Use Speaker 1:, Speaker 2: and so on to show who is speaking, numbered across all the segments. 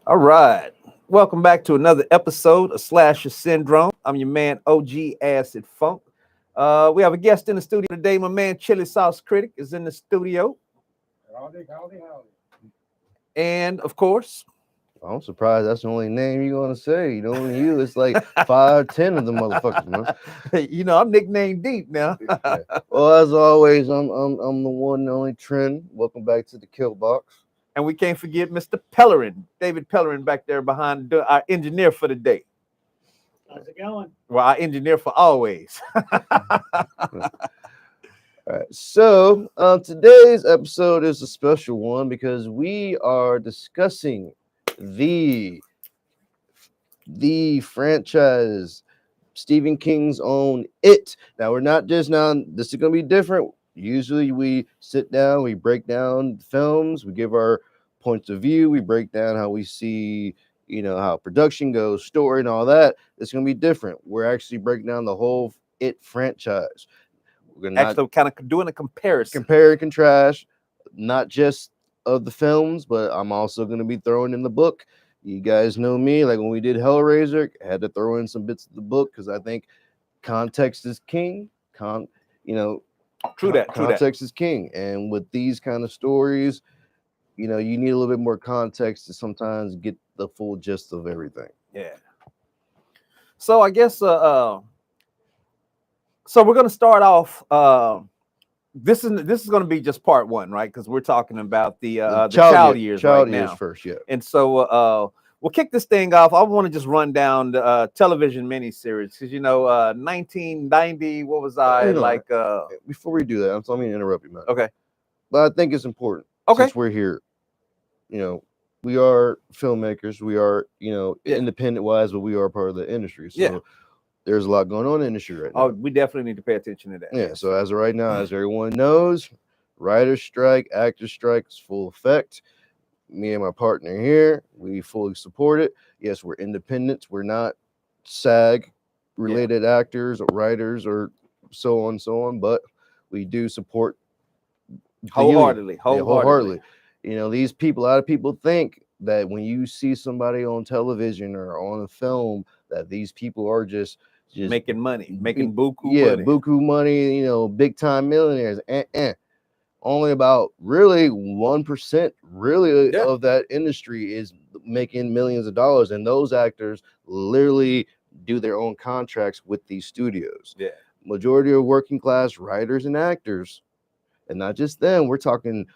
Speaker 1: All right. Welcome back to another episode of Slasher Syndrome. I'm your man, OG Acid Funk. We have a guest in the studio today. My man, Chili Sauce Critic, is in the studio.
Speaker 2: Howdy.
Speaker 1: And of course,
Speaker 3: I'm surprised that's the only name you're gonna say. You, it's like 5, 10 of the motherfuckers, man.
Speaker 1: I'm nicknamed Deep now.
Speaker 3: Yeah. Well, as always, I'm the one and only Trend. Welcome back to the Kill Box.
Speaker 1: And we can't forget Mr. Pellerin, David Pellerin, back there behind our engineer for the day.
Speaker 2: How's it going?
Speaker 1: Well, our engineer for always.
Speaker 3: All right, so today's episode is a special one because we are discussing the franchise, Stephen King's own It. Now we're not just now. This is gonna be different. Usually we sit down, we break down films, we give our points of view, we break down how we see, how production goes, story, and all that. It's gonna be different. We're actually breaking down the whole It franchise. We're gonna
Speaker 1: Actually, kind of doing a comparison.
Speaker 3: compare and contrast, not just of the films, but I'm also gonna be throwing in the book. You guys know me, like when we did Hellraiser, I had to throw in some bits of the book because I think context is king.
Speaker 1: True that.
Speaker 3: Context is king. And with these kind of stories, you need a little bit more context to sometimes get the full gist of everything.
Speaker 1: Yeah. So I guess so we're gonna start off. This is gonna be just part one, right? Because we're talking about the child years right now
Speaker 3: first, yeah.
Speaker 1: And so we'll kick this thing off. I want to just run down the television miniseries because 1990. What was I like?
Speaker 3: Before we do that, I'm sorry to interrupt you, man.
Speaker 1: Okay,
Speaker 3: but I think it's important.
Speaker 1: Okay,
Speaker 3: since we're here, we are filmmakers. We are, independent wise, but we are part of the industry. So there's a lot going on in the industry right now.
Speaker 1: Oh, we definitely need to pay attention to that.
Speaker 3: Yeah. So as of right now, as everyone knows, writer's strike, actor's strike is full effect. Me and my partner here, we fully support it. Yes, we're independents. We're not SAG related actors or writers or so on, but we do support
Speaker 1: wholeheartedly.
Speaker 3: These people, a lot of people think that when you see somebody on television or on a film, that these people are just
Speaker 1: making money, making buku money.
Speaker 3: Buku money, big time millionaires. Only about really 1% of that industry is making millions of dollars, and those actors literally do their own contracts with these studios.
Speaker 1: Yeah,
Speaker 3: majority of working class writers and actors, and not just them. We're talking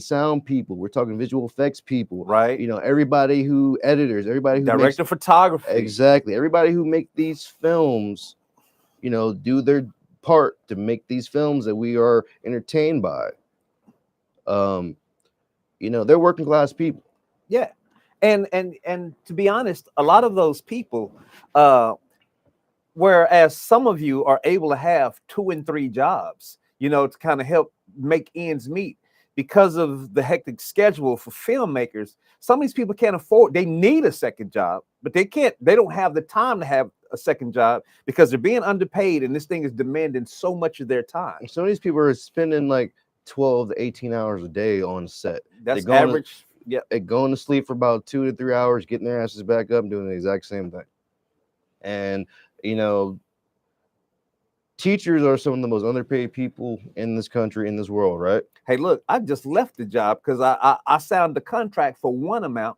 Speaker 3: sound people, we're talking visual effects people,
Speaker 1: right?
Speaker 3: Everybody who editors, everybody who
Speaker 1: director photography,
Speaker 3: exactly. Everybody who make these films, do their part to make these films that we are entertained by. They're working class people.
Speaker 1: Yeah, and to be honest, a lot of those people, whereas some of you are able to have 2 and 3 jobs, to kind of help make ends meet because of the hectic schedule for filmmakers. Some of these people can't afford, they need a second job, but they don't have the time to have a second job because they're being underpaid and this thing is demanding so much of their time.
Speaker 3: Some of these people are spending like 12 to 18 hours a day on set.
Speaker 1: That's average.
Speaker 3: They're going to sleep for about 2 to 3 hours, getting their asses back up and doing the exact same thing. And, teachers are some of the most underpaid people in this country, in this world, right?
Speaker 1: Hey, look, I just left the job because I signed the contract for one amount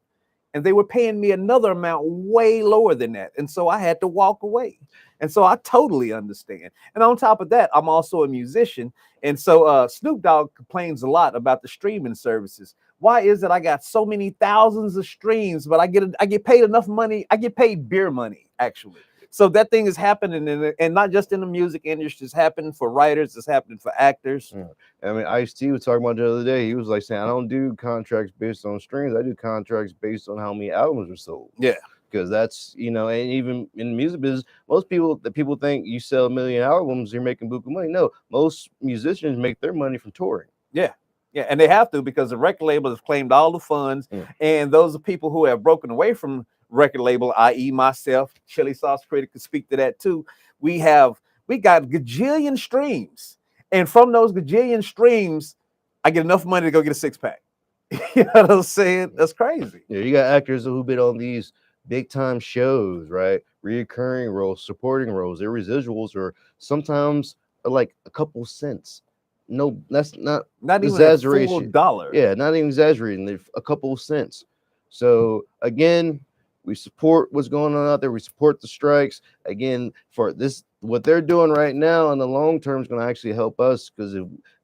Speaker 1: and they were paying me another amount way lower than that. And so I had to walk away. And so I totally understand. And on top of that, I'm also a musician. And so Snoop Dogg complains a lot about the streaming services. Why is it I got so many thousands of streams, but I get paid enough money? I get paid beer money, actually. So that thing is happening, and not just in the music industry. It's happening for writers. It's happening for actors.
Speaker 3: Yeah. I mean, Ice-T was talking about the other day. He was like saying, I don't do contracts based on streams. I do contracts based on how many albums are sold.
Speaker 1: Yeah.
Speaker 3: Because that's, and even in the music business, most people think you sell 1 million albums, you're making buku money. No, most musicians make their money from touring.
Speaker 1: Yeah. Yeah, and they have to because the record label has claimed all the funds, and those are people who have broken away from record label, i.e. myself, Chili Sauce Critic can speak to that too. We got gajillion streams, and from those gajillion streams, I get enough money to go get a 6-pack. You know what I'm saying? That's crazy.
Speaker 3: Yeah, you got actors who've been on these big time shows, right? Reoccurring roles, supporting roles. Their residuals are sometimes like a couple cents. No, that's not
Speaker 1: Not even a full
Speaker 3: exaggeration.
Speaker 1: dollar.
Speaker 3: Yeah, not even exaggerating. They're a couple cents. So again, we support what's going on out there. We support the strikes. Again, for this, what they're doing right now in the long term is going to actually help us because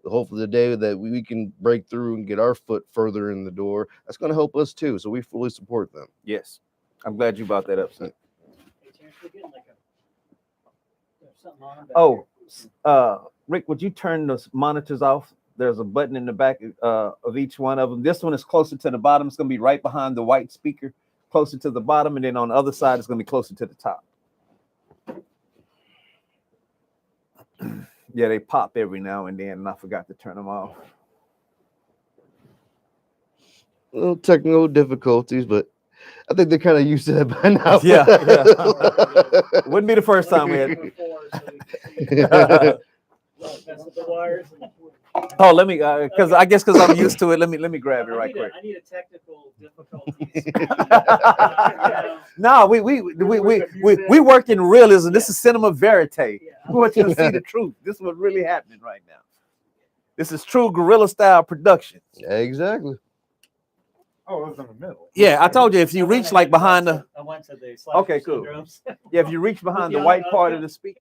Speaker 3: hopefully the day that we can break through and get our foot further in the door, that's going to help us too. So we fully support them.
Speaker 1: Yes. I'm glad you brought that up, son.
Speaker 2: Hey, Terrence, we're getting like there's something on back
Speaker 1: Oh,
Speaker 2: here.
Speaker 1: Rick, would you turn those monitors off? There's a button in the back of each one of them. This one is closer to the bottom. It's going to be right behind the white speaker, closer to the bottom. And then on the other side, it's going to be closer to the top. Yeah, they pop every now and then, and I forgot to turn them off.
Speaker 3: Little technical difficulties, but I think they're kind of used to that by now.
Speaker 1: Yeah, yeah. Wouldn't be the first time we had.
Speaker 2: Before, so we can mess with the wires and-
Speaker 1: Oh, let me, because I guess because I'm used to it. Let me grab it right quick.
Speaker 2: I need a technical difficulties.
Speaker 1: No, we work in realism. This is cinema verite. We want you to see the truth. This is what's really happening right now. This is true guerrilla style production.
Speaker 3: Exactly.
Speaker 2: Oh, it was in the middle.
Speaker 1: Yeah, I told you if you reach like behind the
Speaker 2: I went to the
Speaker 1: Okay, cool. if you reach behind the white part of the speaker.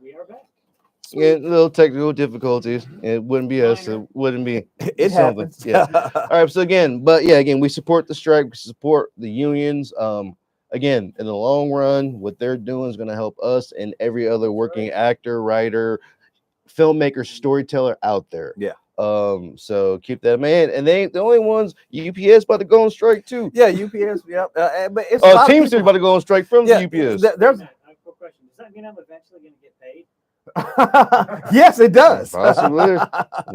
Speaker 2: We are back.
Speaker 3: Yeah, little technical difficulties. It wouldn't be us. It wouldn't be
Speaker 1: It
Speaker 3: something.
Speaker 1: happens.
Speaker 3: Yeah. All right. So again, we support the strike. We support the unions. Again, in the long run, what they're doing is going to help us and every other working actor, writer, filmmaker, storyteller out there.
Speaker 1: Yeah.
Speaker 3: So keep that man. And they ain't the only ones. UPS about to go on strike too.
Speaker 1: Yeah, UPS. Yeah, but it's a lot of
Speaker 3: Teamsters
Speaker 1: people-
Speaker 3: about to go on strike from
Speaker 1: Yeah,
Speaker 3: UPS.
Speaker 1: There's
Speaker 2: I have a question. Does that mean I'm eventually going to get paid?
Speaker 1: yes, it does.
Speaker 3: Possibly.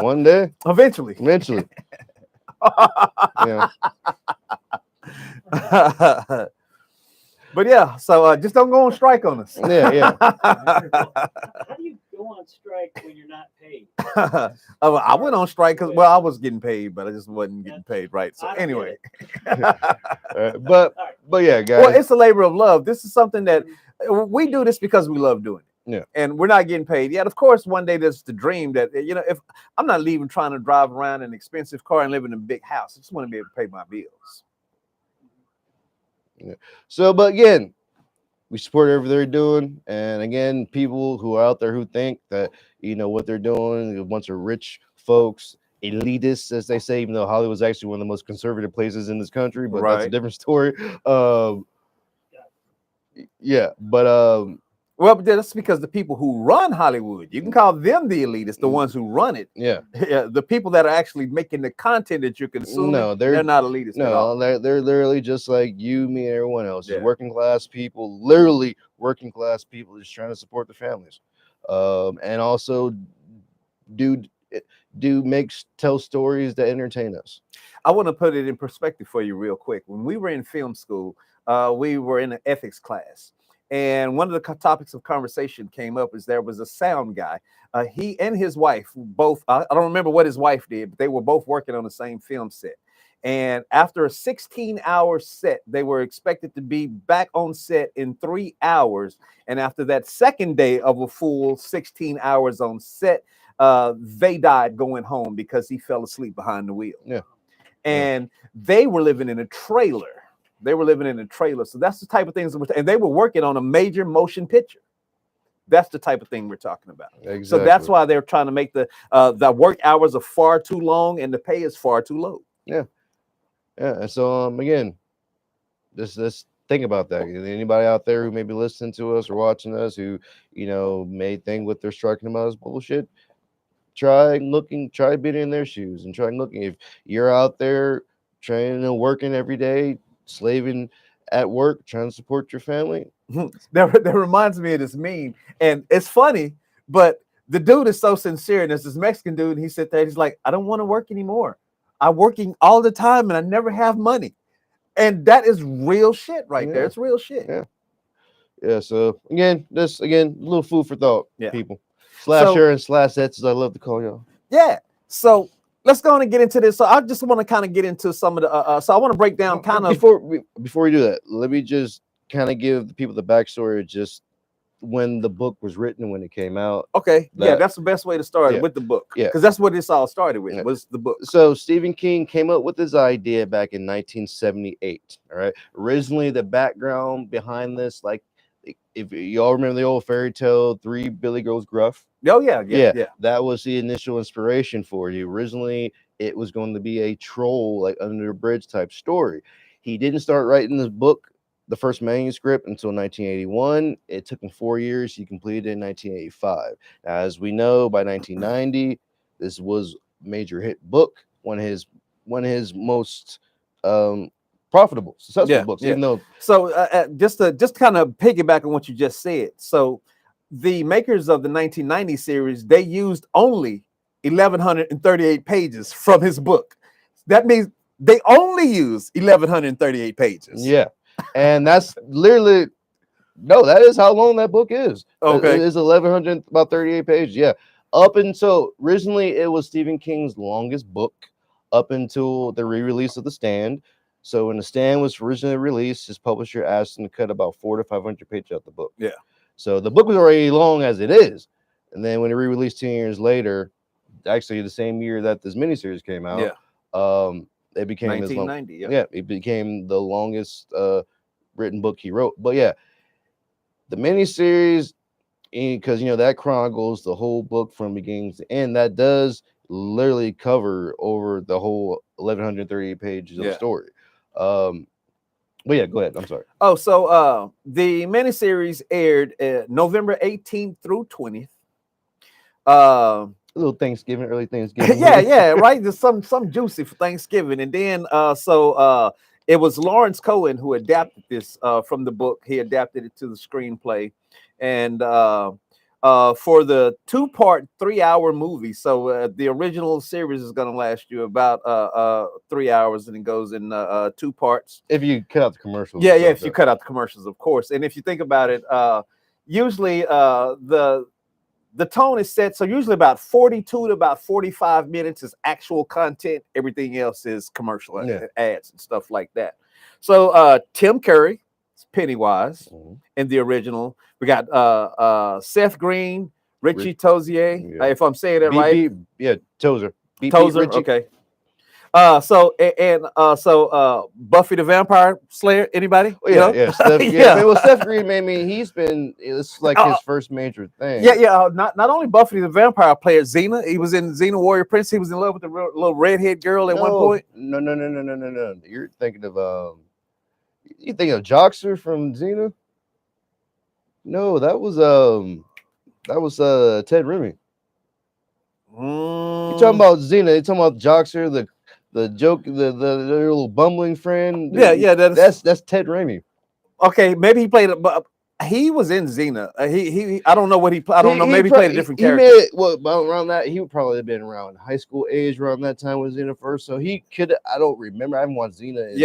Speaker 3: One day,
Speaker 1: Eventually.
Speaker 3: eventually. Yeah.
Speaker 1: But yeah, so just don't go on strike on us.
Speaker 3: Yeah.
Speaker 2: How do you go on strike when you're not paid?
Speaker 1: I went on strike because I was getting paid, but I just wasn't getting paid right. So
Speaker 2: I don't
Speaker 1: anyway,
Speaker 3: But yeah, guys.
Speaker 1: well, it's a labor of love. This is something that we do this because we love doing it.
Speaker 3: Yeah.
Speaker 1: And we're not getting paid yet. Of course, one day there's the dream that, if I'm not leaving trying to drive around in an expensive car and live in a big house, I just want to be able to pay my bills.
Speaker 3: Yeah. So, but again, we support everything they're doing. And again, people who are out there who think that, what they're doing, a bunch of rich folks, elitists, as they say, even though Hollywood's actually one of the most conservative places in this country, but that's a
Speaker 1: Right.
Speaker 3: different story. Yeah, but
Speaker 1: Well, but that's because the people who run Hollywood, you can call them the elitists, the ones who run it.
Speaker 3: yeah,
Speaker 1: Yeah, the people that are actually making the content that you're consuming,
Speaker 3: No,
Speaker 1: they're not elitists at all.
Speaker 3: no, they're literally just like you, me, and everyone else. Just
Speaker 1: Yeah.
Speaker 3: working class people, literally working class people, just trying to support their families, and also tell stories that entertain us.
Speaker 1: I want to put it in perspective for you real quick. When we were in film school, we were in an ethics class. And one of the topics of conversation came up is there was a sound guy. He and his wife both, I don't remember what his wife did, but they were both working on the same film set. And after a 16-hour set, they were expected to be back on set in 3 hours. And after that second day of a full 16 hours on set, they died going home because he fell asleep behind the wheel.
Speaker 3: Yeah.
Speaker 1: And they were living in a trailer. So that's the type of things and they were working on a major motion picture. That's the type of thing we're talking about.
Speaker 3: Exactly.
Speaker 1: So that's why they're trying to make the work hours are far too long and the pay is far too low.
Speaker 3: Yeah. And so again, just think about that. Anybody out there who may be listening to us or watching us who may think what they're striking about is bullshit, try being in their shoes and try looking. If you're out there trying and working every day, slaving at work, trying to support your family.
Speaker 1: That reminds me of this meme, and it's funny, but the dude is so sincere. And there's this Mexican dude, and he said that he's like, I don't want to work anymore. I'm working all the time, and I never have money. And that is real shit right there.
Speaker 3: Yeah.
Speaker 1: It's real shit.
Speaker 3: Yeah. Yeah. So again, a little food for thought,
Speaker 1: Yeah.
Speaker 3: people. Slasher and slashettes, as I love to call y'all.
Speaker 1: Yeah. So let's go on and get into this. So I just want to kind of get into some of the. So I want to break down kind of
Speaker 3: before we do that. Let me just kind of give the people the backstory of just when the book was written and when it came out.
Speaker 1: Okay, yeah,
Speaker 3: that-
Speaker 1: that's the best way to start
Speaker 3: yeah.
Speaker 1: with the book.
Speaker 3: Yeah.
Speaker 1: Because that's what this all started with,
Speaker 3: Yeah.
Speaker 1: was the book.
Speaker 3: So Stephen King came up with this idea back in 1978. All right. Originally, the background behind this, like, if y'all remember the old fairy tale, Three Billy Goes Gruff.
Speaker 1: Oh yeah.
Speaker 3: That was the initial inspiration for it. Originally, it was going to be a troll, like under a bridge type story. He didn't start writing this book, the first manuscript, until 1981. It took him 4 years. He completed it in 1985. Now, as we know, by 1990, this was a major hit book, one of his most profitable, successful books. Even though,
Speaker 1: So just kind of piggyback on what you just said. So the makers of the 1990 series, they used only 1,138 pages from his book. That means they only use 1,138 pages.
Speaker 3: yeah, and that's literally that is how long that book is.
Speaker 1: Okay.
Speaker 3: It is 1,100, about 38 pages. Yeah, up until originally it was Stephen King's longest book up until the re-release of The Stand. So when The Stand was originally released, his publisher asked him to cut about 400 to 500 pages out the book.
Speaker 1: Yeah.
Speaker 3: So the book was already long as it is, and then when it re-released 10 years later, actually the same year that this miniseries came out, it became
Speaker 1: 1990.
Speaker 3: it became the longest written book he wrote. But yeah, the miniseries, because that chronicles the whole book from beginning to end. That does literally cover over the whole 1,138 pages of story. But yeah, go ahead. I'm sorry.
Speaker 1: Oh, so the miniseries aired November 18th through 20th.
Speaker 3: A little Thanksgiving, early Thanksgiving.
Speaker 1: yeah, right. There's some juicy for Thanksgiving, and then it was Lawrence Cohen who adapted this from the book. He adapted it to the screenplay, and for the 2-part 3-hour movie. So the original series is going to last you about 3 hours, and it goes in 2 parts.
Speaker 3: If you cut out the commercials.
Speaker 1: Yeah, if you cut out the commercials, of course. And if you think about it, usually the tone is set. So usually about 42 to about 45 minutes is actual content. Everything else is commercial ads and stuff like that. So Tim Curry, Pennywise, in the original. We got Seth Green, Richie Tozier. If I'm saying that right.
Speaker 3: Tozer.
Speaker 1: Tozer, okay. So Buffy the Vampire Slayer. Anybody?
Speaker 3: Seth Green, it's like his first major thing.
Speaker 1: Not only Buffy the Vampire Player, Xena. He was in Xena Warrior Prince. He was in love with the little redhead girl at one point.
Speaker 3: No. You're thinking of Joxer from Xena? No, that was Ted Remy. You're talking about Xena. You're talking about Joxer, the joke, the little bumbling friend. That's Ted Raimi.
Speaker 1: Okay, maybe he played it, but he was in Xena. He I don't know what he maybe he played a different character.
Speaker 3: Around that, he would probably have been around high school age around that time when Xena first. So he could. I don't remember. I haven't watched Xena.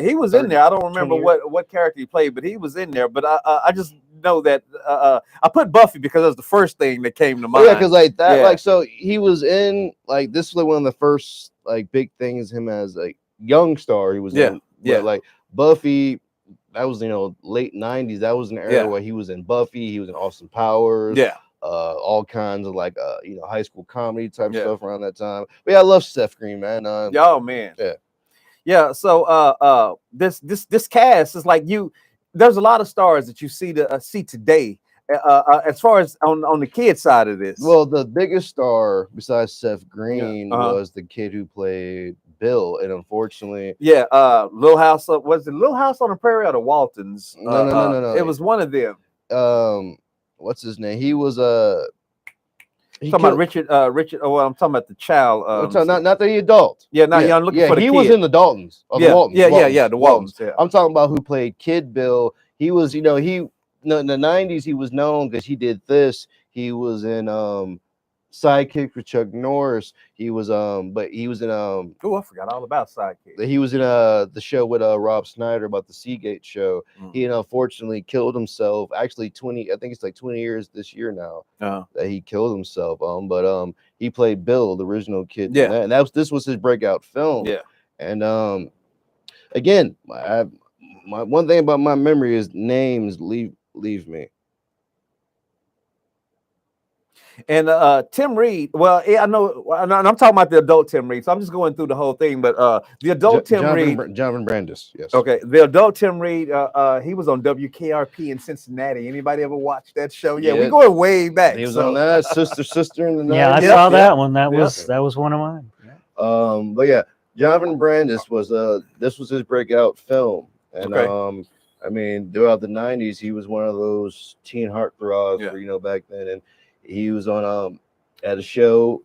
Speaker 1: He was in there. I don't remember what character he played, but he was in there. But I just know that I put Buffy because that's the first thing that came to mind.
Speaker 3: Because so he was in this was one of the first big things him as a young star. He was in Buffy. That was late 90s. That was an era where he was in Buffy. He was in Austin Powers. All kinds of high school comedy type stuff around that time. But I love Seth Green, man.
Speaker 1: Man. So this cast is there's a lot of stars that you see today. As far as on the kid side of this.
Speaker 3: Well, the biggest star besides Seth Green was the kid who played Bill, and unfortunately,
Speaker 1: Little House was it Little House on the Prairie or the Waltons?
Speaker 3: No.
Speaker 1: It was one of them.
Speaker 3: What's his name? He was
Speaker 1: talking about Richard. Oh, well, I'm talking about the child.
Speaker 3: Not the adult.
Speaker 1: I'm looking for the kid.
Speaker 3: Was in the Daltons. The
Speaker 1: Waltons. Yeah.
Speaker 3: I'm talking about who played Kid Bill. He was, in the 90s, he was known because he did this. He was in sidekick for Chuck Norris. He was but he was in
Speaker 1: Oh, I forgot all about Sidekick.
Speaker 3: he was in the show with Rob Snyder about the Seagate show. He unfortunately killed himself. Actually, I think it's like 20 years this year now that he killed himself. But he played Bill, the original kid.
Speaker 1: Yeah.
Speaker 3: And this was his breakout film.
Speaker 1: Yeah.
Speaker 3: And again, my one thing about my memory is names leave me.
Speaker 1: And Tim Reed, well, yeah, I know, and I'm talking about the adult Tim Reed, so I'm just going through the whole thing. But the adult Tim Reed,
Speaker 3: Jonathan Brandis, yes.
Speaker 1: Okay, the adult Tim Reed, he was on WKRP in Cincinnati. Anybody ever watched that show? Yeah, we're going way back.
Speaker 3: He was on that sister in the night.
Speaker 4: Yeah, I saw that one. That was one of mine.
Speaker 3: Yeah. But yeah, Jonathan Brandis was this was his breakout film, and I mean, throughout the 90s, he was one of those teen heartthrobs, back then, and he was on at a show,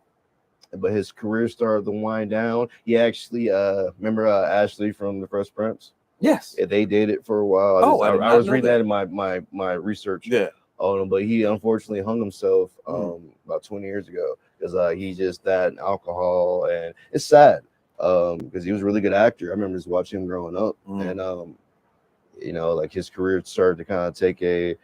Speaker 3: but his career started to wind down. He actually remember Ashley from The Fresh Prince?
Speaker 1: Yes.
Speaker 3: Yeah, they dated for a while. I was reading that in my research on him, but he unfortunately hung himself about 20 years ago because he just died in alcohol, and it's sad because he was a really good actor. I remember just watching him growing up, and like his career started to kind of take a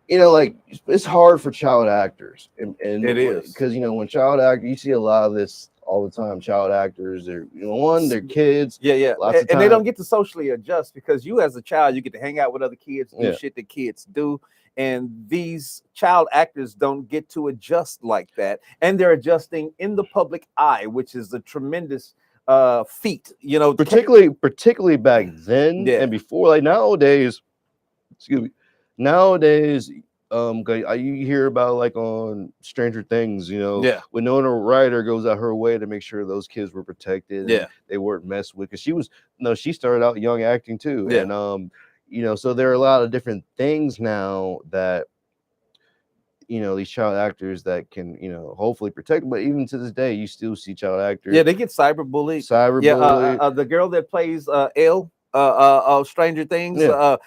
Speaker 3: like it's hard for child actors, and
Speaker 1: it is
Speaker 3: because when child actors, you see a lot of this all the time. Child actors, they're they're kids,
Speaker 1: and they don't get to socially adjust because you as a child, you get to hang out with other kids, do shit that kids do, and these child actors don't get to adjust like that, and they're adjusting in the public eye, which is a tremendous feat,
Speaker 3: particularly back then and before. Like nowadays, Nowadays, you hear about like on Stranger Things, Winona Ryder goes out her way to make sure those kids were protected, and they weren't messed with, because she started out young acting too, and so there are a lot of different things now that these child actors that can hopefully protect, but even to this day, you still see child actors.
Speaker 1: Yeah, they get cyberbullied. The girl that plays Elle. Stranger Things. I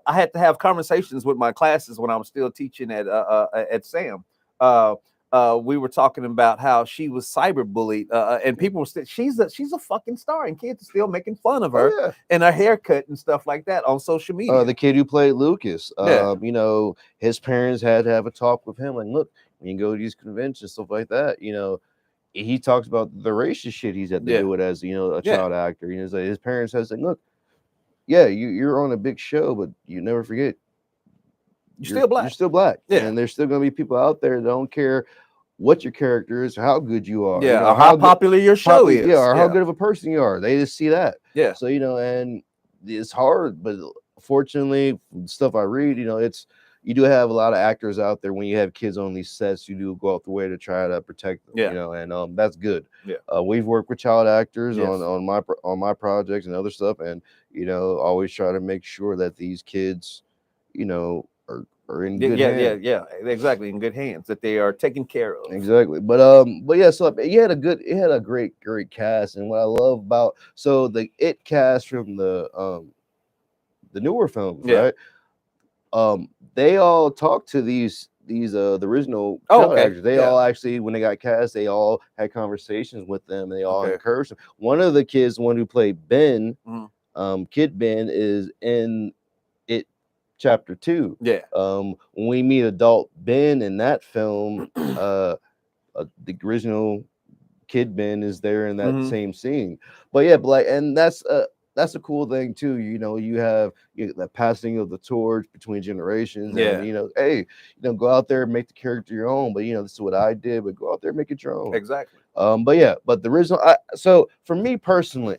Speaker 1: had to have conversations with my classes when I was still teaching at Sam. We were talking about how she was cyberbullied, and people were she's a fucking star, and kids are still making fun of her and her haircut and stuff like that on social media.
Speaker 3: The kid who played Lucas, his parents had to have a talk with him, like, look, when you go to these conventions, stuff like that, he talks about the racist shit he's had to do it as a child actor. His parents has said, look, you're on a big show, but you never forget
Speaker 1: you're still black.
Speaker 3: You're still black, and there's still gonna be people out there that don't care what your character is, how good you are,
Speaker 1: or how popular your show is,
Speaker 3: or how good of a person you are. They just see that. So and it's hard, but fortunately, stuff I read, you do have a lot of actors out there. When you have kids on these sets, you do go out the way to try to protect them. And that's good. We've worked with child actors on my projects and other stuff, and always try to make sure that these kids, are in good hands.
Speaker 1: Exactly, in good hands, that they are taken care of.
Speaker 3: Exactly. But yeah, so it had a great cast, and what I love about the It cast from the newer films, right? They all talked to these the original actors. They all actually, when they got cast, they all had conversations with them, and they all encouraged them. One of the kids, the one who played Ben, Kid Ben, is in It Chapter 2. When we meet adult Ben in that film, the original Kid Ben is there in that same scene. But and that's a cool thing too. You have the passing of the torch between generations. And, hey, go out there and make the character your own. But this is what I did. But go out there and make it your own.
Speaker 1: Exactly.
Speaker 3: But the original. So for me personally,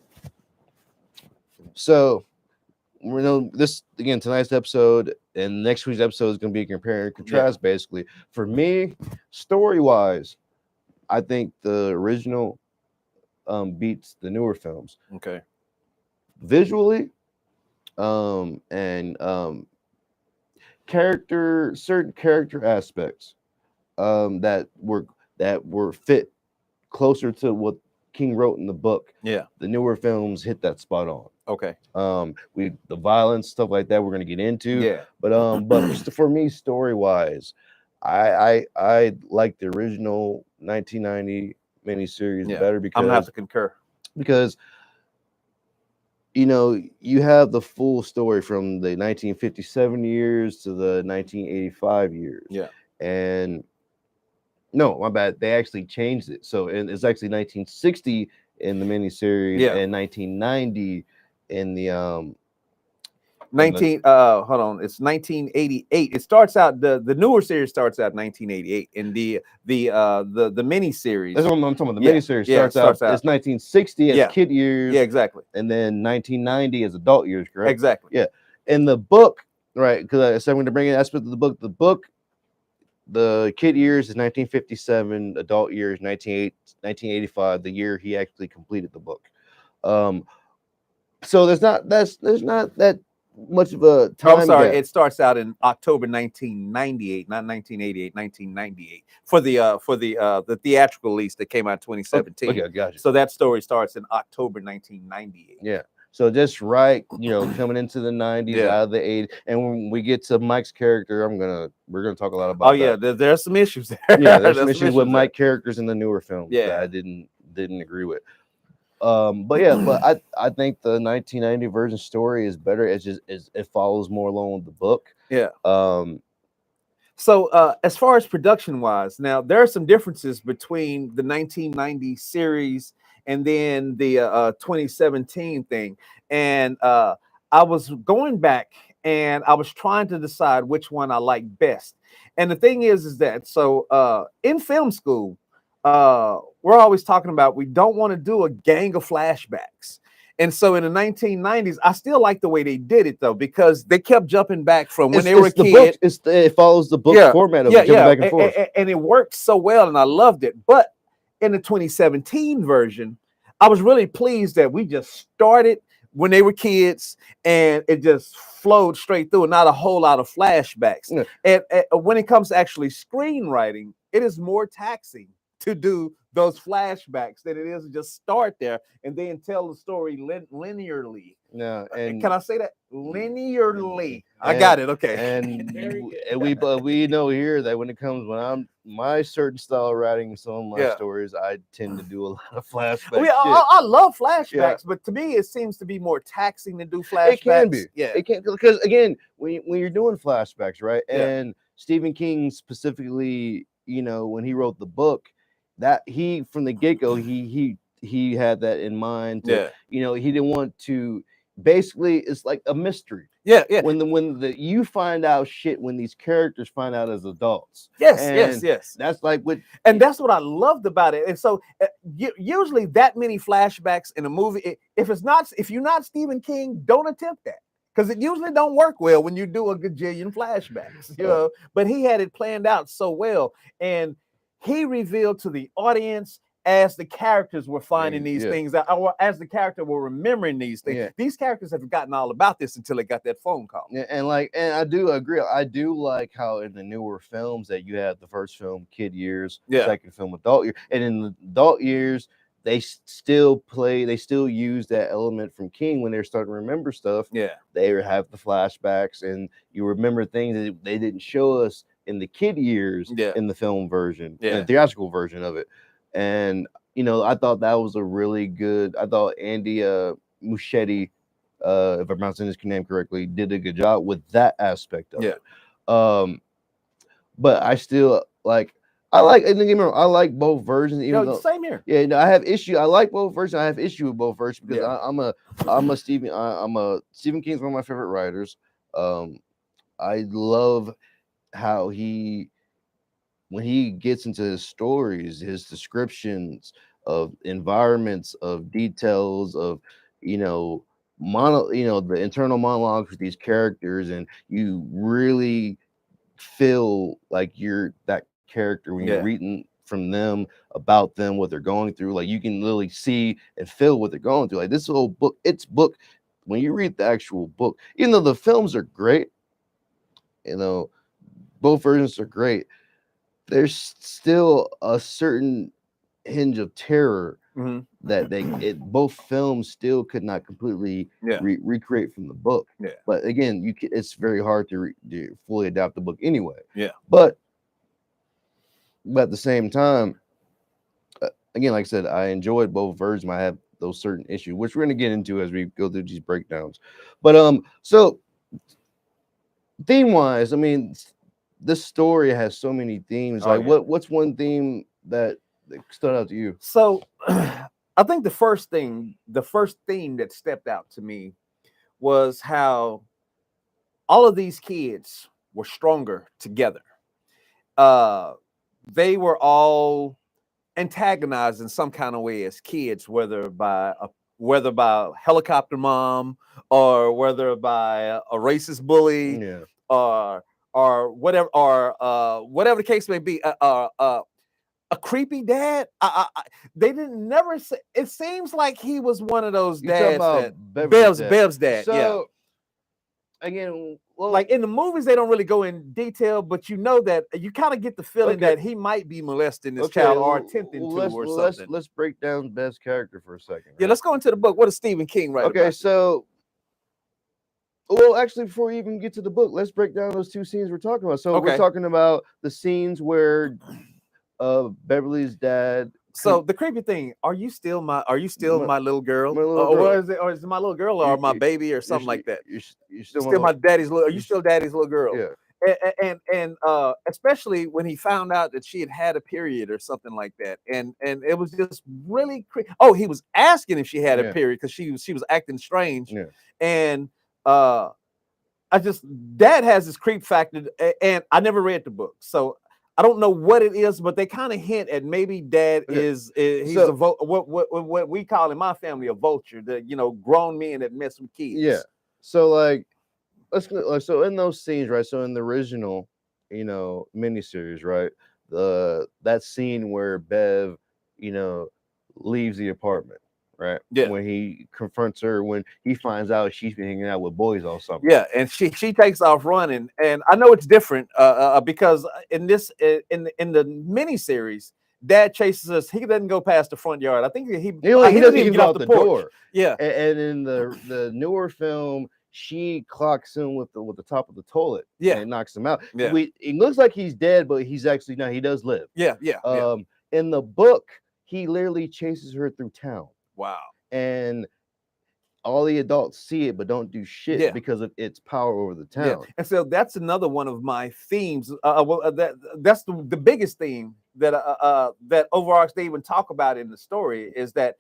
Speaker 3: this again, tonight's episode and next week's episode is going to be compare and contrast. Basically, for me, story wise, I think the original beats the newer films. Visually, and certain character aspects that were fit closer to what King wrote in the book. The newer films hit that spot on. The violence, stuff like that, we're gonna get into. But for me, story wise, I like the original 1990 miniseries
Speaker 1: Yeah,
Speaker 3: better
Speaker 1: I'm gonna have
Speaker 3: because
Speaker 1: to concur.
Speaker 3: you know, you have the full story from the 1957 years to the 1985 years.
Speaker 1: Yeah.
Speaker 3: And no, my bad. They actually changed it. So it's actually 1960 in the miniseries
Speaker 1: Yeah.
Speaker 3: and 1990 in the
Speaker 1: 19 hold on, it's 1988. It starts out, the newer series starts out 1988, and the mini series,
Speaker 3: that's what I'm talking about. The
Speaker 1: Yeah,
Speaker 3: miniseries
Speaker 1: yeah, it
Speaker 3: starts
Speaker 1: starts
Speaker 3: out.
Speaker 1: out.
Speaker 3: It's 1960 as
Speaker 1: Yeah.
Speaker 3: kid years,
Speaker 1: yeah, exactly,
Speaker 3: and then 1990 as adult years. Correct.
Speaker 1: exactly.
Speaker 3: Yeah. In the book, right? Because I said I'm going to bring in aspect of the book. The book, the kid years is 1957, adult years 1985, the year he actually completed the book. So there's not that much of a time.
Speaker 1: I'm sorry,
Speaker 3: gap.
Speaker 1: it starts out in October 1998, not 1988, 1998, for the theatrical release that came out in 2017.
Speaker 3: Okay, gotcha.
Speaker 1: So that story starts in October 1998.
Speaker 3: Yeah. So just right, you know, coming into the 90s,
Speaker 1: Yeah.
Speaker 3: out of the 80s, and when we get to Mike's character, we're gonna talk a lot about.
Speaker 1: Oh yeah,
Speaker 3: that.
Speaker 1: there's some issues there.
Speaker 3: Yeah, there's some issues with
Speaker 1: there.
Speaker 3: Mike characters in the newer films that
Speaker 1: Yeah.
Speaker 3: I didn't agree with. But yeah, but I think the 1990 version story is better. It's just it follows more along with the book.
Speaker 1: Yeah.
Speaker 3: Um,
Speaker 1: So as far as production wise, now there are some differences between the 1990 series and then the 2017 thing. And I was going back and I was trying to decide which one I like best. And the thing is that so in film school, we're always talking about we don't want to do a gang of flashbacks. And so in the 1990s, I still like the way they did it though, because they kept jumping back from when they were a
Speaker 3: the
Speaker 1: kid.
Speaker 3: book. It follows the book
Speaker 1: Yeah,
Speaker 3: format of
Speaker 1: yeah,
Speaker 3: jumping
Speaker 1: yeah,
Speaker 3: back and forth.
Speaker 1: and it worked so well, and I loved it. But in the 2017 version, I was really pleased that we just started when they were kids, and it just flowed straight through, and not a whole lot of flashbacks.
Speaker 3: Yeah.
Speaker 1: And when it comes to actually screenwriting, it is more taxing to do those flashbacks than it is to just start there and then tell the story linearly.
Speaker 3: No, and
Speaker 1: Can I say that? Linearly. I
Speaker 3: and-
Speaker 1: got it. Okay.
Speaker 3: and
Speaker 2: Very
Speaker 3: and we know here that when it comes when I'm my certain style of writing some of my
Speaker 1: Yeah.
Speaker 3: stories, I tend to do a lot of flashbacks.
Speaker 1: I mean, I love flashbacks, but to me, it seems to be more taxing to do flashbacks.
Speaker 3: It can be.
Speaker 1: Yeah.
Speaker 3: It can, because again, when you're doing flashbacks, right?
Speaker 1: Yeah.
Speaker 3: And Stephen King specifically, you know, when he wrote the book, that he from the get-go, he had that in mind.
Speaker 1: Yeah.
Speaker 3: You know, he didn't want to. Basically, it's like a mystery.
Speaker 1: Yeah. Yeah.
Speaker 3: When you find out shit when these characters find out as adults.
Speaker 1: Yes.
Speaker 3: And
Speaker 1: Yes.
Speaker 3: That's like what.
Speaker 1: And that's what I loved about it. And so usually that many flashbacks in a movie, if you're not Stephen King, don't attempt that. Because it usually don't work well when you do a gajillion flashbacks, you know. But he had it planned out so well, and he revealed to the audience as the characters were finding these things out, or as the character were remembering these things.
Speaker 3: Yeah.
Speaker 1: These characters have forgotten all about this until they got that phone call.
Speaker 3: Yeah, and I do agree. I do like how in the newer films that you have the first film, kid years,
Speaker 1: Yeah.
Speaker 3: second film, adult years, and in the adult years, they still use that element from King when they're starting to remember stuff.
Speaker 1: Yeah.
Speaker 3: They have the flashbacks, and you remember things that they didn't show us in the kid years in the film version, in the theatrical version of it. And you know, I thought that was a really good. I thought Andy Muschietti, if I'm pronouncing his name correctly, did a good job with that aspect of it. But I still like. I like. And don't get me wrong, I like both versions. Even though,
Speaker 1: same here.
Speaker 3: yeah, no, I have issue. I like both versions. I have issue with both versions because
Speaker 1: Yeah.
Speaker 3: I'm a Stephen King's one of my favorite writers. I love how when he gets into his stories, his descriptions of environments, of details, of the internal monologues with these characters, and you really feel like you're that character when you're reading from them about them, what they're going through. Like you can literally see and feel what they're going through. Like this whole book, when you read the actual book, even though the films are great, both versions are great, there's still a certain hinge of terror that both films still could not completely recreate from the book. But again, it's very hard to fully adapt the book anyway.
Speaker 1: Yeah.
Speaker 3: But but at the same time, again, like I said, I enjoyed both versions. I have those certain issues, which we're gonna get into as we go through these breakdowns. But so theme wise, I mean, this story has so many themes.
Speaker 1: Oh,
Speaker 3: Like,
Speaker 1: yeah.
Speaker 3: what's one theme that stood out to you?
Speaker 1: So I think the first theme that stepped out to me was how all of these kids were stronger together. They were all antagonized in some kind of way as kids, whether by helicopter mom, or whether by a racist bully,
Speaker 3: Yeah,
Speaker 1: or whatever the case may be. A creepy dad. They didn't never say. It seems like he was one of those
Speaker 3: you talking
Speaker 1: dads
Speaker 3: about
Speaker 1: that
Speaker 3: Beverly's dad.
Speaker 1: Bev's dad.
Speaker 3: So
Speaker 1: Yeah.
Speaker 3: again, well,
Speaker 1: Like in the movies, they don't really go in detail, but you know that you kind of get the feeling
Speaker 3: Okay.
Speaker 1: that he might be molesting this
Speaker 3: okay,
Speaker 1: child or
Speaker 3: well,
Speaker 1: attempting
Speaker 3: well,
Speaker 1: to,
Speaker 3: let's,
Speaker 1: or
Speaker 3: well,
Speaker 1: something.
Speaker 3: let's break down Bev's character for a second.
Speaker 1: Yeah,
Speaker 3: right?
Speaker 1: let's go into the book. What does Stephen King write
Speaker 3: Okay,
Speaker 1: about?
Speaker 3: so well, actually, before we even get to the book, let's break down those two scenes we're talking about. So we're
Speaker 1: Okay.
Speaker 3: talking about the scenes where Beverly's dad.
Speaker 1: So the creepy thing: Are you still my little girl?
Speaker 3: My little
Speaker 1: Or
Speaker 3: girl.
Speaker 1: what is it? Or is it my little girl or my baby or something like that?
Speaker 3: You're
Speaker 1: Still my daddy's little. Are you
Speaker 3: you're
Speaker 1: still daddy's little girl?
Speaker 3: Yeah.
Speaker 1: And especially when he found out that she had a period or something like that, and it was just really oh, he was asking if she had a
Speaker 3: Yeah.
Speaker 1: period because she was acting strange,
Speaker 3: Yeah.
Speaker 1: and dad has this creep factor, and I never read the book, so I don't know what it is, but they kind of hint at maybe dad
Speaker 3: Okay.
Speaker 1: is he's
Speaker 3: So-
Speaker 1: what we call in my family a vulture, the grown men that mess with kids.
Speaker 3: Yeah. So like, let's go. So in those scenes, right? So in the original, miniseries, right? That scene where Bev, leaves the apartment, right?
Speaker 1: Yeah.
Speaker 3: When he confronts her, when he finds out she's been hanging out with boys all summer.
Speaker 1: Yeah, and she takes off running, and I know it's different because in the miniseries, dad chases us. He doesn't go past the front yard. I think he
Speaker 3: doesn't even get out the
Speaker 1: porch.
Speaker 3: door.
Speaker 1: Yeah,
Speaker 3: And in the newer film, she clocks him with the top of the toilet.
Speaker 1: Yeah.
Speaker 3: And knocks him out.
Speaker 1: Yeah.
Speaker 3: It looks like he's dead, but he's actually not. He does live.
Speaker 1: yeah.
Speaker 3: In the book, he literally chases her through town,
Speaker 1: Wow.
Speaker 3: and all the adults see it but don't do shit
Speaker 1: Yeah.
Speaker 3: because of its power over the
Speaker 1: Yeah,
Speaker 3: town.
Speaker 1: and so that's another one of my themes. That's the biggest theme that overarch they even talk about in the story is that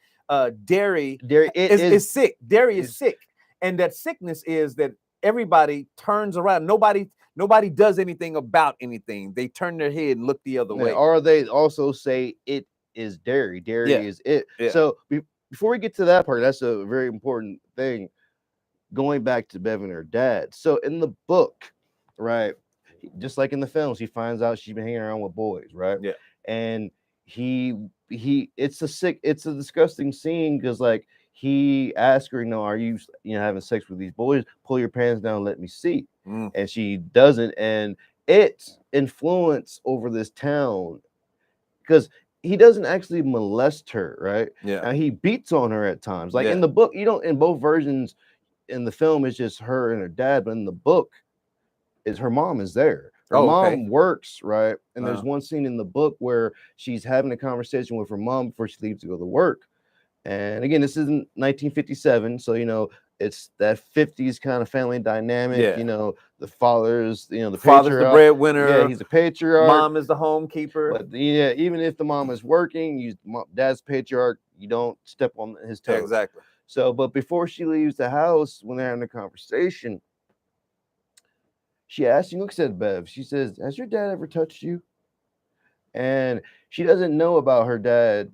Speaker 1: Derry is sick. Derry is sick, and that sickness is that everybody turns around. Nobody does anything about anything. They turn their head and look the other way.
Speaker 3: Or they also say it is Derry. Derry
Speaker 1: Yeah.
Speaker 3: is it.
Speaker 1: Yeah.
Speaker 3: So before we get to that part, that's a very important thing. Going back to Bev and her dad. So in the book, right, just like in the films, he finds out she's been hanging around with boys, right?
Speaker 1: Yeah.
Speaker 3: And it's a disgusting scene because like he asked her, are you having sex with these boys? Pull your pants down, let me see.
Speaker 1: Mm.
Speaker 3: And she doesn't, and its influence over this town, because he doesn't actually molest her, right?
Speaker 1: Yeah.
Speaker 3: And he beats on her at times. Like
Speaker 1: Yeah.
Speaker 3: in the book, in both versions, in the film, it's just her and her dad, but in the book, her mom is there. Her mom works, right? And there's one scene in the book where she's having a conversation with her mom before she leaves to go to work. And again, this isn't 1957, so it's that 50s kind of family dynamic.
Speaker 1: Yeah.
Speaker 3: The father's, the
Speaker 1: Father's the
Speaker 3: patriarch.
Speaker 1: breadwinner.
Speaker 3: Yeah, he's a patriarch.
Speaker 1: Mom is the homekeeper.
Speaker 3: But even if the mom is working, dad's patriarch, you don't step on his toes.
Speaker 1: Exactly.
Speaker 3: So, but before she leaves the house, when they're having a conversation, she looks at Bev. She says, "Has your dad ever touched you?" And she doesn't know about her dad.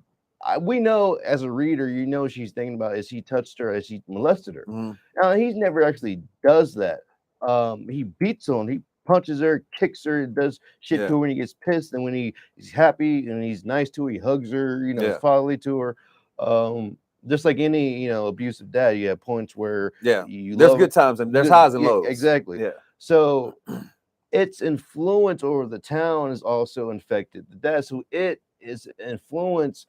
Speaker 3: We know as a reader, she's thinking about, is he touched her, has he molested her?
Speaker 1: Mm.
Speaker 3: Now, he's never actually does that. He beats on, he punches her, kicks her, does shit to her when he gets pissed, and when he's happy and he's nice to her, he hugs her, he's fatherly to her. Just like any abusive dad, you have points where
Speaker 1: there's
Speaker 3: love
Speaker 1: good times and there's highs and lows.
Speaker 3: Exactly.
Speaker 1: Yeah.
Speaker 3: So its influence over the town is also infected the dad. So it is influence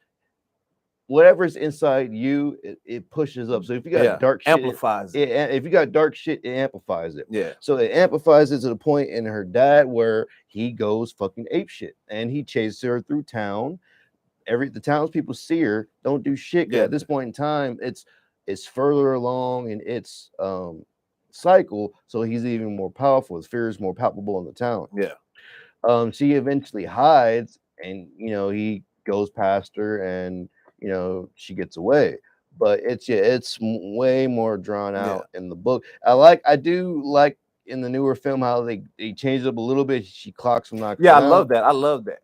Speaker 3: whatever's inside you, it pushes up. So if you got dark shit,
Speaker 1: amplifies it.
Speaker 3: if you got dark shit, it amplifies it.
Speaker 1: Yeah.
Speaker 3: So it amplifies it to the point in her dad where he goes fucking ape shit and he chases her through town. The townspeople see her, don't do shit. 'Cause
Speaker 1: Yeah.
Speaker 3: at this point in time, it's further along in its cycle, so he's even more powerful. His fear is more palpable in the town.
Speaker 1: Yeah.
Speaker 3: She eventually hides, and he goes past her, and she gets away. But it's way more drawn out in the book. I do like in the newer film how they changed it up a little bit. She clocks him knocked
Speaker 1: Yeah, I
Speaker 3: down,
Speaker 1: love that. I love that.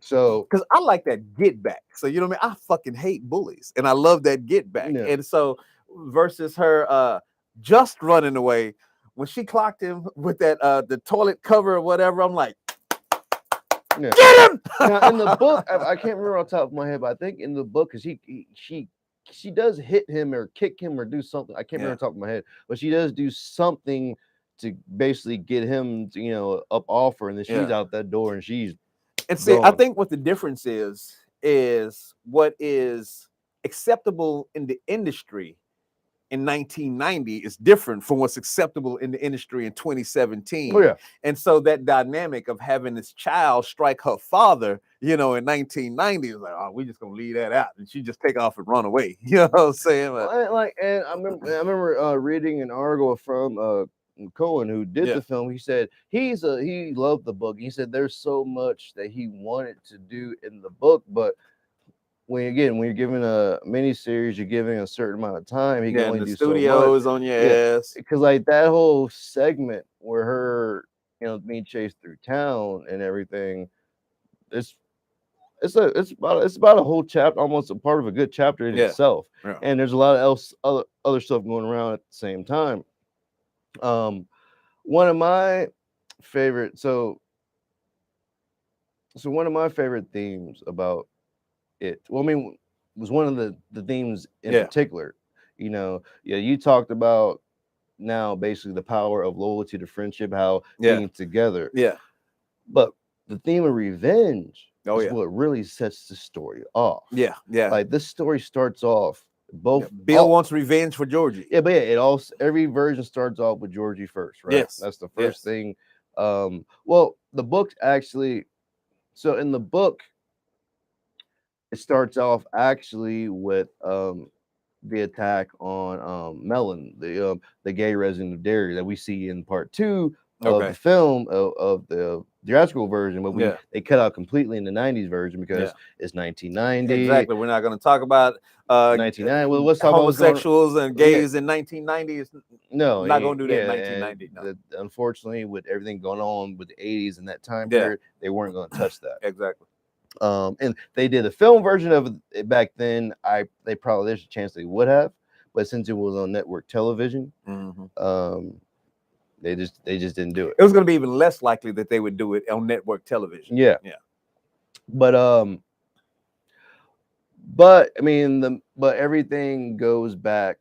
Speaker 3: So
Speaker 1: because I like that get back. So you know what I mean? I fucking hate bullies, and I love that get back.
Speaker 3: Yeah.
Speaker 1: And so versus her just running away, when she clocked him with that the toilet cover or whatever, I'm like,
Speaker 3: yeah.
Speaker 1: get him!
Speaker 3: Now in the book, I can't remember off the top of my head, but I think in the book, because she does hit him or kick him or do something. I can't remember off the top of my head, but she does do something to basically get him to, up off her, and then she's out that door and she's
Speaker 1: and see,
Speaker 3: gone.
Speaker 1: I think what the difference is what is acceptable in the industry in 1990 is different from what's acceptable in the industry in 2017.
Speaker 3: Oh yeah.
Speaker 1: And so that dynamic of having this child strike her father, in 1990 is like, oh, we just gonna leave that out, and she just take off and run away. You know what I'm saying?
Speaker 3: And I remember reading an article from Cohen, who did the film. He said he loved the book. He said there's so much that he wanted to do in the book, but when you're giving a mini series, you're giving a certain amount of time. He can only do
Speaker 1: studios
Speaker 3: so much.
Speaker 1: On your ass.
Speaker 3: Because like that whole segment where her, being chased through town and everything, it's about a whole chapter, almost a part of a good chapter in itself.
Speaker 1: Yeah.
Speaker 3: And there's a lot of other stuff going around at the same time. One of my favorite one of my favorite themes about it, was one of the themes in particular. You talked about now basically the power of loyalty to friendship, how being together.
Speaker 1: Yeah.
Speaker 3: But the theme of revenge
Speaker 1: is
Speaker 3: what really sets the story off.
Speaker 1: Yeah. Yeah.
Speaker 3: Like this story starts off
Speaker 1: Bill wants revenge for Georgie.
Speaker 3: Yeah, but every version starts off with Georgie first, right?
Speaker 1: Yes.
Speaker 3: That's the first thing. Well, the book actually, so in the book, it starts off actually with the attack on Melon, the gay resident of Derry that we see in part 2 of the film of the theatrical version, but they cut out completely in the 90s version because it's 1990.
Speaker 1: Exactly. We're not going to talk about
Speaker 3: 1990. Well, let's talk about
Speaker 1: homosexuals and gays in 1990.
Speaker 3: No,
Speaker 1: not going to do that in 1990. No.
Speaker 3: Unfortunately, with everything going on with the 80s and that time period, they weren't going to touch that.
Speaker 1: Exactly.
Speaker 3: And they did a film version of it back then. There's a chance they would have, but since it was on network television, they just didn't do it.
Speaker 1: It was going to be even less likely that they would do it on network television.
Speaker 3: Yeah. But but everything goes back.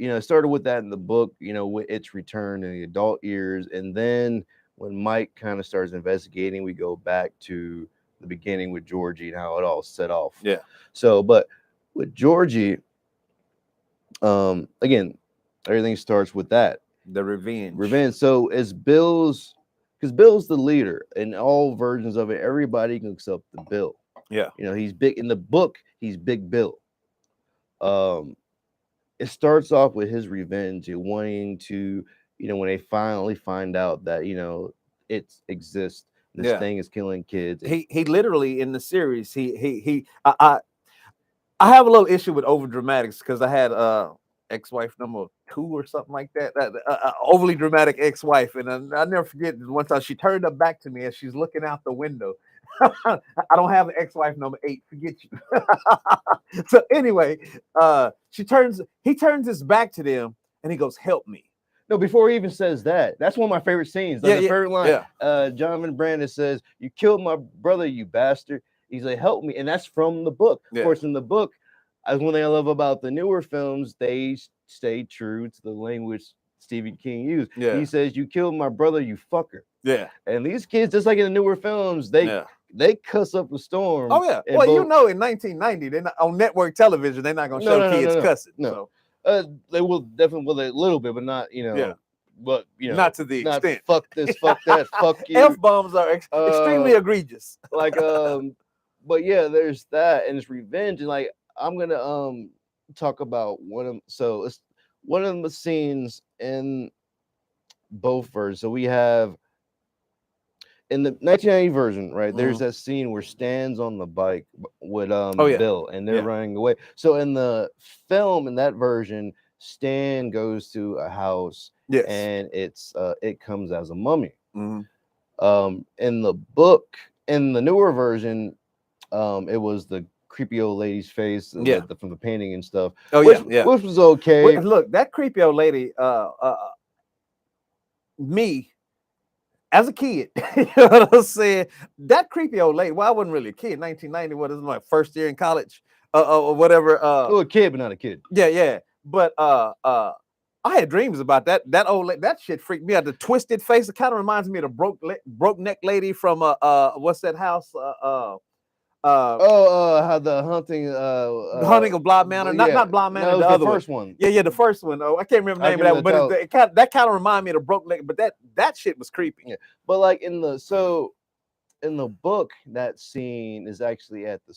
Speaker 3: It started with that in the book. With its return in the adult years, and then when Mike kind of starts investigating, we go back to the beginning with Georgie and how it all set off.
Speaker 1: Yeah.
Speaker 3: So, but with Georgie, again, everything starts with that.
Speaker 1: The revenge.
Speaker 3: So it's because Bill's the leader in all versions of it. Everybody can accept the Bill.
Speaker 1: Yeah.
Speaker 3: He's big in the book. He's Big Bill. It starts off with his revenge and wanting to, when they finally find out that, it exists. This thing is killing kids.
Speaker 1: He literally in the series, I have a little issue with over dramatics because I had ex-wife number 2 or something like that, overly dramatic ex-wife, and I never forget one time she turned her back to me as she's looking out the window. I don't have an ex-wife number 8, forget you. So anyway, he turns his back to them and he goes, help me.
Speaker 3: No, before he even says that, that's one of my favorite scenes. Like the favorite line, Jonathan Brandis says, "You killed my brother, you bastard." He's like, "Help me," and that's from the book. Of course, in the book, one thing I love about the newer films, they stay true to the language Stephen King used. Yeah. He says, "You killed my brother, you fucker."
Speaker 1: Yeah.
Speaker 3: And these kids, just like in the newer films, they they cuss up a storm.
Speaker 1: Oh yeah.
Speaker 3: and
Speaker 1: Well, you
Speaker 3: both-
Speaker 1: know, in 1990, they're not on network television. They're not gonna
Speaker 3: No,
Speaker 1: show
Speaker 3: no, no,
Speaker 1: kids
Speaker 3: no, no,
Speaker 1: cussing.
Speaker 3: no.
Speaker 1: So
Speaker 3: They will definitely will a little bit, but not
Speaker 1: Yeah.
Speaker 3: but
Speaker 1: not to the extent.
Speaker 3: fuck this, fuck that, fuck you.
Speaker 1: F bombs are extremely egregious.
Speaker 3: Like but yeah, there's that, and it's revenge, and like I'm gonna talk about it's one of the scenes in both versions. So we have in the 1990 version, right? There's that scene where Stan's on the bike with
Speaker 1: Oh, yeah.
Speaker 3: Bill, and they're
Speaker 1: Yeah.
Speaker 3: running away. So in the film, in that version, Stan goes to a house,
Speaker 1: Yes.
Speaker 3: and it comes as a mummy.
Speaker 1: Mhm.
Speaker 3: In the book, in the newer version, it was the creepy old lady's face,
Speaker 1: Yeah.
Speaker 3: from the painting and stuff.
Speaker 1: Oh
Speaker 3: which,
Speaker 1: yeah. Yeah.
Speaker 3: which was okay.
Speaker 1: Wait, look, that creepy old lady. Me as a kid, you know what I'm saying? That creepy old lady. Well, I wasn't really a kid. 1990. What is my first year in college? Or whatever.
Speaker 3: Oh, a kid, but not a kid.
Speaker 1: Yeah, yeah. But I had dreams about that. That old that shit freaked me out. The twisted face. It kind of reminds me of the broke neck lady from what's that house?
Speaker 3: How the hunting
Speaker 1: The Hunting of Bly Manor. Not Bly Manor.
Speaker 3: No,
Speaker 1: the
Speaker 3: the
Speaker 1: other
Speaker 3: first
Speaker 1: one.
Speaker 3: one.
Speaker 1: Yeah, the first one. Oh, I can't remember the
Speaker 3: I
Speaker 1: name
Speaker 3: can
Speaker 1: of that one,
Speaker 3: really
Speaker 1: but that kind of reminded me of the broke neck. But that shit was creepy.
Speaker 3: Yeah. But like in the book, that scene is actually at the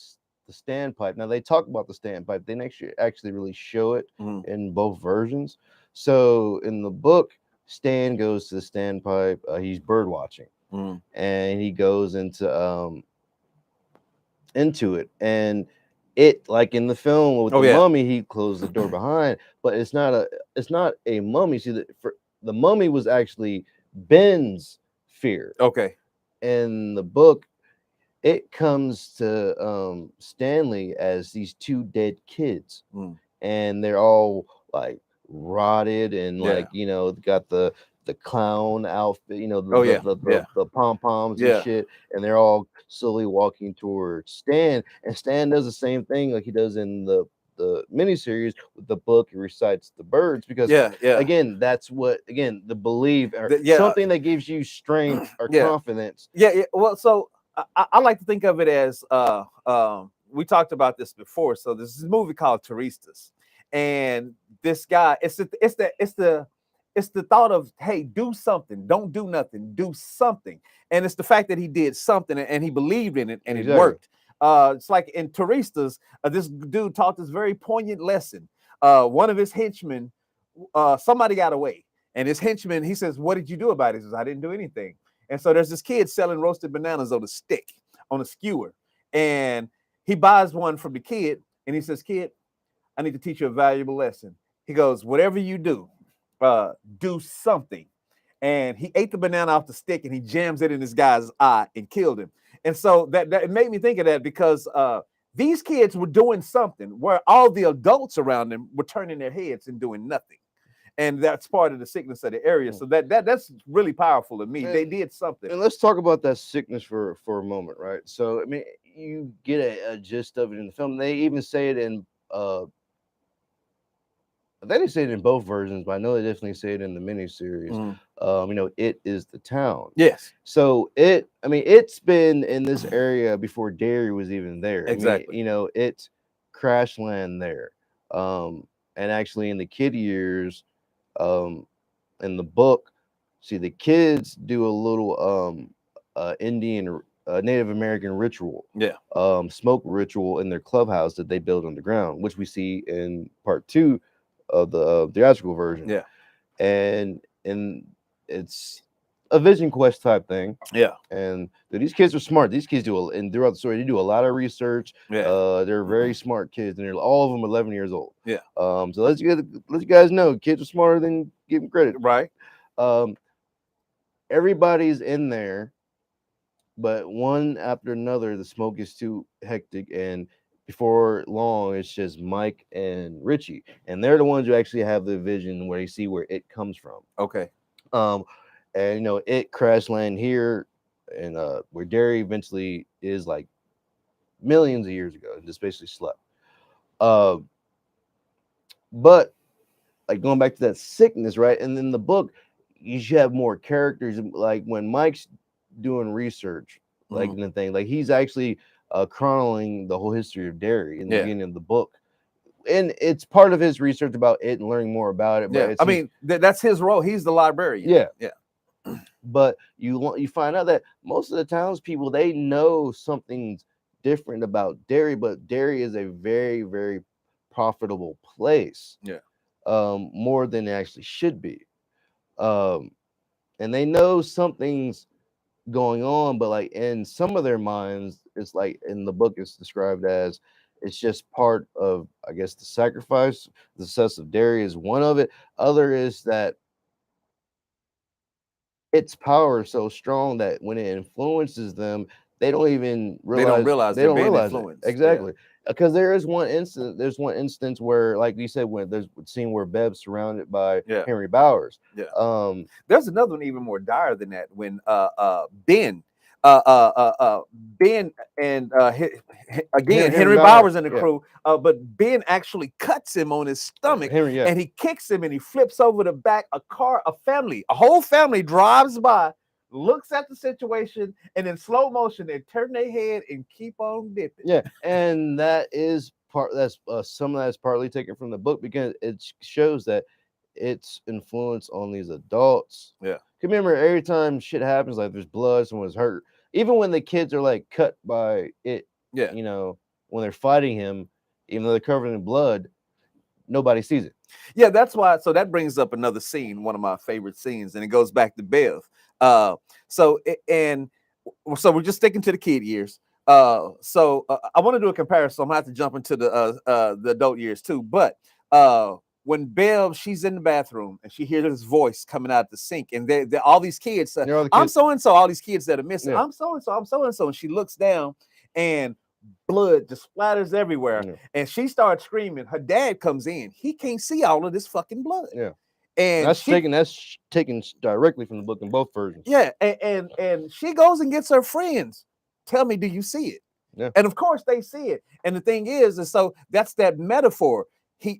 Speaker 3: standpipe. Now they talk about the standpipe. They actually really show it
Speaker 1: Mhm.
Speaker 3: in both versions. So in the book, Stan goes to the standpipe. He's bird watching,
Speaker 1: Mhm.
Speaker 3: and he goes into it, and it, like in the film with
Speaker 1: Oh,
Speaker 3: the
Speaker 1: yeah.
Speaker 3: mummy, he closed the door behind, but it's not a mummy. See, the mummy was actually Ben's fear.
Speaker 1: Okay.
Speaker 3: In the book, it comes to Stanley as these two dead kids, and they're all like rotted and
Speaker 1: Yeah.
Speaker 3: like got the clown outfit,
Speaker 1: Oh, yeah.
Speaker 3: the pom poms
Speaker 1: Yeah.
Speaker 3: and shit, and they're all slowly walking towards Stan, and Stan does the same thing like he does in the miniseries with the book. He recites the birds because
Speaker 1: Yeah. Yeah.
Speaker 3: again, that's what the belief or
Speaker 1: Yeah.
Speaker 3: something that gives you strength or
Speaker 1: Yeah.
Speaker 3: confidence.
Speaker 1: Yeah. Yeah. Well, so I like to think of it as we talked about this before. So there's this movie called Turistas, and this guy, it's the thought of, hey, do something, don't do nothing, do something. And it's the fact that he did something and he believed in it and
Speaker 3: Exactly.
Speaker 1: it worked. It's like in Turistas, this dude taught this very poignant lesson. One of his henchmen, somebody got away, and his henchman, he says, "What did you do about it?" He says, "I didn't do anything." And so there's this kid selling roasted bananas on a stick, on a skewer, and he buys one from the kid, and he says, "Kid, I need to teach you a valuable lesson." He goes, "Whatever you do, do something." And he ate the banana off the stick and he jams it in this guy's eye and killed him. And so that it made me think of that because these kids were doing something where all the adults around them were turning their heads and doing nothing. And that's part of the sickness of the area. So that's really powerful to me. They did something.
Speaker 3: And let's talk about that sickness for a moment, right? So I mean, you get a gist of it in the film. They even say it in I think they say it in both versions, but I know they definitely say it in the miniseries. It is the town.
Speaker 1: Yes.
Speaker 3: So it's been in this area before Derry was even there.
Speaker 1: Exactly.
Speaker 3: It's crash land there. And actually in the kid years, in the book, see the kids do a little Indian Native American ritual.
Speaker 1: Yeah.
Speaker 3: Smoke ritual in their clubhouse that they build underground, which we see in part 2 of the theatrical version.
Speaker 1: Yeah.
Speaker 3: And it's a Vision Quest type thing.
Speaker 1: Yeah.
Speaker 3: And these kids are smart. These kids and throughout the story, they do a lot of research.
Speaker 1: Yeah.
Speaker 3: They're very smart kids, and they're all of them 11 years old.
Speaker 1: Yeah.
Speaker 3: So let you guys know, kids are smarter than give them credit.
Speaker 1: Right.
Speaker 3: Everybody's in there, but one after another, the smoke is too hectic, and before long, it's just Mike and Richie, and they're the ones who actually have the vision where they see where it comes from.
Speaker 1: Okay.
Speaker 3: And it crash land here, and where Derry eventually is, like millions of years ago, and just basically slept. But like going back to that sickness, right? And in the book, you should have more characters. Like when Mike's doing research, like in the thing. Like he's actually chronicling the whole history of Derry in the
Speaker 1: Yeah.
Speaker 3: beginning of the book. And it's part of his research about it and learning more about it. But
Speaker 1: Yeah,
Speaker 3: it's
Speaker 1: I mean that's his role. He's the librarian.
Speaker 3: yeah.
Speaker 1: Yeah.
Speaker 3: But you find out that most of the townspeople, they know something's different about Derry, but Derry is a very, very profitable place.
Speaker 1: Yeah.
Speaker 3: More than it actually should be. And they know something's going on, but like in some of their minds, it's like in the book it's described as it's just part of, I guess, the sacrifice. The success of Derry is one of it. Other is that its power is so strong that when it influences them, they don't even
Speaker 1: They don't
Speaker 3: realize
Speaker 1: realize
Speaker 3: they
Speaker 1: they're
Speaker 3: don't
Speaker 1: being
Speaker 3: realize it.
Speaker 1: influenced. Yeah.
Speaker 3: Exactly. Because there's one instance where, like you said, when there's a scene where Bev's surrounded by
Speaker 1: Yeah.
Speaker 3: Henry Bowers.
Speaker 1: Yeah.
Speaker 3: There's
Speaker 1: another one even more dire than that when Ben Ben and again Henry Bowers and the crew, but Ben actually cuts him on his stomach,
Speaker 3: Henry,
Speaker 1: and he kicks him and he flips over the back. A whole family drives by, looks at the situation, and in slow motion they turn their head and keep on dipping.
Speaker 3: Yeah, and that is some of that is partly taken from the book because it shows that its influence on these adults.
Speaker 1: Yeah.
Speaker 3: Remember, every time shit happens, like there's blood, someone's hurt, even when the kids are like cut by it,
Speaker 1: Yeah.
Speaker 3: you know, when they're fighting him, even though they're covered in blood, nobody sees it.
Speaker 1: Yeah, that's why. So that brings up another scene, one of my favorite scenes, and it goes back to Bev. So we're just sticking to the kid years. I want to do a comparison. So I'm gonna have to jump into the adult years too. But when Bev, she's in the bathroom and she hears this voice coming out the sink, and they all these kids say, "I'm so and so." All these kids that are missing,
Speaker 3: Yeah.
Speaker 1: "I'm so and so. I'm so and so." And she looks down, and blood just splatters everywhere.
Speaker 3: Yeah.
Speaker 1: And she starts screaming. Her dad comes in. He can't see all of this fucking blood.
Speaker 3: Yeah.
Speaker 1: And
Speaker 3: that's taken directly from the book in both versions.
Speaker 1: Yeah, and she goes and gets her friends. Tell me, do you see it?
Speaker 3: Yeah.
Speaker 1: And of course they see it. And the thing is so that's that metaphor.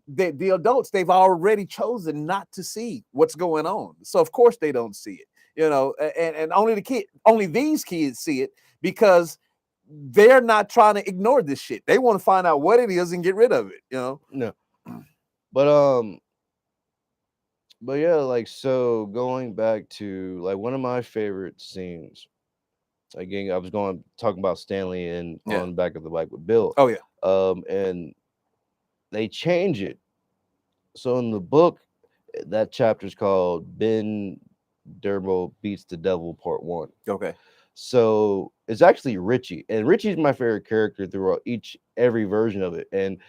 Speaker 1: The adults, they've already chosen not to see what's going on. So of course they don't see it. You know, and only these kids see it because they're not trying to ignore this shit. They want to find out what it is and get rid of it, you know?
Speaker 3: No. But yeah, like, so going back to like one of my favorite scenes, again, I was talking about Stanley and on Back of the Bike with Bill.
Speaker 1: Oh yeah.
Speaker 3: And they change it. So in the book, that chapter is called Ben Dermo Beats the Devil Part 1.
Speaker 1: Okay.
Speaker 3: So it's actually Richie, and Richie's my favorite character throughout every version of it. And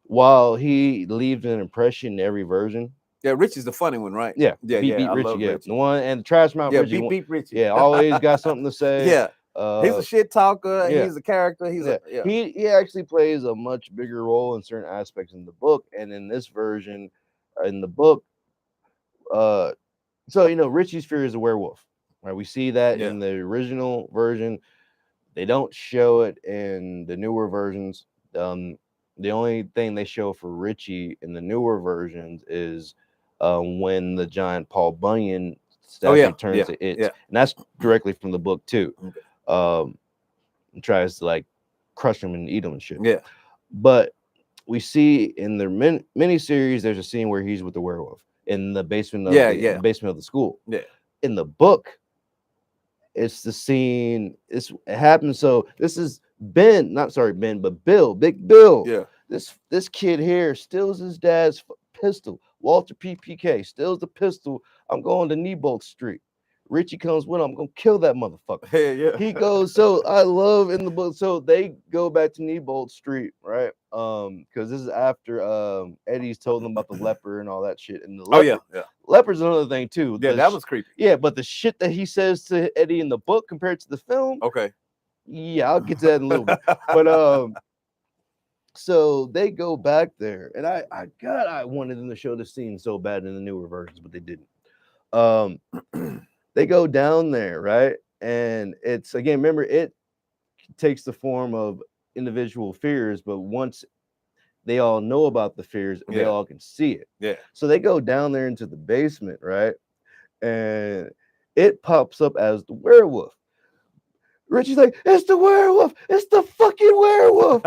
Speaker 3: while he leaves an impression in every version,
Speaker 1: yeah, Richie's the funny one, right?
Speaker 3: Yeah,
Speaker 1: beat
Speaker 3: Richie,
Speaker 1: love Richie.
Speaker 3: The one and the trash mouth.
Speaker 1: Yeah,
Speaker 3: Richie,
Speaker 1: beat Richie.
Speaker 3: Yeah, always got something to say.
Speaker 1: Yeah, he's a shit talker.
Speaker 3: Yeah.
Speaker 1: He's a character.
Speaker 3: He actually plays a much bigger role in certain aspects in the book, and in this version, in the book, so Richie's fear is a werewolf. Right, we see that in the original version. They don't show it in the newer versions. The only thing they show for Richie in the newer versions is when the giant Paul Bunyan statue turns to it, and that's directly from the book too. Okay. And tries to like crush him and eat him and shit.
Speaker 1: Yeah,
Speaker 3: but we see in the mini series there's a scene where he's with the werewolf in the basement of the basement of the school.
Speaker 1: Yeah,
Speaker 3: in the book, it's the scene. It happens. So this is Ben, not sorry Ben, but Bill, Big Bill.
Speaker 1: Yeah.
Speaker 3: This kid here steals his dad's pistol. Walter PPK steals the pistol. I'm going to Nebolt Street. Richie comes with him. I'm gonna kill that motherfucker.
Speaker 1: Yeah.
Speaker 3: He goes. So I love in the book. So they go back to Nebolt Street, right? Because this is after Eddie's told them about the leper and all that shit. And the leper, leper's another thing too.
Speaker 1: Yeah, that was creepy.
Speaker 3: Yeah, but the shit that he says to Eddie in the book compared to the film.
Speaker 1: Okay.
Speaker 3: Yeah, I'll get to that in a little bit. But so they go back there, and I wanted them to show the scene so bad in the newer versions, but they didn't. They go down there, right? And it's, again, remember, it takes the form of individual fears, but once they all know about the fears, they all can see it.
Speaker 1: Yeah.
Speaker 3: So they go down there into the basement, right? And it pops up as the werewolf. Richie's like, it's the werewolf, it's the fucking werewolf.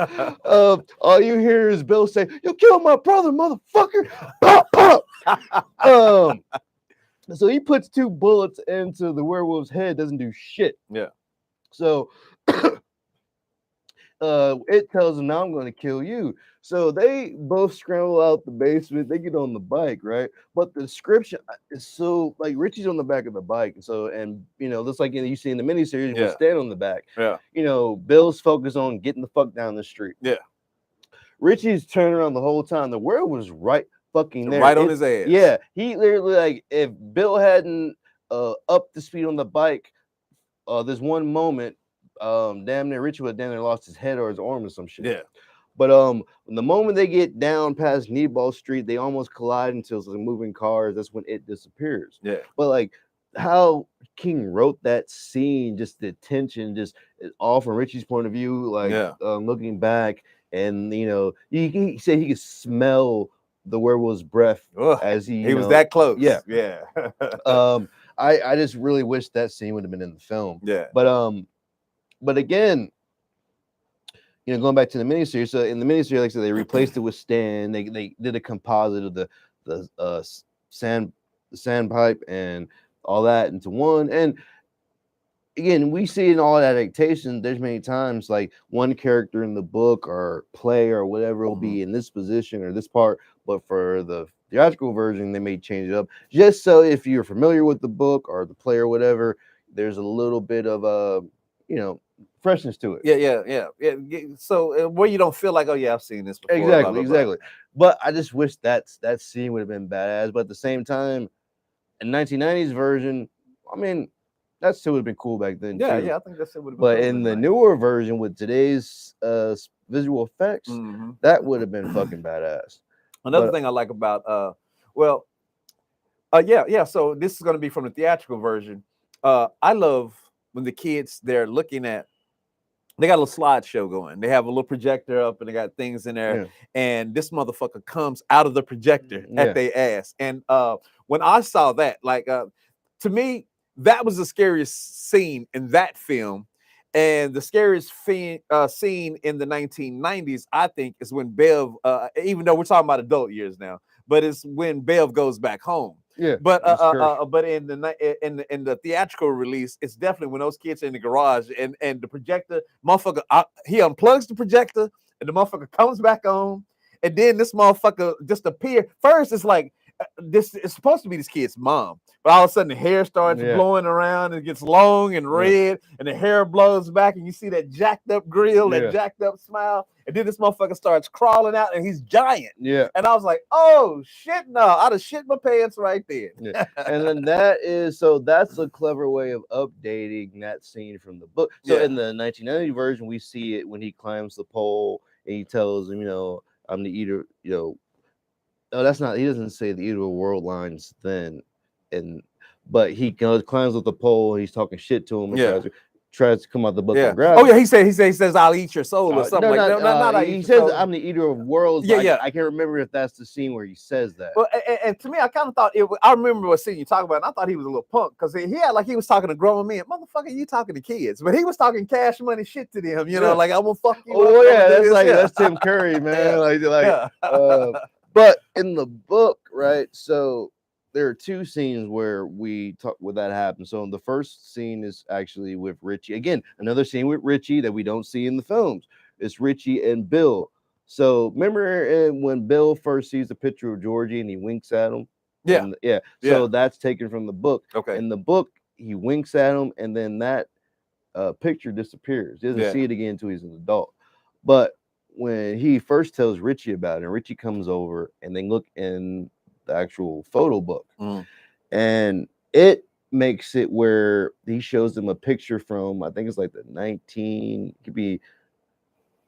Speaker 3: All you hear is Bill say, you killed my brother, motherfucker. Pop, pop. So he puts 2 bullets into the werewolf's head, doesn't do shit.
Speaker 1: Yeah.
Speaker 3: So it tells him, now I'm going to kill you. So they both scramble out the basement. They get on the bike, right? But the description is so like Richie's on the back of the bike. And you know, just like you see in the miniseries, we stand on the back.
Speaker 1: Yeah.
Speaker 3: You know, Bill's focused on getting the fuck down the street.
Speaker 1: Yeah.
Speaker 3: Richie's turning around the whole time. The werewolf was right fucking there.
Speaker 1: Right on his ass.
Speaker 3: Yeah. He literally, like, if Bill hadn't upped the speed on the bike, there's one moment, damn near Richie would damn near lost his head or his arm or some shit.
Speaker 1: Yeah.
Speaker 3: But the moment they get down past Kneeball Street, they almost collide into some moving cars. That's when it disappears.
Speaker 1: Yeah.
Speaker 3: But like how King wrote that scene, just the tension, just all from Richie's point of view, like looking back, and you know, he said he could smell the werewolf's breath as he
Speaker 1: was that close.
Speaker 3: Yeah.
Speaker 1: Yeah.
Speaker 3: I just really wish that scene would have been in the film.
Speaker 1: Yeah.
Speaker 3: But again, you know, going back to the miniseries, so in the miniseries, like I said, they replaced it with Stan. They did a composite of the sandpipe and all that into one. And again, we see in all adaptations, there's many times like one character in the book or play or whatever will be in this position or this part, but for the theatrical version, they may change it up just so if you're familiar with the book or the play or whatever, there's a little bit of you know, freshness to it.
Speaker 1: Yeah. So where you don't feel like, oh yeah, I've seen this before.
Speaker 3: Exactly,
Speaker 1: blah, blah,
Speaker 3: exactly. But I just wish that scene would have been badass. But at the same time, in 1990s version, I mean, that still would have been cool back then.
Speaker 1: Yeah,
Speaker 3: too.
Speaker 1: I think that still would have been.
Speaker 3: But
Speaker 1: cool
Speaker 3: in the
Speaker 1: nice.
Speaker 3: newer version with today's visual effects, that would have been fucking badass.
Speaker 1: Another thing I like about so this is going to be from the theatrical version. I love when the kids they're looking at, they got a little slideshow going. They have a little projector up and they got things in there. Yeah. And this motherfucker comes out of the projector at their ass. And when I saw that, like to me, that was the scariest scene in that film. And the scariest scene in the 1990s, I think, is when Bev, even though we're talking about adult years now, but it's when Bev goes back home.
Speaker 3: Yeah,
Speaker 1: but in the theatrical release, it's definitely when those kids are in the garage and the projector, motherfucker, he unplugs the projector and the motherfucker comes back on, and then this motherfucker just appear. First, it's like this is supposed to be this kid's mom, but all of a sudden the hair starts blowing around and it gets long and red, and the hair blows back, and you see that jacked up grill, that jacked up smile, and then this motherfucker starts crawling out, and he's giant.
Speaker 3: Yeah,
Speaker 1: and I was like, oh shit, no, I'd have shit my pants right there.
Speaker 3: Yeah. And then that's a clever way of updating that scene from the book. So in the 1990 version, we see it when he climbs the pole and he tells him, you know, I'm the eater, you know. No, that's not. He doesn't say the eater of world lines then, but he climbs up the pole. And he's talking shit to him. And tries to come out the book and grab.
Speaker 1: Oh yeah, he says I'll eat your soul or something
Speaker 3: he says I'm the eater of worlds.
Speaker 1: Yeah.
Speaker 3: I can't remember if that's the scene where he says that.
Speaker 1: Well, and to me, I kind of thought it. I remember what scene you talking about, and I thought he was a little punk because he had like he was talking to grown men. Motherfucker, you talking to kids, but he was talking cash money shit to them. You know, like I will fuck you.
Speaker 3: Oh yeah, that's Tim Curry, man. But in the book, right? So there are 2 scenes where that happens. So the first scene is actually with Richie. Again, another scene with Richie that we don't see in the films. It's Richie and Bill. So remember when Bill first sees the picture of Georgie and he winks at him? So that's taken from the book.
Speaker 1: Okay.
Speaker 3: In the book, he winks at him, and then that picture disappears. He doesn't see it again until he's an adult. But when he first tells Richie about it, and Richie comes over and they look in the actual photo book, and it makes it where he shows them a picture from, I think it's like it could be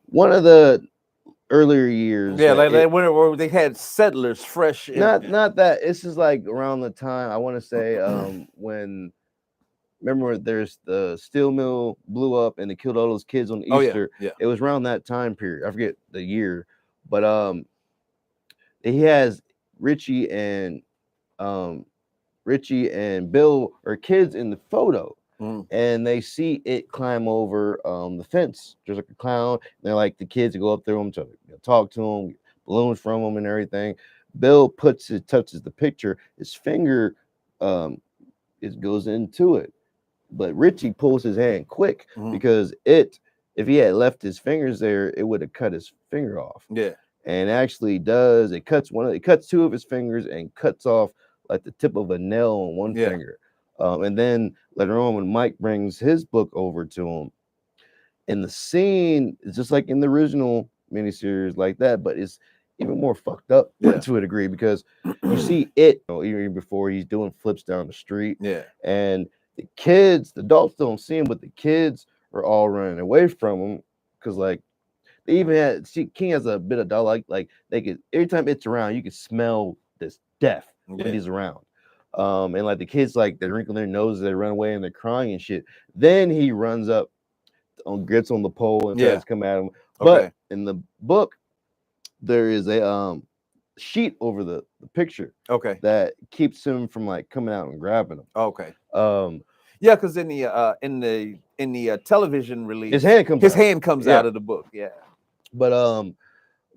Speaker 3: one of the earlier years.
Speaker 1: Yeah, where they had settlers fresh.
Speaker 3: Not that. This is like around the time, I want to say, when. Remember, there's the steel mill blew up and they killed all those kids on Easter. It was around that time period. I forget the year, but he has Richie and Bill are kids in the photo,
Speaker 1: Mm.
Speaker 3: and they see it climb over the fence. There's like a clown. And they're like the kids go up to him to talk to him, get balloons from him, and everything. Bill touches the picture. His finger, it goes into it, but Richie pulls his hand quick
Speaker 1: Mhm.
Speaker 3: because if he had left his fingers there, it would have cut his finger off.
Speaker 1: Yeah.
Speaker 3: And actually it cuts two of his fingers and cuts off like the tip of a nail on one
Speaker 1: Yeah.
Speaker 3: finger. And then later on, when Mike brings his book over to him, and the scene is just like in the original miniseries, like that, but it's even more fucked up
Speaker 1: Yeah.
Speaker 3: to a degree because you see it, even before he's doing flips down the street,
Speaker 1: Yeah.
Speaker 3: and the adults don't see him, but the kids are all running away from him because like they even had King has a bit of dog like they could every time it's around, you could smell this death
Speaker 1: Yeah.
Speaker 3: when he's around. And like the kids like they're wrinkling their noses, they run away and they're crying and shit. Then he runs up gets on the pole and tries to come at him. But
Speaker 1: Okay.
Speaker 3: in the book, there is a sheet over the picture
Speaker 1: Okay.
Speaker 3: that keeps him from like coming out and grabbing him.
Speaker 1: Okay.
Speaker 3: Um,
Speaker 1: Yeah, because in the television release,
Speaker 3: his hand comes
Speaker 1: out
Speaker 3: Yeah.
Speaker 1: of the book. Yeah.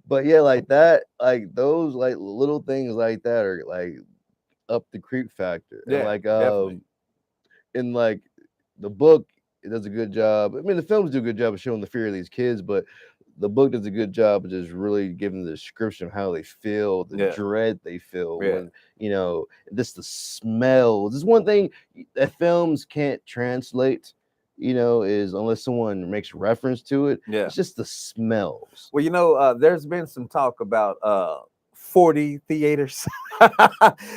Speaker 3: But yeah, like that, like those like little things like that are like up the creep factor. And
Speaker 1: Yeah,
Speaker 3: like
Speaker 1: definitely.
Speaker 3: in like the book, it does a good job. I mean, the films do a good job of showing the fear of these kids, but the book does a good job of just really giving the description of how they feel, the
Speaker 1: Yeah.
Speaker 3: dread they feel
Speaker 1: Yeah.
Speaker 3: when, just the smell. This is one thing that films can't translate, is unless someone makes reference to it.
Speaker 1: Yeah.
Speaker 3: It's just the smells.
Speaker 1: Well, there's been some talk about 4D theaters.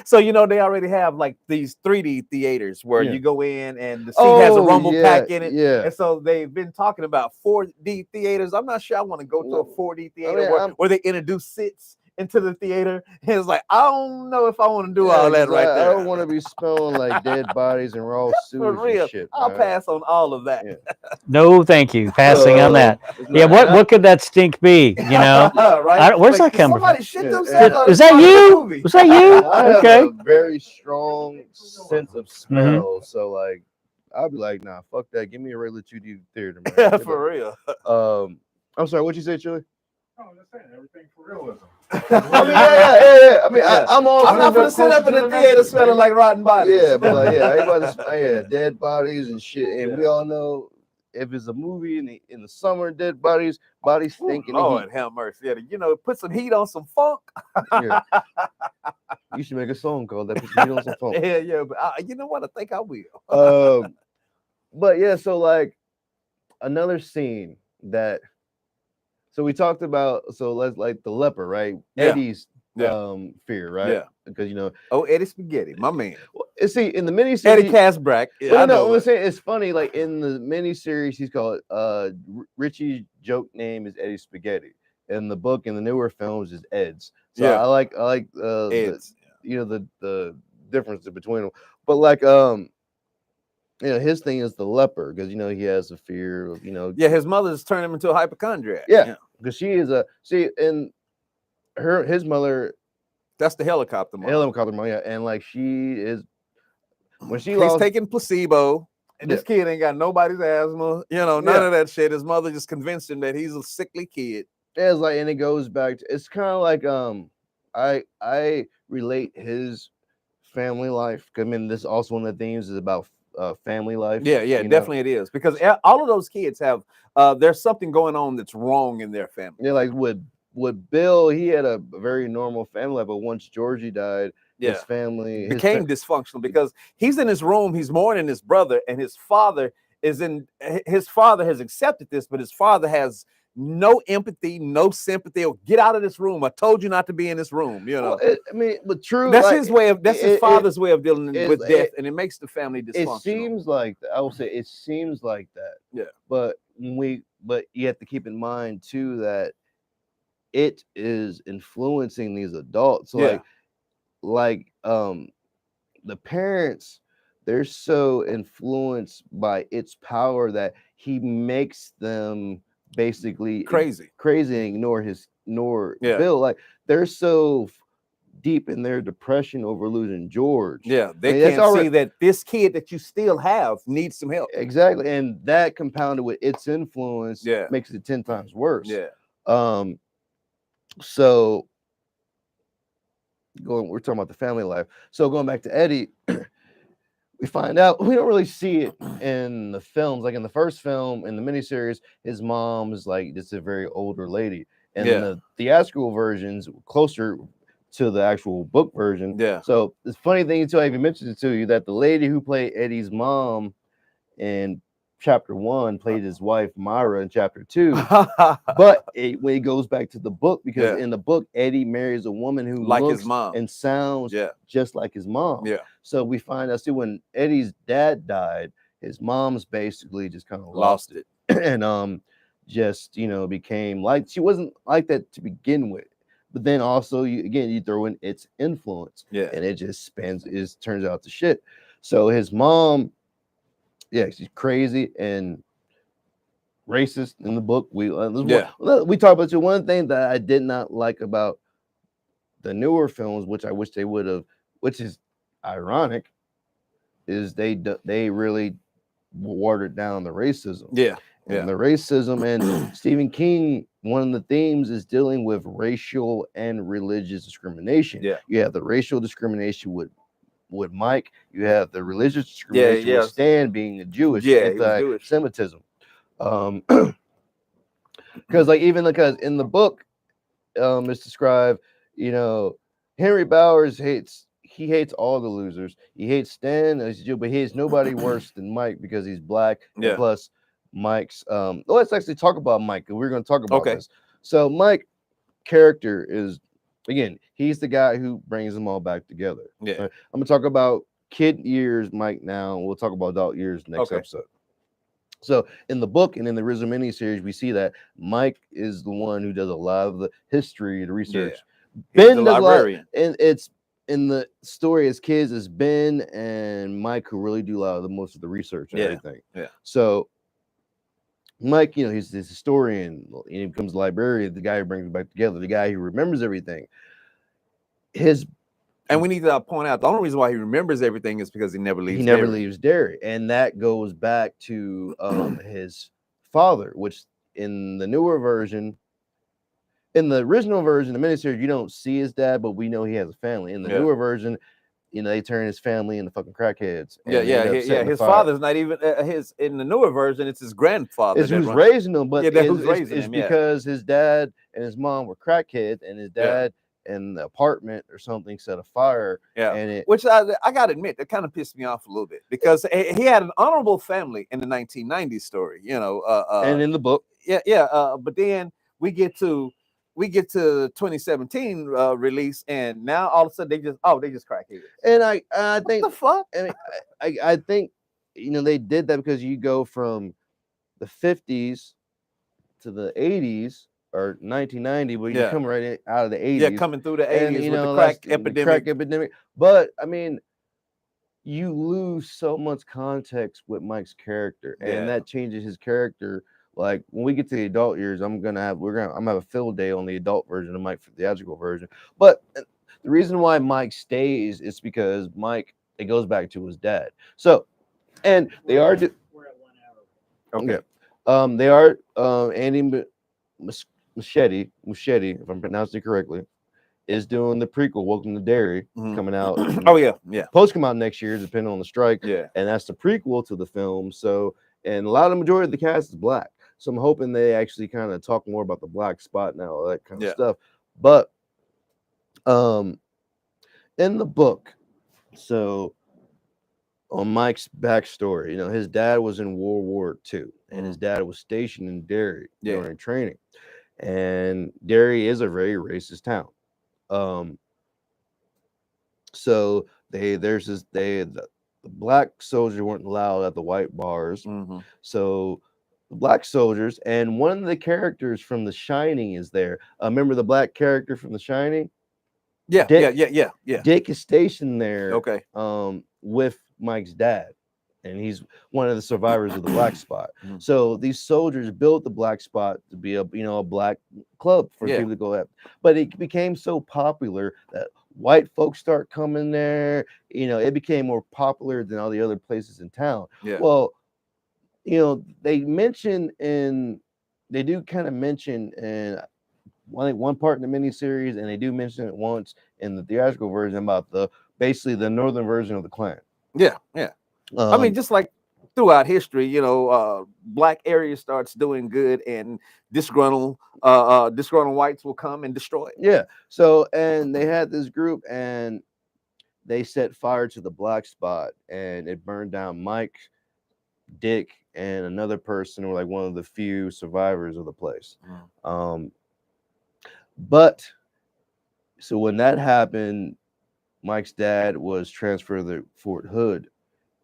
Speaker 1: So they already have like these 3D theaters where
Speaker 3: Yeah.
Speaker 1: you go in and the seat has a rumble pack in it.
Speaker 3: Yeah.
Speaker 1: And so they've been talking about 4D theaters. I'm not sure I want to go to a 4D theater
Speaker 3: mean,
Speaker 1: where they introduce seats into the theater. And it's like, I don't know if I want to do all that
Speaker 3: 'cause
Speaker 1: right
Speaker 3: I
Speaker 1: there.
Speaker 3: don't want to be smelling like dead bodies and raw
Speaker 1: For
Speaker 3: sewage
Speaker 1: real.
Speaker 3: and shit.
Speaker 1: I'll
Speaker 3: man.
Speaker 1: pass on all of that.
Speaker 3: Yeah.
Speaker 4: No, thank you. Passing on that.
Speaker 3: It's
Speaker 4: Yeah,
Speaker 3: not-
Speaker 4: what could that stink be? You know,
Speaker 1: Right?
Speaker 4: where's that coming
Speaker 1: somebody
Speaker 4: from?
Speaker 1: shit
Speaker 3: Yeah,
Speaker 1: themselves
Speaker 3: and-
Speaker 1: out
Speaker 4: Was
Speaker 1: of
Speaker 4: that
Speaker 1: the
Speaker 4: you?
Speaker 1: movie.
Speaker 4: Was that you?
Speaker 3: I have
Speaker 4: Okay.
Speaker 3: a very strong sense of smell, so like I'll be like, nah, fuck that. Give me a regular 2D theater, man.
Speaker 1: Yeah,
Speaker 3: Get
Speaker 1: for real.
Speaker 3: I'm sorry, what'd you say, Chili?
Speaker 2: Oh, that's saying everything for realism.
Speaker 3: I mean, yeah. I mean,
Speaker 1: Yeah.
Speaker 3: I'm all.
Speaker 1: I'm not gonna sit up in the theater smelling like rotten bodies.
Speaker 3: Yeah, but like, everybody's dead bodies and shit, and we all know if it's a movie in the summer, dead bodies stink in the
Speaker 1: Lord have mercy. Yeah, put some heat on some funk.
Speaker 3: heat. Yeah. You should make a song called that. Put some heat on some phone.
Speaker 1: Yeah, but you know what? I think I will.
Speaker 3: But yeah, so like another scene that. So we talked about let's like the leper, right?
Speaker 1: Yeah.
Speaker 3: Eddie's
Speaker 1: Yeah.
Speaker 3: fear, right?
Speaker 1: Yeah.
Speaker 3: Because
Speaker 1: Oh, Eddie Spaghetti, my man.
Speaker 3: see in the miniseries,
Speaker 1: Eddie Casbrack. Yeah,
Speaker 3: well,
Speaker 1: I
Speaker 3: no,
Speaker 1: know
Speaker 3: I'm
Speaker 1: it.
Speaker 3: saying it's funny. Like in the miniseries, he's called Richie's joke name is Eddie Spaghetti. In the book, in the newer films, is Ed's. So
Speaker 1: Yeah.
Speaker 3: I like
Speaker 1: Ed's.
Speaker 3: the difference between them. But like his thing is the leper because he has a fear of
Speaker 1: Yeah, his mother's turned him into a hypochondriac.
Speaker 3: Yeah. because she is his mother
Speaker 1: That's the helicopter mom.
Speaker 3: helicopter mom, yeah, and like she is when she
Speaker 1: He's
Speaker 3: lost
Speaker 1: taking placebo. And this kid ain't got nobody's asthma, none of that shit. His mother just convinced him that he's a sickly kid.
Speaker 3: Yeah, it's like, and it goes back to, it's kind of like I relate his family life. I mean, this also one of the themes is about family life.
Speaker 1: Yeah,
Speaker 3: you know?
Speaker 1: definitely it is because all of those kids have there's something going on that's wrong in their family.
Speaker 3: Yeah, like with Bill, he had a very normal family life, but once Georgie died, his family
Speaker 1: became dysfunctional because he's in his room, he's mourning his brother, and his father has accepted this, but his father has no empathy, no sympathy. Get out of this room. I told you not to be in this room.
Speaker 3: Well, I mean, but true.
Speaker 1: That's
Speaker 3: like,
Speaker 1: his way of. That's his father's way of dealing with death, and it makes the family dysfunctional.
Speaker 3: It seems like that. I will say it seems like that.
Speaker 1: Yeah.
Speaker 3: But you have to keep in mind too that it is influencing these adults. So like the parents, they're so influenced by its power that he makes them basically
Speaker 1: crazy
Speaker 3: and ignore Bill. Like they're so deep in their depression over losing George.
Speaker 1: Yeah, they
Speaker 3: mean, that's
Speaker 1: can't see
Speaker 3: already-
Speaker 1: that this kid that you still have needs some help.
Speaker 3: Exactly, and that compounded with its influence
Speaker 1: Yeah.
Speaker 3: makes it 10 times worse.
Speaker 1: Yeah,
Speaker 3: So we're talking about the family life. So going back to Eddie, we find out we don't really see it in the films. Like in the first film, in the miniseries, his mom is like just a very older lady, and
Speaker 1: Yeah.
Speaker 3: the theatrical versions closer to the actual book version.
Speaker 1: yeah.
Speaker 3: So the funny thing until I even mentioned it to you that the lady who played Eddie's mom in chapter 1 played his wife Myra in chapter 2. But when it goes back to the book, because
Speaker 1: Yeah.
Speaker 3: in the book, Eddie marries a woman who
Speaker 1: Like his
Speaker 3: looks
Speaker 1: mom.
Speaker 3: and sounds
Speaker 1: Yeah.
Speaker 3: just like his mom.
Speaker 1: Yeah.
Speaker 3: So we find out, see, when Eddie's dad died, his mom's basically just kind of
Speaker 1: Lost it.
Speaker 3: and just became like she wasn't like that to begin with. But then also you throw in its influence,
Speaker 1: Yeah.
Speaker 3: and it just turns out to shit. So his mom, yeah, she's crazy and racist in the book. We talk about you. One thing that I did not like about the newer films, which I wish they would have, which is ironic, is they really watered down the racism.
Speaker 1: Yeah.
Speaker 3: And the racism, and Stephen King, one of the themes is dealing with racial and religious discrimination.
Speaker 1: Yeah.
Speaker 3: You have the racial discrimination with Mike. You have the religious discrimination with Stan being a Jewish,
Speaker 1: Yeah, he was Jewish.
Speaker 3: anti-Semitism. Because because in the book, it's described, Henry Bowers hates all the losers. He hates Stan as a Jew, but he hates nobody worse than Mike because he's black.
Speaker 1: Yeah.
Speaker 3: And plus, Mike's let's actually talk about Mike. We're going to talk about
Speaker 1: Okay.
Speaker 3: this. So Mike character is, again, he's the guy who brings them all back together.
Speaker 1: Yeah.
Speaker 3: I'm gonna talk about kid years Mike now, and we'll talk about adult years next
Speaker 1: Okay.
Speaker 3: episode. So in the book and in the original miniseries, we see that Mike is the one who does a lot of the history, the research.
Speaker 1: He's
Speaker 3: Ben
Speaker 1: the
Speaker 3: does a lot,
Speaker 1: librarian.
Speaker 3: and it's in the story as kids, it's Ben and Mike who really do a lot of the most of the research and
Speaker 1: Yeah.
Speaker 3: everything.
Speaker 1: Yeah.
Speaker 3: So Mike, he's this historian, and he becomes a librarian, the guy who brings it back together, the guy who remembers everything.
Speaker 1: And we need to point out the only reason why he remembers everything is because he never leaves.
Speaker 3: He never
Speaker 1: Derry.
Speaker 3: leaves Derry, and that goes back to his father, which in the newer version, in the original version, the miniseries, you don't see his dad, but we know he has a family. In the newer version, they turn his family into fucking crackheads. and
Speaker 1: Yeah,
Speaker 3: they end up
Speaker 1: yeah.
Speaker 3: setting the
Speaker 1: His
Speaker 3: fire.
Speaker 1: father's not even his. In the newer version, it's his grandfather.
Speaker 3: It's
Speaker 1: that
Speaker 3: who's
Speaker 1: runs-
Speaker 3: raising him, but
Speaker 1: Yeah, that's who's raising
Speaker 3: it's
Speaker 1: him, yeah.
Speaker 3: because his dad and his mom were crackheads, and his
Speaker 1: Yeah.
Speaker 3: dad in the apartment or something set a fire.
Speaker 1: Yeah.
Speaker 3: And it
Speaker 1: Which I got to admit, that kind of pissed me off a little bit because he had an honorable family in the 1990s story,
Speaker 3: and in the book,
Speaker 1: but then we get to 2017 release, and now all of a sudden they just crackheads.
Speaker 3: and I think
Speaker 1: What the fuck?
Speaker 3: and I think they did that because you go from the 50s to the 80s or 1990, but you
Speaker 1: Yeah.
Speaker 3: come right out of the 80s.
Speaker 1: Yeah, coming through the
Speaker 3: and
Speaker 1: 80s with the
Speaker 3: that's
Speaker 1: crack epidemic.
Speaker 3: The crack epidemic. But I mean, you lose so much context with Mike's character, and
Speaker 1: Yeah.
Speaker 3: that changes his character. Like when we get to the adult years, I'm gonna have a field day on the adult version of Mike for the theatrical version. But the reason why Mike stays is because Mike, it goes back to his dad. So, and they are
Speaker 2: We're at 1 hour.
Speaker 1: Okay.
Speaker 3: they are Andy Muschietti, if I'm pronouncing it correctly, is doing the prequel Welcome to Derry,
Speaker 1: Mhm.
Speaker 3: coming out.
Speaker 1: Oh yeah.
Speaker 3: Supposed to come out next year, depending on the strike.
Speaker 1: Yeah.
Speaker 3: And that's the prequel to the film. So, and a lot of the majority of the cast is black. So I'm hoping they actually kind of talk more about the black spot now, all that kind of
Speaker 1: Yeah.
Speaker 3: stuff. But in the book, so on Mike's backstory, his dad was in World War II, and his dad was stationed in Derry
Speaker 1: Yeah.
Speaker 3: during training. And Derry is a very racist town. So the black soldiers weren't allowed at the white bars.
Speaker 1: Mhm.
Speaker 3: So the black soldiers, and one of the characters from The Shining is there. Remember the black character from The Shining?
Speaker 1: Yeah.
Speaker 3: Dick is stationed there.
Speaker 1: Okay.
Speaker 3: With Mike's dad, and he's one of the survivors of the black spot.
Speaker 1: Mhm.
Speaker 3: So these soldiers built the black spot to be a black club for
Speaker 1: Yeah.
Speaker 3: people to go at. But it became so popular that white folks start coming there. You know, it became more popular than all the other places in town.
Speaker 1: Yeah.
Speaker 3: Well, you know, they do kind of mention in one part in the miniseries, and they do mention it once in the theatrical version about basically the northern version of the Klan.
Speaker 1: Yeah. I mean,
Speaker 3: Um,
Speaker 1: just like throughout history, you know, black area starts doing good, and disgruntled whites will come and destroy it.
Speaker 3: yeah. So, and they had this group, and they set fire to the black spot, and it burned down Mike, Dick, and another person who were like one of the few survivors of the place. But so when that happened, Mike's dad was transferred to Fort Hood,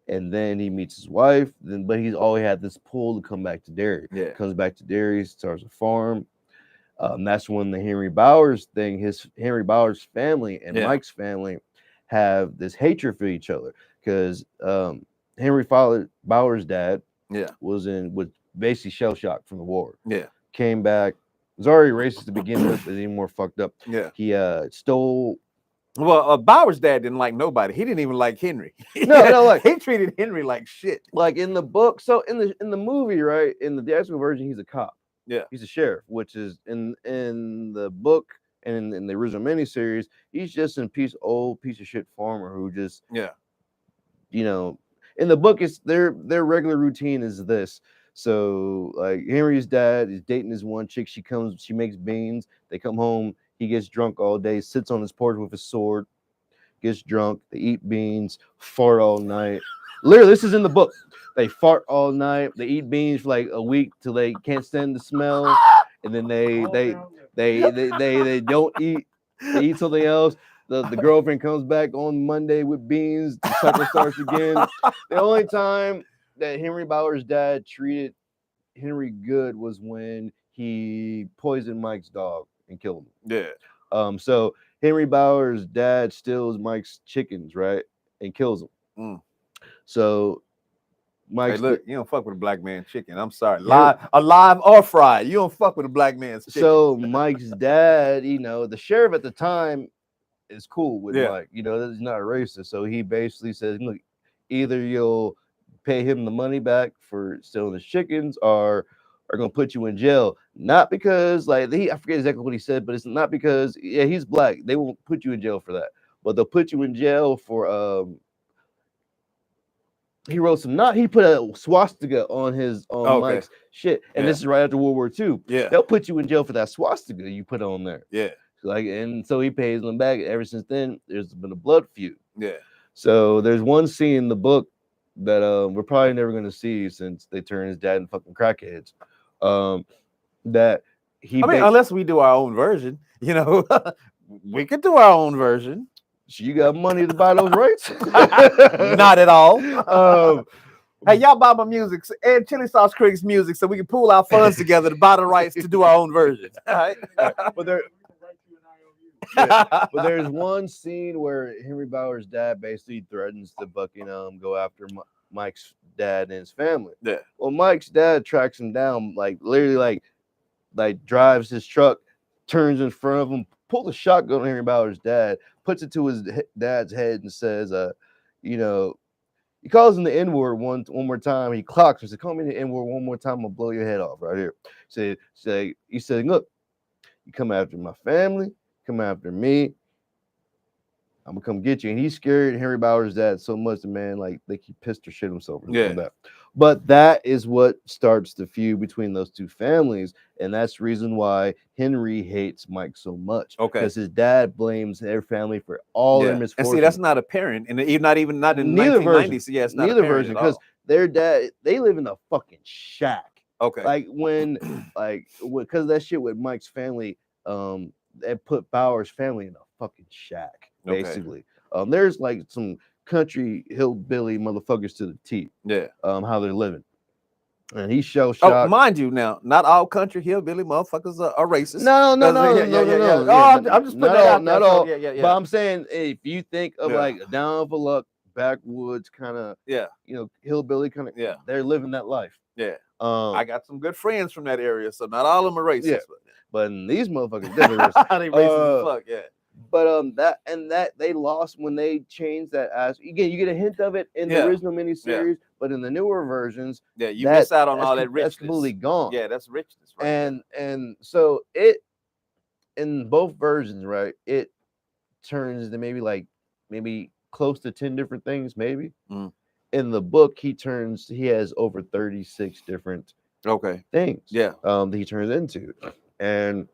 Speaker 3: and then he meets his wife. But he's always had this pull to come back to Derry.
Speaker 1: Yeah.
Speaker 3: Comes back to Derry, starts a farm. That's when the Henry Bowers thing. Henry Bowers' family and Mike's family have this hatred for each other because Henry Bowers' dad was basically shell shocked from the war.
Speaker 1: Yeah.
Speaker 3: Came back. Was already racist to begin with, but even more fucked up.
Speaker 1: Yeah.
Speaker 3: He stole.
Speaker 1: Well, Bauer's dad didn't like nobody. He didn't even like Henry.
Speaker 3: No, like
Speaker 1: he treated Henry like shit.
Speaker 3: Like in the book, so in the movie, right? In the theatrical version, he's a cop.
Speaker 1: Yeah.
Speaker 3: He's a sheriff, which is in the book and in the original miniseries, he's just an old piece of shit farmer who just you know, in the book, it's their regular routine is this. So like Henry's dad is dating this one chick. She makes beans. They come home. He gets drunk all day, sits on his porch with his sword, gets drunk. They eat beans, fart all night. Literally, this is in the book. They fart all night. They eat beans for like a week till they can't stand the smell, and then they don't eat. They eat something else. The girlfriend comes back on Monday with beans. The cycle starts again. The only time that Henry Bowers' dad treated Henry good was when he poisoned Mike's dog and killed him.
Speaker 1: Yeah.
Speaker 3: So Henry Bowers' dad steals Mike's chickens, right, and kills him. So Mike's
Speaker 1: hey, look, you don't fuck with a black man's chicken. I'm sorry, alive or fried. You don't fuck with a black man's chicken.
Speaker 3: So Mike's dad, you know, the sheriff at the time is cool with Mike. You know, he's not a racist. So he basically says, look, either you'll pay him the money back for stealing his chickens, or are gonna put you in jail. Not because I forget exactly what he said, but it's not because he's black. They won't put you in jail for that, but they'll put you in jail for he put a swastika on Mike's shit, and this is right after World War II.
Speaker 1: Yeah,
Speaker 3: they'll put you in jail for that swastika you put on there.
Speaker 1: Yeah,
Speaker 3: and so he pays them back. Ever since then, there's been a blood feud.
Speaker 1: Yeah.
Speaker 3: So there's one scene in the book that we're probably never gonna see since they turn his dad into fucking crackheads. That he.
Speaker 1: I mean, unless we do our own version, you know, we could do our own version.
Speaker 3: So you got money to buy those rights?
Speaker 1: Not at all. Hey, y'all buy my music and Chili Sauce Creek's music so we can pool our funds together to buy the rights to do our own version. All right?
Speaker 3: But there's one scene where Henry Bowers' dad basically threatens to go after Mike's dad and his family.
Speaker 1: Yeah.
Speaker 3: Well, Mike's dad tracks him down, literally drives his truck, turns in front of him, pulls a shotgun on Henry Bowers' dad, puts it to his dad's head, and says, he calls him the N-word one more time. He clocks him. He said, call me the N-word one more time, I'm gonna blow your head off right here. He said, look, you come after my family, come after me, I'm gonna come get you. And he scared Henry Bowers' dad so much, the man he pissed or shit himself. That. But that is what starts the feud between those two families, and that's the reason why Henry hates Mike so much.
Speaker 1: Okay,
Speaker 3: because his dad blames their family for all their misfortunes.
Speaker 1: And see, that's not apparent, and not in the 1990s. Yeah, it's not
Speaker 3: neither version, because their dad, they live in a fucking shack.
Speaker 1: Okay,
Speaker 3: because that shit with Mike's family, they put Bowers' family in a fucking shack, basically. Okay. There's some country hillbilly motherfuckers to the T.
Speaker 1: Yeah.
Speaker 3: How they're living. And he shell shocked.
Speaker 1: Oh, mind you, now, not all country hillbilly motherfuckers are racist.
Speaker 3: No.
Speaker 1: I'm just putting that out there.
Speaker 3: Not all. But I'm saying, if you think of down for luck, backwoods kind of, hillbilly kind of, they're living that life.
Speaker 1: Yeah. I got some good friends from that area, so not all of them are racist.
Speaker 3: Yeah. But these motherfuckers, they're racist.
Speaker 1: They racist as fuck, yeah.
Speaker 3: But that they lost when they changed that. As again, you get a hint of it in the
Speaker 1: Yeah.
Speaker 3: original miniseries, but in the newer versions,
Speaker 1: Yeah, you miss out on
Speaker 3: that's
Speaker 1: all that
Speaker 3: com-
Speaker 1: richness.
Speaker 3: that's completely gone.
Speaker 1: Yeah, that's richness, right? there.
Speaker 3: And so it in both versions, right? It turns into maybe close to 10 different things, maybe.
Speaker 1: Mm.
Speaker 3: In the book, he has over 36 different
Speaker 1: Okay.
Speaker 3: things
Speaker 1: Yeah.
Speaker 3: that he turns into. And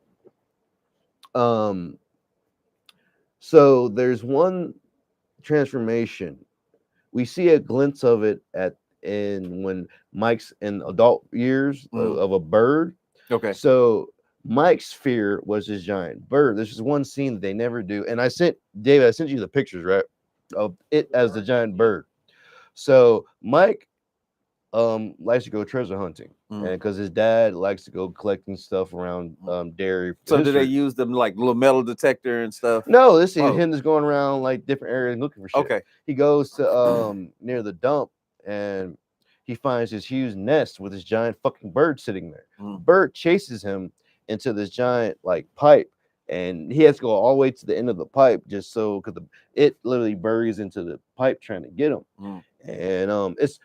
Speaker 3: so there's one transformation. We see a glimpse of it in when Mike's in adult years of a bird.
Speaker 1: Okay.
Speaker 3: So Mike's fear was his giant bird. There's just one scene that they never do. And I sent you the pictures, right? Of it as the giant bird. So Mike likes to go treasure hunting, and because his dad likes to go collecting stuff around Derry.
Speaker 1: So do they
Speaker 3: history.
Speaker 1: use them like little metal detector and stuff?
Speaker 3: No, this is
Speaker 1: Oh.
Speaker 3: him just going around like different areas looking for shit.
Speaker 1: Okay.
Speaker 3: He goes to near the dump and he finds this huge nest with this giant fucking bird sitting there. Bird chases him into this giant like pipe, and he has to go all the way to the end of the pipe just so because it literally buries into the pipe trying to get him. And it's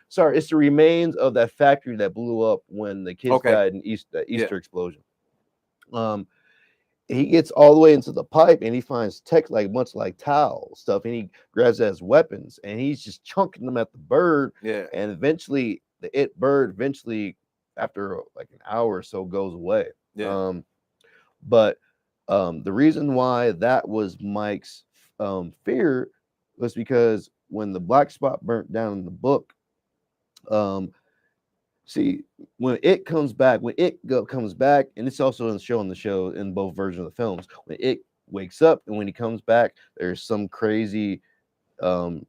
Speaker 3: the remains of that factory that blew up when the kids died in Easter explosion. He gets all the way into the pipe and he finds tech like much like towel stuff, and he grabs that as weapons and he's just chunking them at the bird.
Speaker 1: Yeah.
Speaker 3: And eventually the bird after like an hour or so goes away.
Speaker 1: Yeah.
Speaker 3: But the reason why that was Mike's fear was because when the black spot burnt down in the book, see, when it comes back, and it's also in the show in both versions of the films, when it wakes up and when he comes back, there's some crazy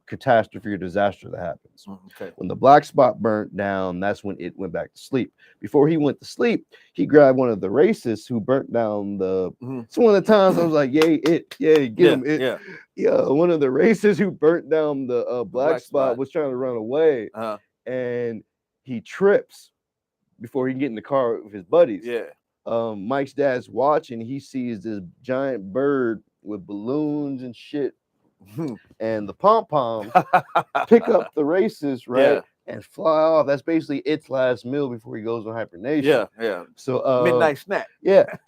Speaker 3: catastrophe or disaster that happens.
Speaker 1: Okay.
Speaker 3: When the black spot burnt down, that's when it went back to sleep. Before he went to sleep, he grabbed one of the racists who burnt down the. It's one of the times I was like, "Yay, get him!" One of the racists who burnt down the black spot was trying to run away, and he trips before he can get in the car with his buddies. Mike's dad's watching. He sees this giant bird with balloons and shit. And the pom-poms pick up the racist, right? And fly off. That's basically its last meal before he goes on hibernation. So
Speaker 1: midnight snack.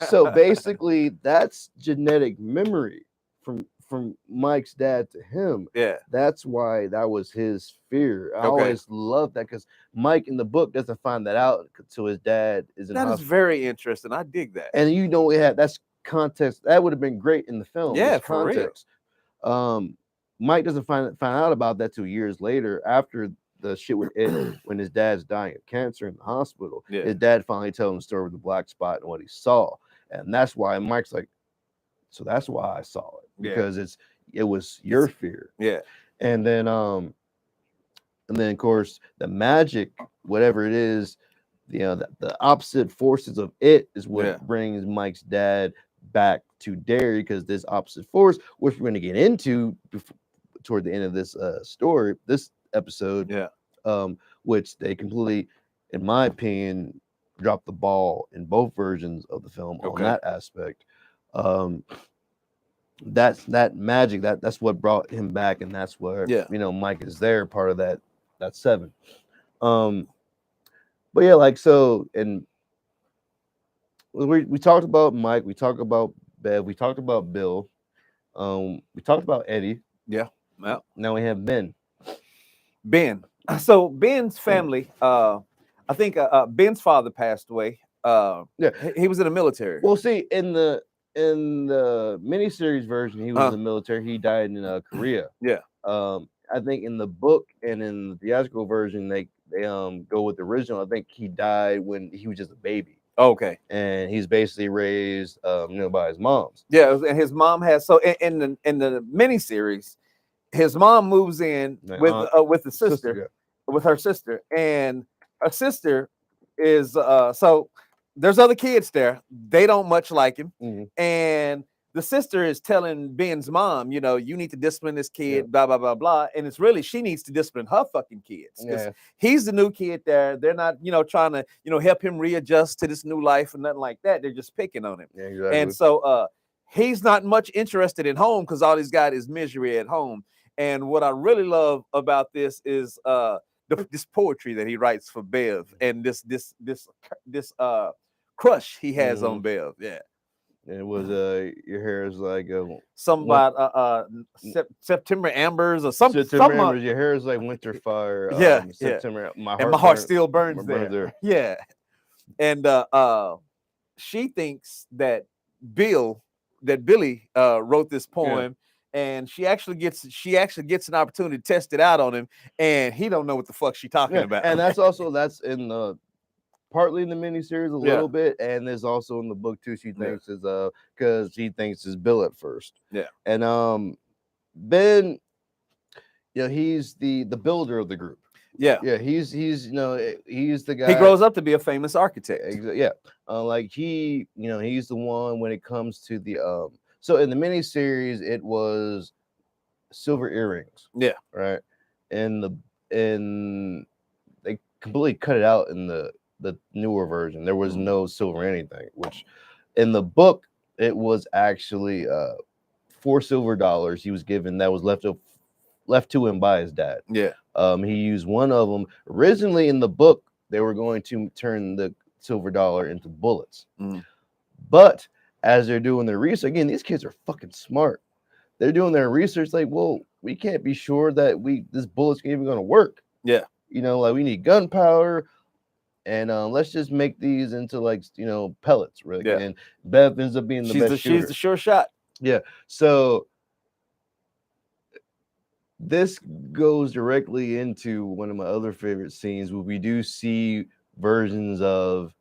Speaker 3: So basically that's genetic memory from Mike's dad to him. That's why that was his fear. I always love that because Mike in the book doesn't find that out until his dad is in
Speaker 1: That is very interesting. I dig that.
Speaker 3: And that's context. That would have been great in the film.
Speaker 1: Yeah,
Speaker 3: for context. Mike doesn't find out about that 2 years later after the shit with it when his dad's dying of cancer in the hospital. His dad finally tells him the story of the black spot and what he saw, and that's why Mike's like, so that's why I saw it because it was your fear. And then of course the magic, whatever it is, the opposite forces of it is what brings Mike's dad back to Derry, because this opposite force, which we're going to get into toward the end of this this episode, which they completely, in my opinion, dropped the ball in both versions of the film on that aspect. That's that magic that's what brought him back, and that's where Mike is there, part of that 7. But yeah, like so, and we talked about Mike, we talked about Bev, we talked about Bill, we talked about Eddie. Now we have Ben.
Speaker 1: So Ben's family, I think Ben's father passed away. He was in the military.
Speaker 3: Well, see, in the miniseries version, he was in the military. He died in Korea. I think in the book and in the theatrical version, they go with the original. I think he died when he was just a baby. And he's basically raised by his mom's.
Speaker 1: And his mom has in the miniseries, his mom moves in with the sister, with her sister, and her sister is so there's other kids there. They don't much like him, and the sister is telling Ben's mom, you need to discipline this kid, blah blah blah blah, and it's really she needs to discipline her fucking kids because he's the new kid there. They're not trying to help him readjust to this new life and nothing like that. They're just picking on him, and so he's not much interested in home because all he's got is misery at home. And what I really love about this is this poetry that he writes for Bev, and this crush he has on Bev. Yeah.
Speaker 3: And it was your hair is like
Speaker 1: Some about September Ambers or something.
Speaker 3: September Ambers, your hair is like winter fire.
Speaker 1: Yeah,
Speaker 3: September.
Speaker 1: My heart still burns
Speaker 3: burns
Speaker 1: there. Yeah. And she thinks that Billy wrote this poem, and she actually gets an opportunity to test it out on him, and he don't know what the fuck she talking about.
Speaker 3: And that's in the partly in the miniseries a little bit, and there's also in the book too. She thinks is because he thinks is Bill at first.
Speaker 1: Yeah.
Speaker 3: And Ben, he's the builder of the group.
Speaker 1: Yeah.
Speaker 3: Yeah, he's he's the guy.
Speaker 1: He grows up to be a famous architect.
Speaker 3: Yeah. Like he's the one when it comes to the so in the miniseries it was silver earrings.
Speaker 1: Yeah.
Speaker 3: Right. And they completely cut it out in the newer version. There was no silver anything, which in the book it was actually $4 silver he was given that was left to him by his dad.
Speaker 1: Yeah.
Speaker 3: He used one of them. Originally in the book, they were going to turn the silver dollar into bullets. But as they're doing their research, again, these kids are fucking smart. They're doing their research like, well, we can't be sure that this bullet's even going to work.
Speaker 1: Yeah.
Speaker 3: Like we need gunpowder, and let's just make these into like pellets, really.
Speaker 1: Yeah.
Speaker 3: And Bev ends up being the best shooter.
Speaker 1: She's the sure shot.
Speaker 3: Yeah. So this goes directly into one of my other favorite scenes where we do see versions of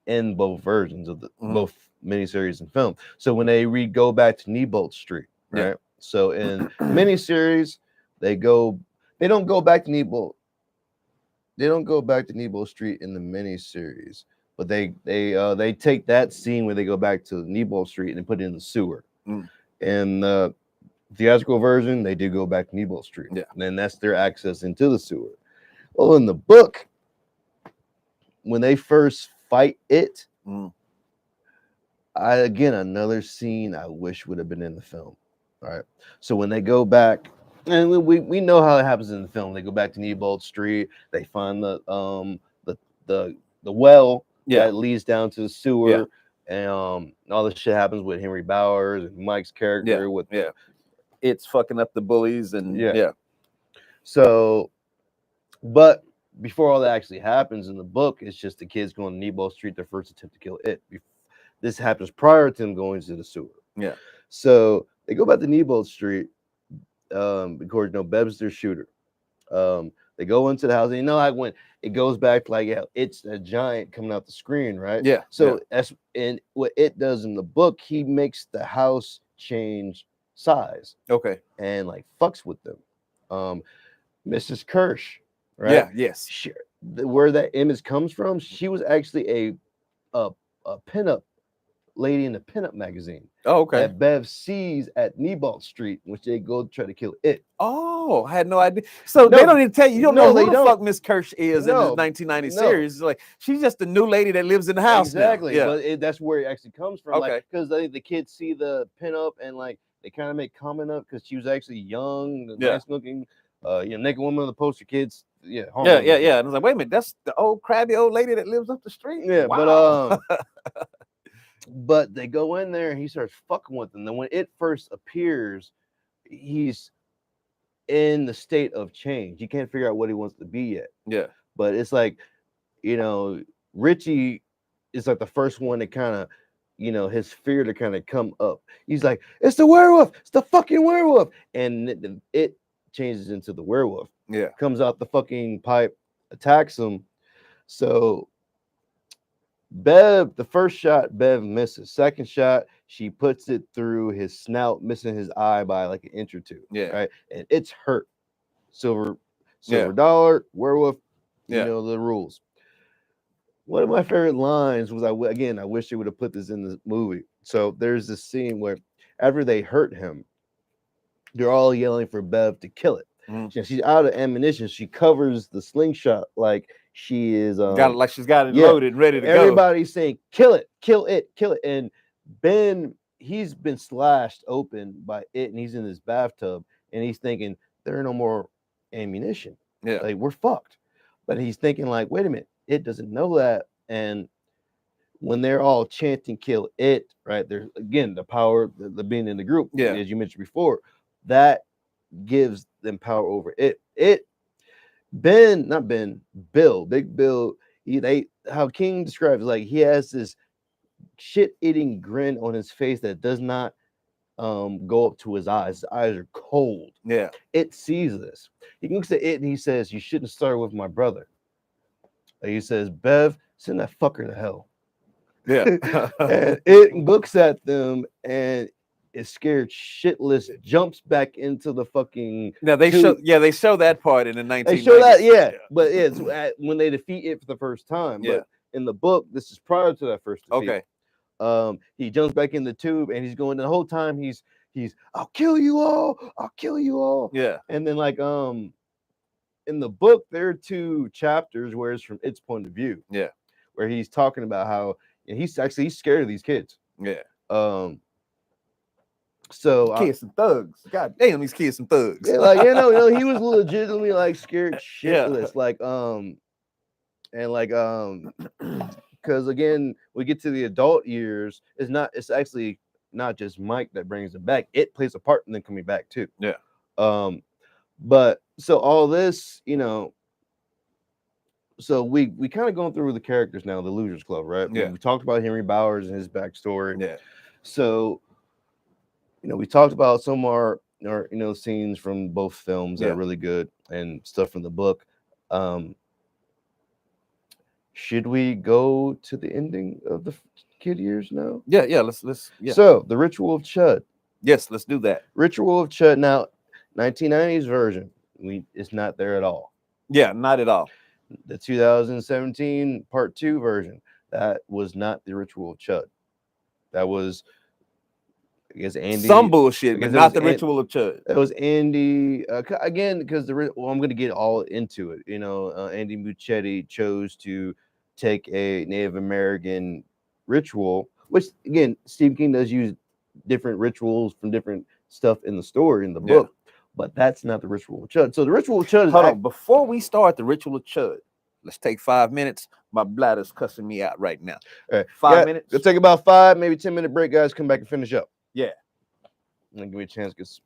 Speaker 3: in both versions of the both miniseries and film. So when they go back to Neibolt Street, right?
Speaker 1: Yeah.
Speaker 3: So in miniseries, they don't go back to Neibolt. They don't go back to Neibolt Street in the miniseries, but they take that scene where they go back to Neibolt Street and put it in the sewer. And the theatrical version, they do go back to Neibolt Street.
Speaker 1: Yeah.
Speaker 3: And then that's their access into the sewer. Well, in the book, when they first fight it, another scene I wish would have been in the film. All right. So when they go back, and we know how it happens in the film. They go back to Neibolt Street. They find the well that leads down to the sewer, and all this shit happens with Henry Bowers and Mike's character.
Speaker 1: It's fucking up the bullies and
Speaker 3: So, but before all that actually happens in the book, it's just the kids going to Neibolt Street, their first attempt to kill it. This happens prior to them going to the sewer.
Speaker 1: Yeah.
Speaker 3: So they go back to Neibolt Street. Because Bev's their shooter. They go into the house, and like when it goes back, like it's a giant coming out the screen, right?
Speaker 1: Yeah.
Speaker 3: So that's what it does in the book. He makes the house change size.
Speaker 1: Okay.
Speaker 3: And like fucks with them. Mrs. Kirsch, right?
Speaker 1: Yeah. Yes.
Speaker 3: Where that image comes from, she was actually a pinup lady in the pinup magazine.
Speaker 1: Oh, okay.
Speaker 3: That Bev sees at Neibolt Street, which they go try to kill it.
Speaker 1: Oh, I had no idea. So they don't even tell you. You don't know who the fuck Miss Kirsch is in the 1990 series. It's like she's just a new lady that lives in the house.
Speaker 3: Exactly.
Speaker 1: Now.
Speaker 3: But that's where it actually comes from.
Speaker 1: Okay.
Speaker 3: Because I think the kids see the pinup and like they kind of make comment up because she was actually young, nice looking, naked woman on the poster. Kids,
Speaker 1: yeah. And I was like, wait a minute, that's the old crabby old lady that lives up the street.
Speaker 3: Yeah,
Speaker 1: wow.
Speaker 3: But they go in there and he starts fucking with them. Then when it first appears, he's in the state of change. He can't figure out what he wants to be yet.
Speaker 1: Yeah.
Speaker 3: But it's like, Richie is like the first one to kind of, his fear to kind of come up. He's like, it's the werewolf. It's the fucking werewolf. And it changes into the werewolf.
Speaker 1: Yeah.
Speaker 3: Comes out the fucking pipe, attacks him. So Bev, the first shot, Bev misses. Second shot, she puts it through his snout, missing his eye by like an inch or two.
Speaker 1: Yeah.
Speaker 3: Right. And it's hurt. Silver dollar, werewolf,
Speaker 1: the
Speaker 3: rules. One of my favorite lines was I wish they would have put this in the movie. So there's this scene where after they hurt him, they're all yelling for Bev to kill it. She's out of ammunition. She covers the slingshot like she is
Speaker 1: she's got it loaded, ready to go.
Speaker 3: Everybody's saying, kill it, kill it, kill it. And Ben, he's been slashed open by it, and he's in this bathtub, and he's thinking there are no more ammunition.
Speaker 1: Yeah.
Speaker 3: Like we're fucked. But he's thinking like, wait a minute, it doesn't know that. And when they're all chanting kill it, right? There's again the power, the being in the group,
Speaker 1: Yeah.
Speaker 3: as you mentioned before, that gives them power over it. Not Ben, Bill, Big Bill, how King describes, like he has this shit-eating grin on his face that does not go up to his eyes. His eyes are cold.
Speaker 1: Yeah.
Speaker 3: It sees this. He looks at it and he says, "You shouldn't start with my brother." And he says, "Bev, send that fucker to hell."
Speaker 1: Yeah.
Speaker 3: And it looks at them and is scared shitless, jumps back into the fucking.
Speaker 1: Now they
Speaker 3: tube.
Speaker 1: they show that part in the 1990s.
Speaker 3: They show that, yeah, but it's when they defeat it for the first time.
Speaker 1: Yeah.
Speaker 3: But in the book, this is prior to that first defeat.
Speaker 1: Okay.
Speaker 3: He jumps back in the tube and he's going the whole time. He's I'll kill you all. I'll kill you all.
Speaker 1: Yeah.
Speaker 3: And then like in the book, there are 2 chapters where it's from its point of view.
Speaker 1: Yeah.
Speaker 3: Where he's talking about how he's scared of these kids.
Speaker 1: Yeah.
Speaker 3: So
Speaker 1: Kids some thugs. God damn, these kids some thugs.
Speaker 3: yeah, like he was legitimately like scared
Speaker 1: Yeah.
Speaker 3: shitless. Like and like because again, we get to the adult years, it's actually not just Mike that brings him back. It plays a part in them coming back too.
Speaker 1: Yeah.
Speaker 3: But so all this, so we kind of going through the characters now, the Losers Club, right?
Speaker 1: Yeah.
Speaker 3: We talked about Henry Bowers and his backstory.
Speaker 1: Yeah.
Speaker 3: So we talked about some of our scenes from both films that
Speaker 1: Yeah.
Speaker 3: are really good and stuff from the book. Should we go to the ending of the kid years now?
Speaker 1: Yeah. Let's. Yeah.
Speaker 3: So the Ritual of Chud.
Speaker 1: Yes, let's do that.
Speaker 3: Ritual of Chud. Now, 1990s version, it's not there at all.
Speaker 1: Yeah, not at all.
Speaker 3: The 2017 Part 2 version, that was not the Ritual of Chud. That was, I guess, Andy.
Speaker 1: Some bullshit, but
Speaker 3: because
Speaker 1: not the Ritual of Chud.
Speaker 3: It was Andy again because I'm going to get all into it. Andy Muschietti chose to take a Native American ritual, which again Stephen King does use different rituals from different stuff in the story in the book, but that's not the Ritual of Chud. So the Ritual of Chud is
Speaker 1: Hold on, before we start the Ritual of Chud, let's take 5 minutes. My bladder's cussing me out right now.
Speaker 3: All right.
Speaker 1: 5 minutes.
Speaker 3: It'll take about 5, maybe 10-minute break, guys. Come back and finish up.
Speaker 1: Yeah.
Speaker 3: And give me a chance because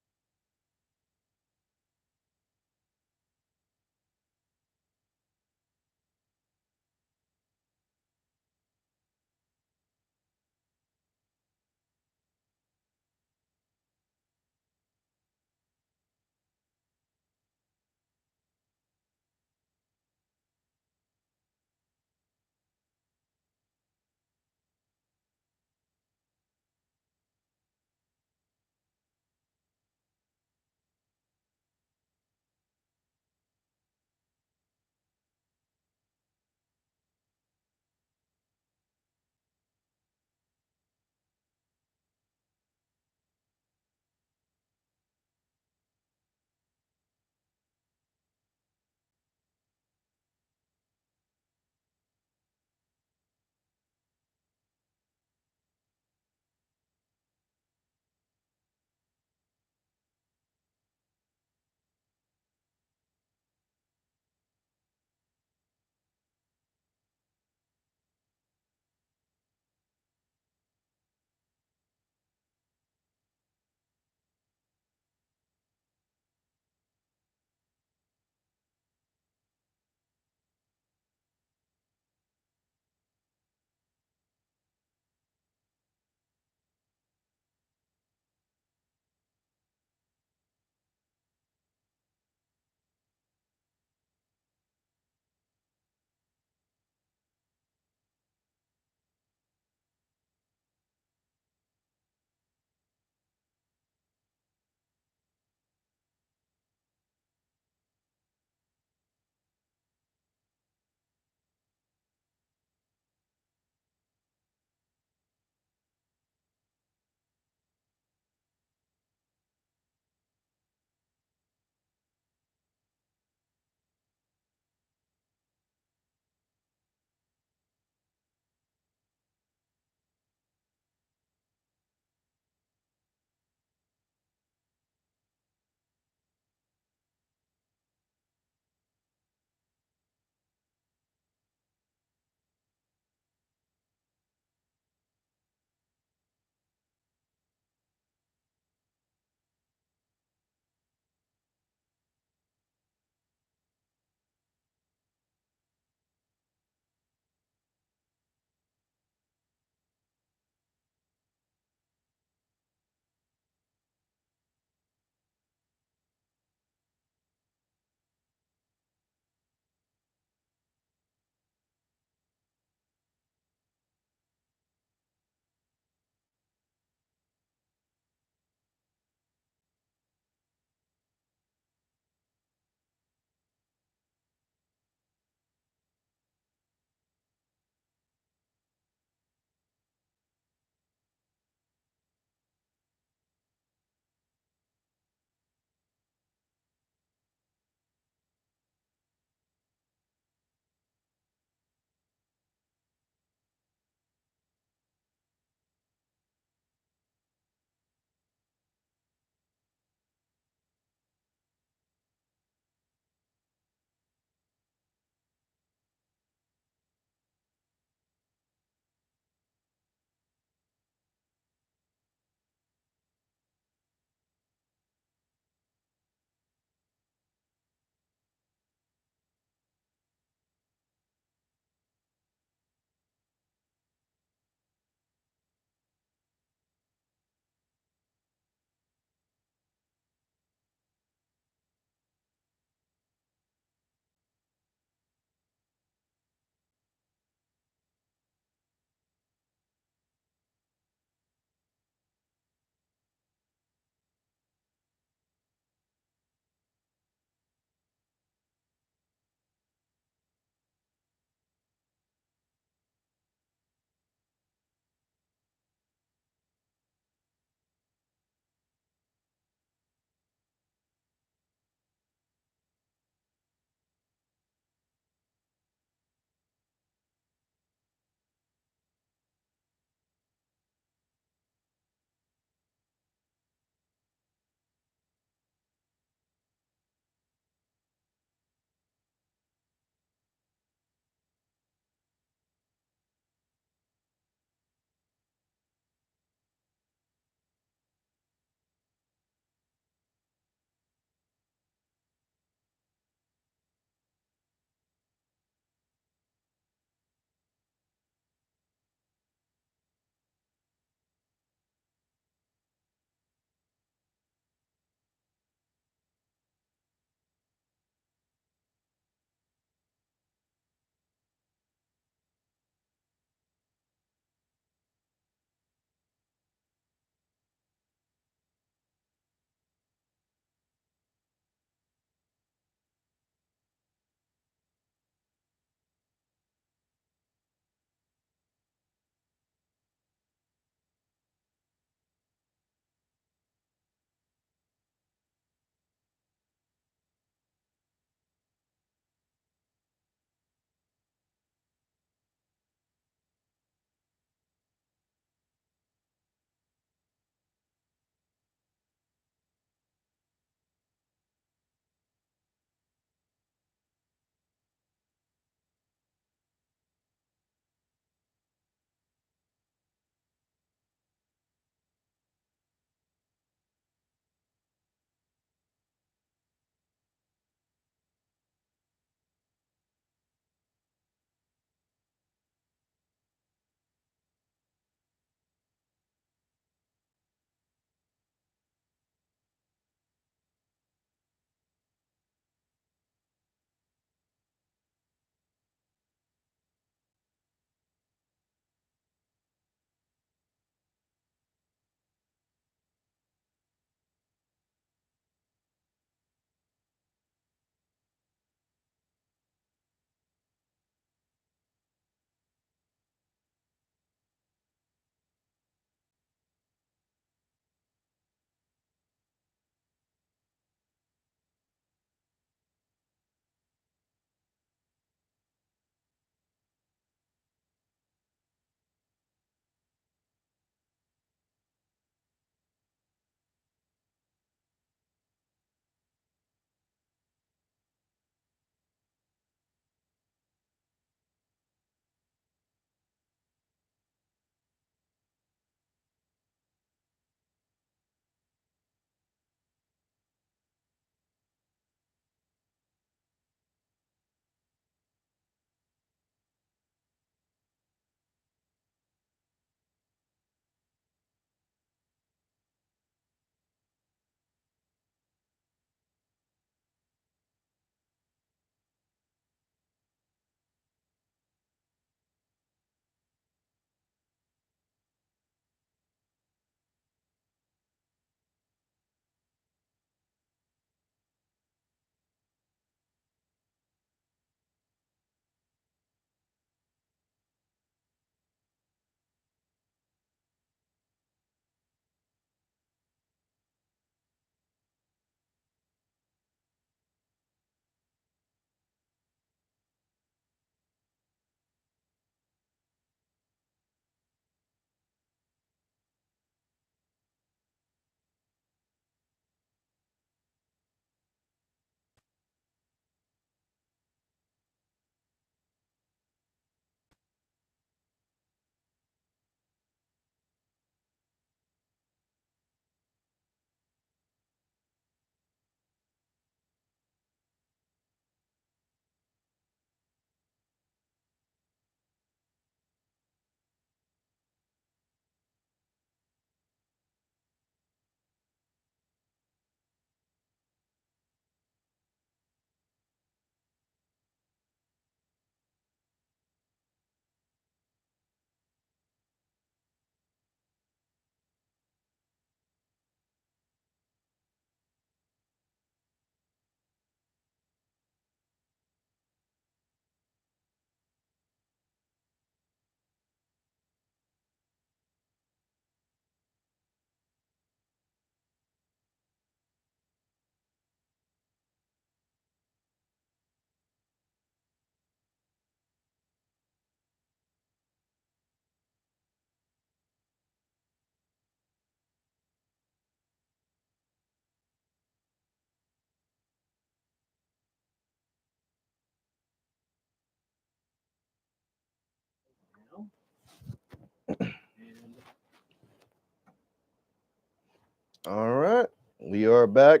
Speaker 3: All right, we are back.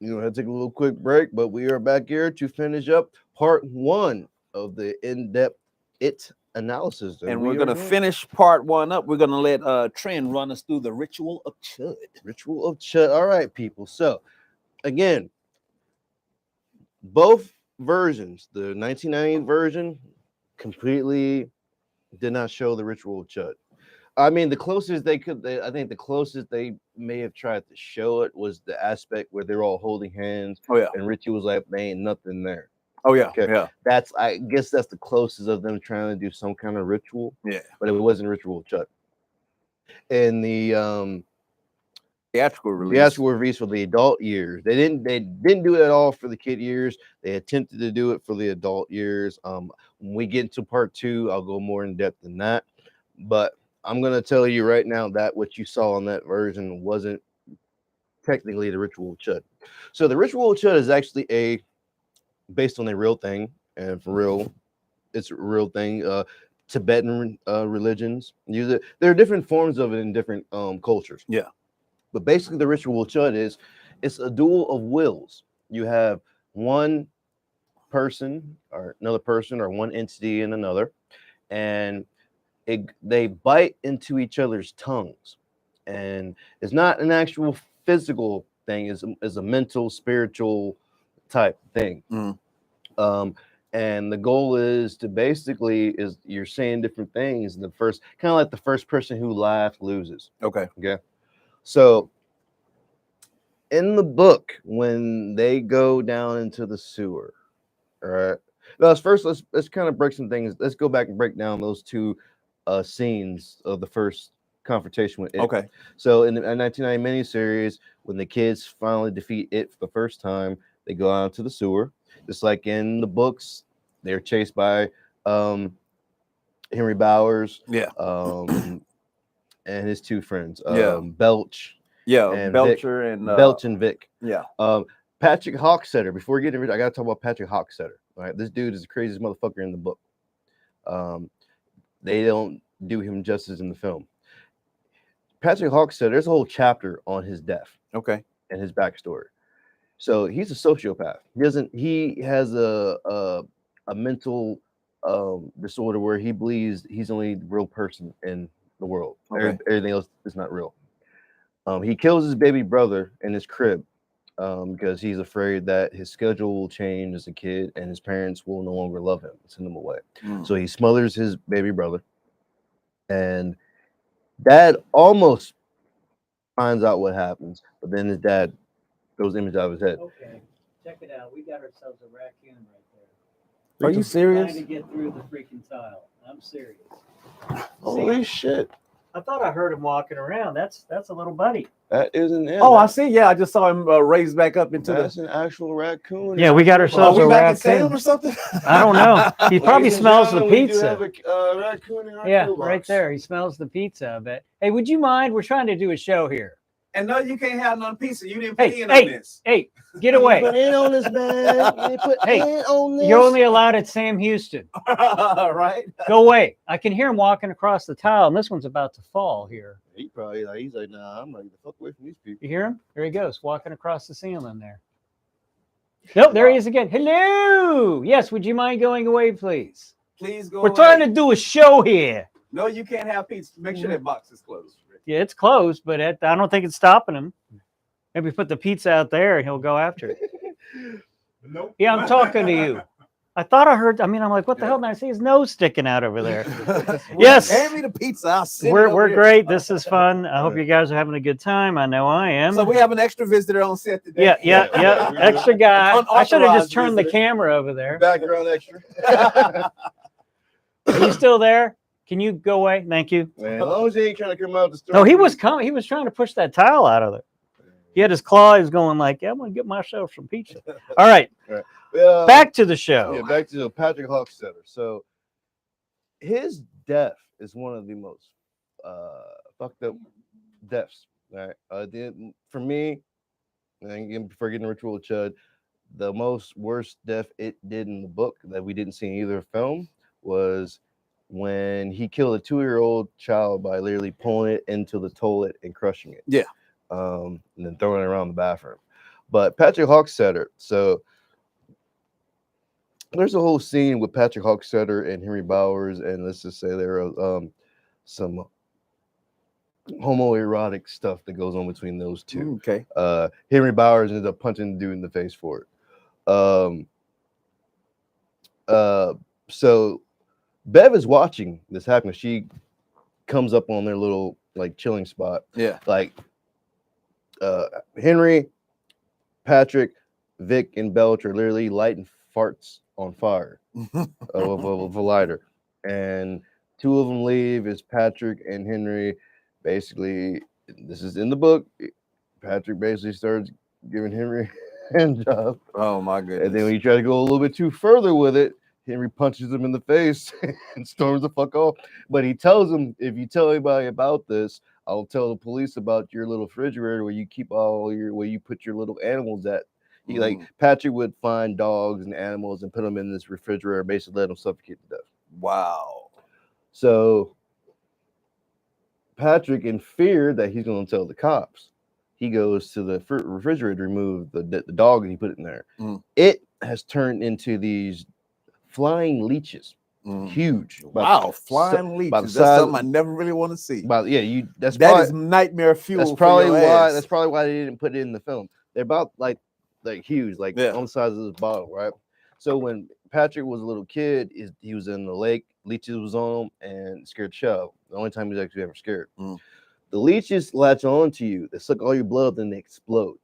Speaker 3: You know, had to take a little quick break, but we are back here to finish up part 1 of the in-depth analysis. that
Speaker 1: And
Speaker 3: we
Speaker 1: we're
Speaker 3: are
Speaker 1: gonna
Speaker 3: doing.
Speaker 1: finish part 1 up. We're gonna let Trent run us through the ritual of Chud.
Speaker 3: Ritual of Chud. All right, people. So again, both versions, the 1990 version, completely did not show the ritual of Chud. I mean, the closest they could, I think the closest they may have tried to show it was the aspect where they're all holding hands,
Speaker 1: Oh yeah.
Speaker 3: and Richie was like, "There ain't nothing there."
Speaker 1: Oh yeah.
Speaker 3: Okay.
Speaker 1: Yeah.
Speaker 3: That's, I guess, that's the closest of them trying to do some kind of ritual.
Speaker 1: Yeah.
Speaker 3: But it wasn't ritual of Chud. In the
Speaker 1: Theatrical release.
Speaker 3: theatrical release for the adult years, they didn't do it at all for the kid years. They attempted to do it for the adult years. When we get into part 2, I'll go more in depth than that. But I'm gonna tell you right now that what you saw on that version wasn't technically the ritual of Chud. So the ritual of Chud is actually based on a real thing, and for real, it's a real thing. Tibetan religions use it. There are different forms of it in different cultures.
Speaker 1: Yeah.
Speaker 3: But basically, the ritual of Chud is it's a duel of wills. You have one person or another person or one entity and another, and they bite into each other's tongues, and it's not an actual physical thing. It's a mental, spiritual type thing. And the goal is to basically is you're saying different things. And the first, kind of like the first person who laughs loses.
Speaker 1: Okay.
Speaker 3: Okay. So in the book, when they go down into the sewer, all right. Now, let's kind of break some things. Let's go back and break down those two scenes of the first confrontation with it.
Speaker 1: Okay.
Speaker 3: So in the 1990 miniseries, when the kids finally defeat it for the first time, they go out to the sewer. Just like in the books, they're chased by Henry Bowers,
Speaker 1: Yeah.
Speaker 3: and his two friends,
Speaker 1: Yeah.
Speaker 3: Belch,
Speaker 1: Yeah.
Speaker 3: and
Speaker 1: Belcher and
Speaker 3: Belch and Vic.
Speaker 1: Yeah.
Speaker 3: Patrick Hawksetter. Before we get into it, I gotta talk about Patrick Hawksetter. All right, this dude is the craziest motherfucker in the book. They don't do him justice in the film. Patrick Hawksetter, there's a whole chapter on his death
Speaker 1: Okay.
Speaker 3: and his backstory. So he's a sociopath. He has a mental disorder where he believes he's the only real person in the world.
Speaker 1: Okay.
Speaker 3: Everything else is not real. He kills his baby brother in his crib because he's afraid that his schedule will change as a kid and his parents will no longer love him and send him away. So he smothers his baby brother, and dad almost finds out what happens, but then his dad throws the image out of his head.
Speaker 2: Okay, check it out. We got ourselves a raccoon right there.
Speaker 1: Are you serious?
Speaker 2: Trying to get through the freaking tile. I'm serious.
Speaker 3: Holy shit.
Speaker 2: I thought I heard him walking around. That's a little buddy.
Speaker 3: That isn't it.
Speaker 1: Oh, I see. Yeah, I just saw him raised back up into
Speaker 3: That's
Speaker 1: the.
Speaker 3: an actual raccoon.
Speaker 4: Yeah, we got
Speaker 1: Are
Speaker 4: ourselves
Speaker 1: we
Speaker 4: a
Speaker 1: back in Salem
Speaker 4: raccoon.
Speaker 1: or something?
Speaker 4: I don't know. He probably
Speaker 3: Ladies and
Speaker 4: smells the
Speaker 3: gentlemen, we do
Speaker 4: pizza.
Speaker 3: have a raccoon in our
Speaker 4: Yeah,
Speaker 3: toolbox.
Speaker 4: right there. He smells the pizza. I bet. Hey, would you mind? We're trying to do a show here.
Speaker 1: And no, you can't have none pizza. You didn't put
Speaker 4: Hey,
Speaker 1: in
Speaker 4: hey.
Speaker 1: on this.
Speaker 4: Hey, get
Speaker 3: Put
Speaker 4: away.
Speaker 3: in on this, man. You put
Speaker 4: Hey,
Speaker 3: in on this.
Speaker 4: You're only allowed at Sam Houston.
Speaker 1: Right?
Speaker 4: Go away. I can hear him walking across the tile, and this one's about to fall here.
Speaker 3: He probably he's like, nah, I'm ready to fuck away from these people.
Speaker 4: You hear him? There he goes, walking across the ceiling there. Nope, there he is again. Hello. Yes, would you mind going away, please?
Speaker 1: Please go.
Speaker 4: We're trying to do a show here.
Speaker 1: No, you can't have pizza. Make sure that box is closed.
Speaker 4: Yeah, it's closed, but I don't think it's stopping him. Maybe put the pizza out there and he'll go after it.
Speaker 1: Nope.
Speaker 4: Yeah, I'm talking to you. I thought I heard. I'm like, what the hell did I see? His nose sticking out over there. Yes.
Speaker 1: Hand me the pizza. I'll send it
Speaker 4: We're
Speaker 1: over here.
Speaker 4: great. This is fun. I hope you guys are having a good time. I know I am.
Speaker 1: So we have an extra visitor on set today.
Speaker 4: Yeah. Extra guy. I should have just
Speaker 1: Unauthorized
Speaker 4: turned the
Speaker 1: visitor.
Speaker 4: camera over there.
Speaker 3: Background extra.
Speaker 4: Are you still there? Can you go away? Thank you.
Speaker 3: Man, as long as he ain't trying to come out the store.
Speaker 4: No, he was coming. He was trying to push that tile out of there. He had his claw. He was going like, yeah, I'm going to get myself some pizza. All right. Back to the show.
Speaker 3: Yeah, back to Patrick Hawksetter. So his death is one of the most fucked up deaths. All right. For me, and again, before getting Ritual of Chud, the worst death it did in the book that we didn't see in either film was when he killed a 2-year-old child by literally pulling it into the toilet and crushing it.
Speaker 1: Yeah.
Speaker 3: and then throwing it around the bathroom. But Patrick Hockstetter, so there's a whole scene with Patrick Hockstetter and Henry Bowers, and let's just say there are some homoerotic stuff that goes on between those two.
Speaker 1: Okay.
Speaker 3: Henry Bowers ended up punching the dude in the face for it. So Bev is watching this happen. She comes up on their little like chilling spot.
Speaker 1: Yeah.
Speaker 3: Like Henry, Patrick, Vic, and Belch are literally lighting farts on fire of a lighter. And two of them leave. It's Patrick and Henry. Basically, this is in the book. Patrick basically starts giving Henry a hand job.
Speaker 1: Oh my goodness.
Speaker 3: And then when you try to go a little bit too further with it, Henry punches him in the face and storms the fuck off. But he tells him, if you tell anybody about this, I'll tell the police about your little refrigerator where you keep where you put your little animals at. He like Patrick would find dogs and animals and put them in this refrigerator, basically let them suffocate to death.
Speaker 1: Wow.
Speaker 3: So Patrick, in fear that he's going to tell the cops, he goes to the refrigerator to remove the dog and he put it in there. It has turned into these flying leeches. Huge.
Speaker 1: Wow, flying leeches. That's something I never really want to see.
Speaker 3: That
Speaker 1: is nightmare fuel.
Speaker 3: That's probably why. That's probably why they didn't put it in the film. They're about like huge, like on the size of this bottle, right? So when Patrick was a little kid, he was in the lake. Leeches was on him and scared shove. The only time he was actually ever scared. The leeches latch on to you. They suck all your blood, then they explode.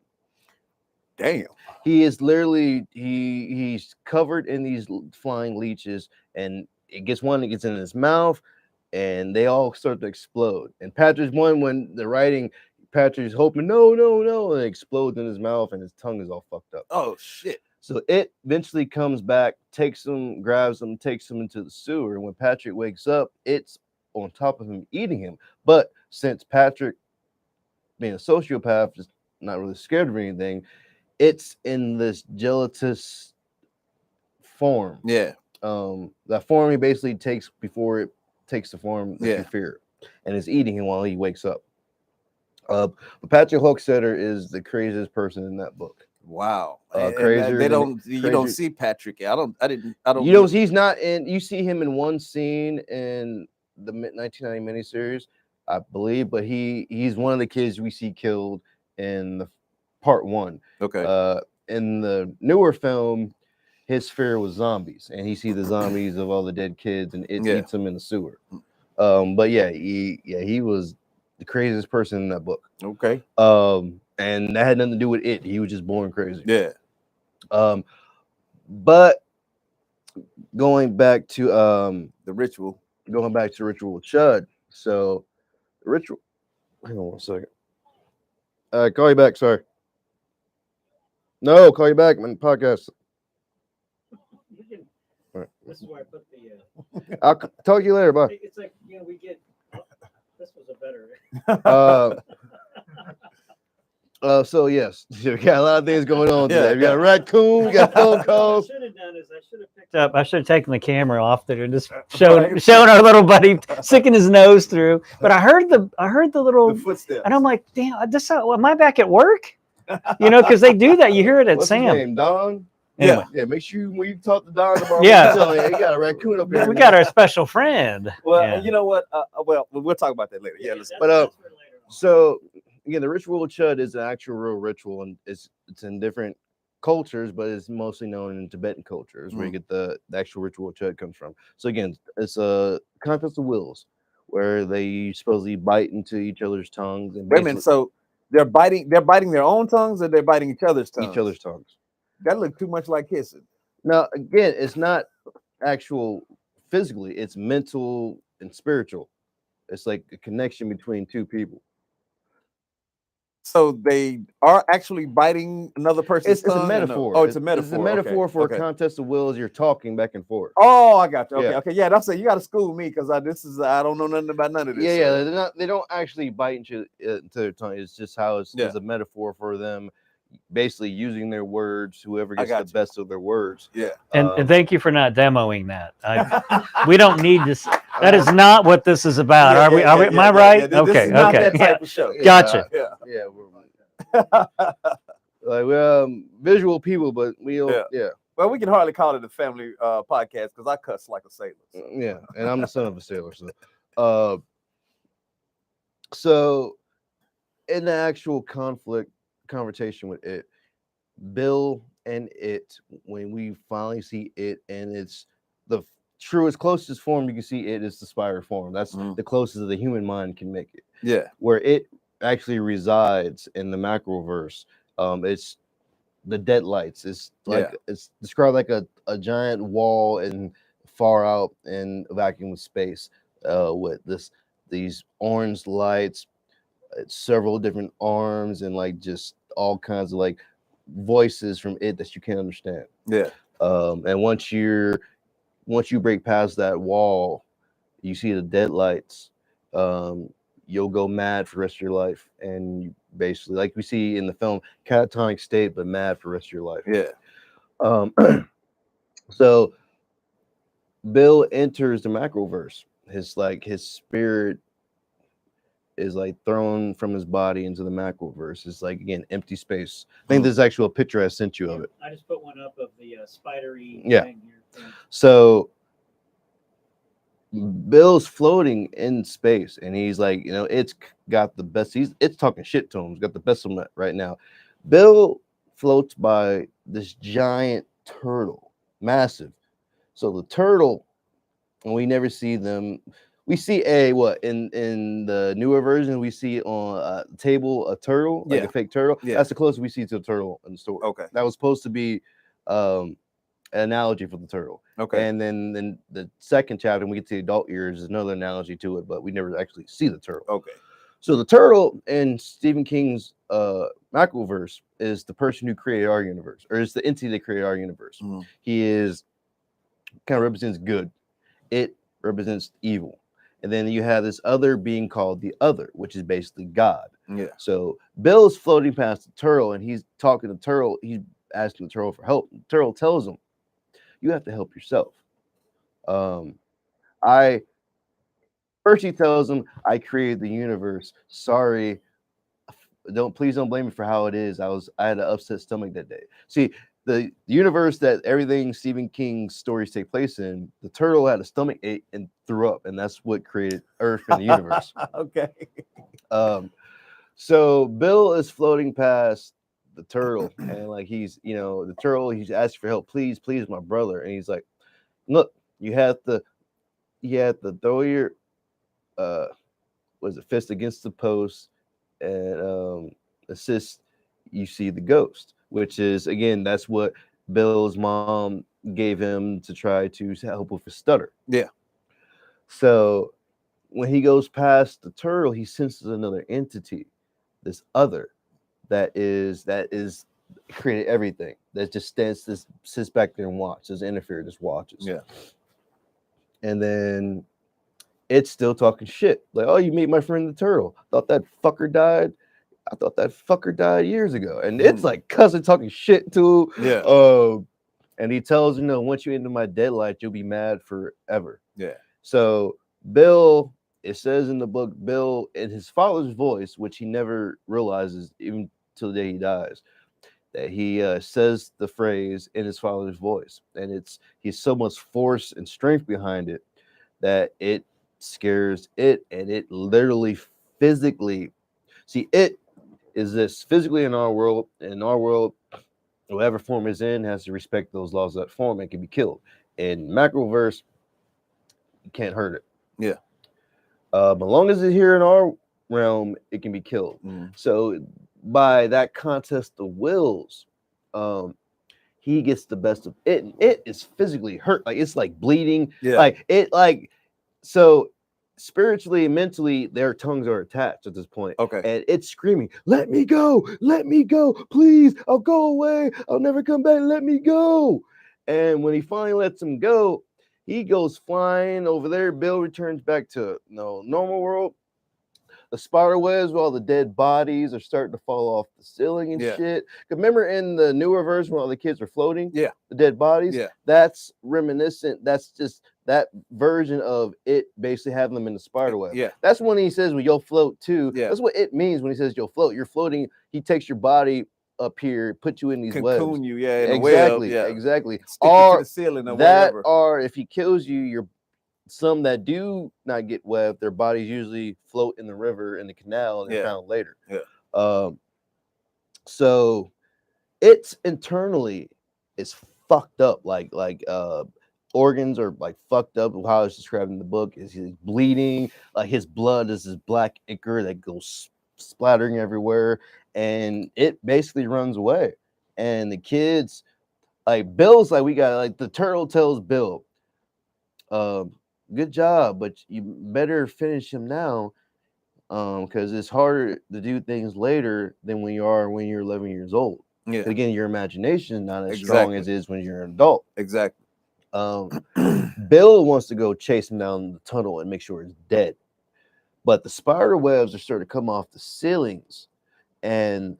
Speaker 1: Damn.
Speaker 3: He is literally he's covered in these flying leeches, and it gets one that gets in his mouth, and they all start to explode. And Patrick's one when they're writing, Patrick's hoping no, and it explodes in his mouth, and his tongue is all fucked up.
Speaker 1: Oh shit.
Speaker 3: So it eventually comes back, takes him, grabs him, takes him into the sewer. And when Patrick wakes up, it's on top of him eating him. But since Patrick, being a sociopath, is not really scared of anything, it's in this gelatinous form.
Speaker 1: Yeah.
Speaker 3: That form he basically takes before it takes the form that you fear. And it's eating him while he wakes up. But Patrick Hockstetter is the craziest person in that book.
Speaker 1: Wow.
Speaker 3: Crazier.
Speaker 1: You don't see Patrick.
Speaker 3: He's not in. You see him in one scene in the 1990 miniseries, I believe, but he's one of the kids we see killed in the part 1.
Speaker 1: Okay.
Speaker 3: In the newer film, his fear was zombies, and he sees the zombies of all the dead kids, and it eats them in the sewer. But he was the craziest person in that book.
Speaker 1: Okay.
Speaker 3: And that had nothing to do with it. He was just born crazy.
Speaker 1: Yeah.
Speaker 3: But going back to
Speaker 1: the ritual.
Speaker 3: Going back to Ritual with Chud. So the ritual. Hang on one second. Call you back, sorry. No, call you back, man. Podcast. All right.
Speaker 2: This is where I put the.
Speaker 3: I'll talk to you later. Bye.
Speaker 2: It's like we get. This was a better.
Speaker 3: So yes, we got a lot of things going on today. We got a raccoon, we got phone calls.
Speaker 2: What I should have done is I should have picked
Speaker 4: up. I should have taken the camera off there and just showing our little buddy sticking his nose through. But I heard the little
Speaker 1: footsteps,
Speaker 4: and I'm like, damn, am I back at work? Because they do that. You hear it at
Speaker 3: What's
Speaker 4: Sam.
Speaker 3: His name? Don.
Speaker 4: Anyway.
Speaker 3: Yeah. Make sure when you talk to Don tomorrow, you got a raccoon up here.
Speaker 4: We got our special friend.
Speaker 1: Well, you know what? Well, we'll talk about that later. Yeah.
Speaker 3: So again, the ritual with Chud is an actual real ritual, and it's in different cultures, but it's mostly known in Tibetan cultures where you get the actual ritual with Chud comes from. So again, it's a contest of wills where they supposedly bite into each other's tongues. And
Speaker 1: wait a minute, so they're biting their own tongues, or they're biting each other's tongues?
Speaker 3: Each other's tongues.
Speaker 1: That looked too much like kissing.
Speaker 3: Now, again, it's not actual physically; it's mental and spiritual. It's like a connection between two people.
Speaker 1: So they are actually biting another person's tongue?
Speaker 3: It's a metaphor.
Speaker 1: Oh, it's a metaphor.
Speaker 3: It's a metaphor for a contest of wills. You're talking back and forth.
Speaker 1: Oh, I got you. Okay. Yeah, that's it. You got to school me because I don't know nothing about none of this.
Speaker 3: Yeah. They don't actually bite into their tongue. It's just how it's a metaphor for them, basically using their words. Whoever gets the best of their words.
Speaker 1: Yeah.
Speaker 4: And thank you for not demoing that. We don't need this. That is not what this is about. Am I right?
Speaker 1: Yeah,
Speaker 4: okay.
Speaker 1: This is not that type of show.
Speaker 4: Gotcha.
Speaker 3: Yeah. Like we're visual people, but we don't. Yeah.
Speaker 1: Well, we can hardly call it a family podcast because I cuss like a sailor. So.
Speaker 3: Yeah, and I'm the son of a sailor, so in the actual confrontation with it, Bill and it, when we finally see it, and it's the truest, closest form you can see it is the spider form. That's the closest the human mind can make it.
Speaker 1: Yeah,
Speaker 3: where it actually resides in the macroverse. It's the deadlights. It's like it's described like a giant wall and far out in a vacuum of space, with these orange lights, several different arms, and like just all kinds of like voices from it that you can't understand.
Speaker 1: Yeah.
Speaker 3: And once you break past that wall, you see the deadlights. You'll go mad for the rest of your life, and you basically, like we see in the film, catatonic state, but mad for the rest of your life.
Speaker 1: Yeah.
Speaker 3: So Bill enters the macroverse. His spirit is like thrown from his body into the macroverse. It's like, again, empty space. I think there's actually a picture I sent you of it.
Speaker 2: I just put one up of the spidery
Speaker 3: Yeah.
Speaker 2: thing here.
Speaker 3: So Bill's floating in space, and he's like, it's got the best. It's talking shit to him. He's got the best of him right now. Bill floats by this giant turtle, massive. So the turtle, and we never see them. We see in the newer version, we see on a table a turtle, like a fake turtle.
Speaker 1: Yeah.
Speaker 3: That's the closest we see to a turtle in the story.
Speaker 1: Okay.
Speaker 3: That was supposed to be an analogy for the turtle.
Speaker 1: Okay.
Speaker 3: And then the second chapter, when we get to the adult years, is another analogy to it, but we never actually see the turtle.
Speaker 1: Okay.
Speaker 3: So the turtle in Stephen King's macroverse is the person who created our universe, or is the entity that created our universe.
Speaker 1: Mhm.
Speaker 3: He is kind of represents good. It represents evil. And then you have this other being called the other, which is basically God.
Speaker 1: Yeah.
Speaker 3: So Bill is floating past the turtle, and he's talking to the turtle. He's asking the turtle for help. The turtle tells him, "You have to help yourself." First he tells him, "I created the universe. Sorry, please don't blame me for how it is. I had an upset stomach that day." See, the universe that everything Stephen King's stories take place in, the turtle had a stomach ache and threw up, and that's what created Earth and the universe.
Speaker 1: Okay.
Speaker 3: So Bill is floating past the turtle, and like the turtle, he's asking for help. Please, my brother. And he's like, "Look, you have to throw your fist against the post and assist. You see the ghost," which is, again, that's what Bill's mom gave him to try to help with his stutter.
Speaker 1: Yeah.
Speaker 3: So when he goes past the turtle, he senses another entity, this other that is created everything, that just sits back there and watches, doesn't interfere, just watches.
Speaker 1: Yeah.
Speaker 3: And then it's still talking shit. Like, "Oh, you meet my friend the turtle. Thought that fucker died. I thought that fucker died years ago." And it's like cousin talking shit to.
Speaker 1: Yeah.
Speaker 3: And he tells "Once you enter my deadlight, you'll be mad forever."
Speaker 1: Yeah.
Speaker 3: So Bill, it says in the book, Bill, in his father's voice, which he never realizes even till the day he dies, that he says the phrase in his father's voice, and he's so much force and strength behind it that it scares it, and it literally physically. See, it is this physically in our world. In our world, whatever form it's in has to respect those laws of that form and can be killed. In macroverse, you can't hurt it.
Speaker 1: Yeah.
Speaker 3: But as long as it's here in our realm, it can be killed. So by that contest of wills, he gets the best of it. And it is physically hurt. Like, it's like bleeding.
Speaker 1: Yeah.
Speaker 3: So spiritually and mentally, their tongues are attached at this point.
Speaker 1: Okay.
Speaker 3: And it's screaming, let me go, please, I'll go away, I'll never come back, let me go. And when he finally lets him go, he goes flying over there. Bill returns back to normal world. The spider webs with all the dead bodies are starting to fall off the ceiling and shit. Remember in the newer version when all the kids were floating?
Speaker 1: Yeah.
Speaker 3: The dead bodies?
Speaker 1: Yeah.
Speaker 3: That's reminiscent. That's just that version of it basically having them in the spider web.
Speaker 1: Yeah.
Speaker 3: That's when he says, well, you'll float too.
Speaker 1: Yeah.
Speaker 3: That's what it means when he says you'll float. You're floating. He takes your body up here, put you in these webs.
Speaker 1: Cocoon you, yeah, in a
Speaker 3: Exactly,
Speaker 1: web, yeah.
Speaker 3: exactly.
Speaker 1: Stick you to
Speaker 3: Or
Speaker 1: the ceiling or
Speaker 3: that,
Speaker 1: whatever.
Speaker 3: or if he kills you, you're some that do not get webbed, their bodies usually float in the river, in the canal, and they're
Speaker 1: Yeah.
Speaker 3: found later.
Speaker 1: Yeah.
Speaker 3: So it's internally is fucked up. Like organs are like fucked up. How it's described in the book is he's bleeding. Like his blood is this black ichor that goes splattering everywhere, and it basically runs away. And the kids, like Bill's, like we got like the turtle tells Bill, good job, but you better finish him now, because it's harder to do things later than when you're 11 years old.
Speaker 1: Yeah.
Speaker 3: Again, your imagination is not as strong as it is when you're an adult.
Speaker 1: Exactly.
Speaker 3: Bill wants to go chase him down the tunnel and make sure he's dead, but the spider webs are starting to come off the ceilings, and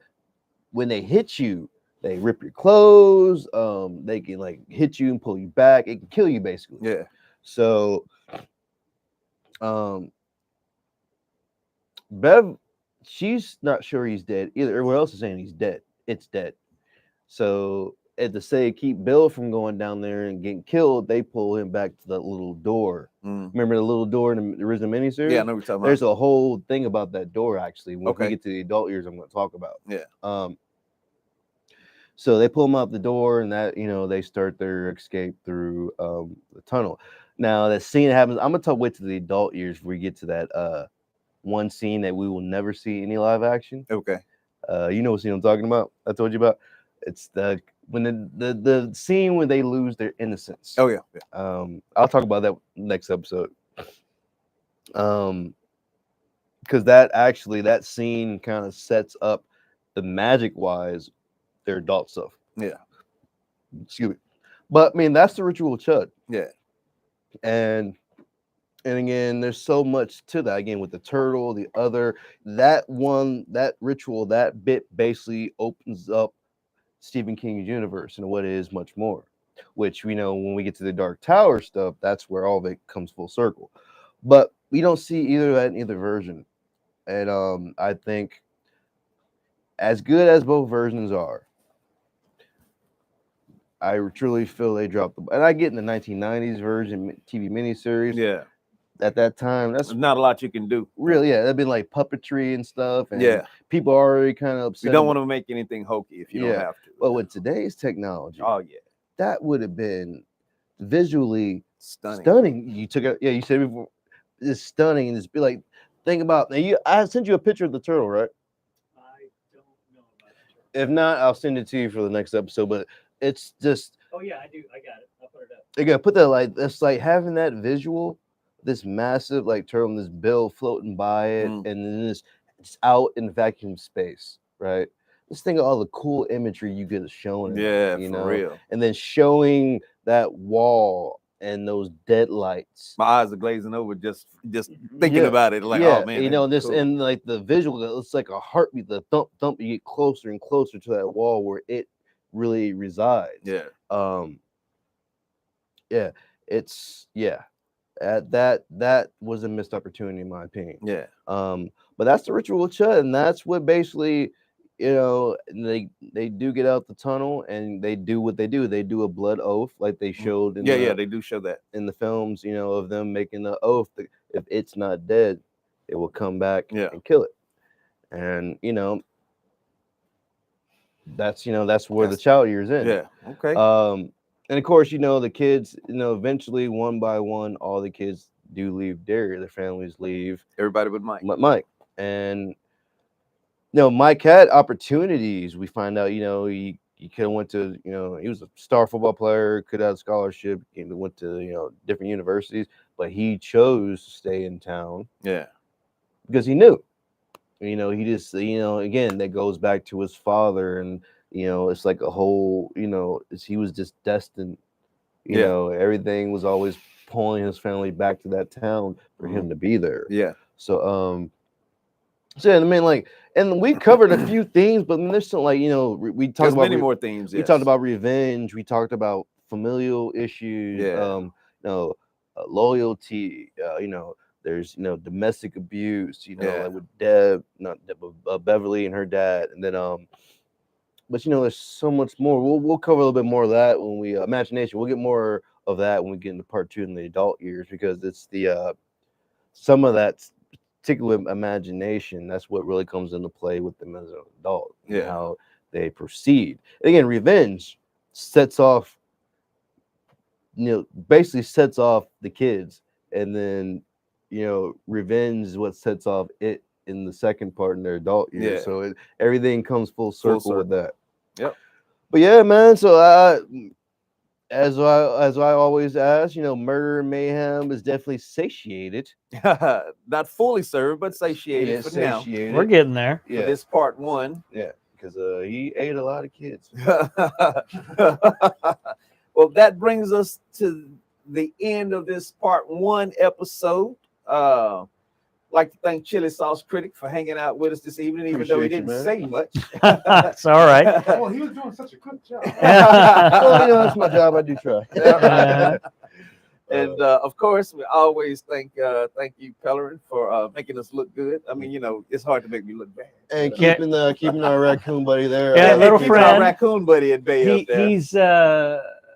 Speaker 3: when they hit you, they rip your clothes. They can like hit you and pull you back. It can kill you basically.
Speaker 1: Yeah.
Speaker 3: So, Bev, she's not sure he's dead either. Everyone else is saying he's dead. It's dead. So, to say keep Bill from going down there and getting killed, they pull him back to that little door. Remember the little door in the original miniseries?
Speaker 1: Yeah, I know what you're talking about.
Speaker 3: There's a whole thing about that door actually. When we
Speaker 1: Okay.
Speaker 3: get to the adult years, I'm going to talk about.
Speaker 1: Yeah.
Speaker 3: So they pull him out the door, and that they start their escape through the tunnel. Now that scene happens. I'm gonna wait to the adult years before we get to that one scene that we will never see any live action.
Speaker 1: Okay.
Speaker 3: You know what scene I'm talking about? I told you about. It's when the scene when they lose their innocence.
Speaker 1: Oh yeah.
Speaker 3: I'll talk about that next episode. Because that scene kind of sets up the magic wise their adult stuff.
Speaker 1: Yeah.
Speaker 3: Excuse me. But I mean that's the ritual chud.
Speaker 1: Yeah.
Speaker 3: And again, there's so much to that. Again, with the turtle, that ritual, that bit basically opens up Stephen King's universe and what it is much more. Which we know when we get to the Dark Tower stuff, that's where all of it comes full circle. But we don't see either of that in either version. And I think as good as both versions are, I truly feel they dropped the. And I get in the 1990s version TV miniseries.
Speaker 1: Yeah.
Speaker 3: At that time, that's
Speaker 1: There's not a lot you can do.
Speaker 3: really that'd been like puppetry and stuff. And
Speaker 1: Yeah.
Speaker 3: people are already kind of upset.
Speaker 1: You don't want to make anything hokey if you
Speaker 3: Yeah.
Speaker 1: don't have to.
Speaker 3: But with today's technology,
Speaker 1: Oh yeah.
Speaker 3: that would have been visually
Speaker 1: Stunning.
Speaker 3: stunning. You took it, yeah. You said before, it's stunning, and just be like, think about now. I sent you a picture of the turtle, right?
Speaker 2: I don't know about it.
Speaker 3: If not, I'll send it to you for the next episode. But it's just.
Speaker 2: Oh yeah, I do. I got it. I'll put it up.
Speaker 3: You gotta put that like that's like having that visual, this massive like turtle, and this bill floating by it, and then it's out in vacuum space, right? Just think of all the cool imagery you get shown.
Speaker 1: Yeah,
Speaker 3: you
Speaker 1: for
Speaker 3: know,
Speaker 1: real.
Speaker 3: and then showing that wall and those dead lights.
Speaker 1: My eyes are glazing over just thinking about it. Like, oh man,
Speaker 3: you know,
Speaker 1: that's
Speaker 3: this
Speaker 1: cool.
Speaker 3: and like the visual, it's like a heartbeat. The thump, thump. You get closer and closer to that wall where it really resides.
Speaker 1: Yeah.
Speaker 3: That was a missed opportunity in my opinion.
Speaker 1: Yeah.
Speaker 3: But that's the ritual chud, and that's what basically, they do get out the tunnel and they do what they do. They do a blood oath like they showed in
Speaker 1: they do show that
Speaker 3: in the films, of them making the oath that if it's not dead, it will come back and kill it. And that's where the child year's in.
Speaker 1: Yeah. Okay.
Speaker 3: And of course, the kids, eventually one by one, all the kids do leave Derry. Their families leave.
Speaker 1: Everybody but Mike.
Speaker 3: Mike. And Mike had opportunities. We find out, he could have went to, he was a star football player, could have a scholarship, went to, different universities, but he chose to stay in town.
Speaker 1: Yeah.
Speaker 3: Because he knew. He just, again, that goes back to his father, and it's like a whole, he was just destined. Everything was always pulling his family back to that town for him to be there. Yeah. So I mean, like, and we covered a few themes, but there's some like, we talked about
Speaker 1: many more themes.
Speaker 3: We talked about revenge. We talked about familial issues.
Speaker 1: Yeah.
Speaker 3: loyalty. There's domestic abuse.
Speaker 1: Yeah.
Speaker 3: Like with Deb, not Deb, Beverly and her dad, and then but there's so much more. We'll cover a little bit more of that when we imagination. We'll get more of that when we get into part 2 in the adult years, because it's the some of that particular imagination. That's what really comes into play with them as an adult. And
Speaker 1: Yeah.
Speaker 3: how they proceed. And again, revenge sets off. Basically sets off the kids, and then revenge is what sets off it in the second part in their adult years.
Speaker 1: Yeah.
Speaker 3: So everything comes full circle with that.
Speaker 1: Yep.
Speaker 3: But yeah, man. So as I always ask, murder and mayhem is definitely satiated.
Speaker 1: Not fully served, but satiated for now.
Speaker 3: Satiated.
Speaker 4: We're getting there.
Speaker 1: For
Speaker 3: Yeah,
Speaker 1: this part 1.
Speaker 3: yeah. Because he ate a lot of kids.
Speaker 1: Well, that brings us to the end of this part 1 episode. Like to thank Chili Sauce Critic for hanging out with us this evening, even though he
Speaker 3: Appreciate you,
Speaker 1: didn't say much.
Speaker 4: It's all right.
Speaker 5: Oh, he was doing such a good job.
Speaker 3: Well, that's my job. I do try.
Speaker 1: And of course, we always thank you, Pellerin, for making us look good. I mean, it's hard to make me look bad.
Speaker 3: And
Speaker 4: Yeah.
Speaker 3: keeping our raccoon buddy there.
Speaker 4: Yeah, little
Speaker 1: keeping
Speaker 4: friend.
Speaker 1: our raccoon buddy at bay up there.
Speaker 4: He's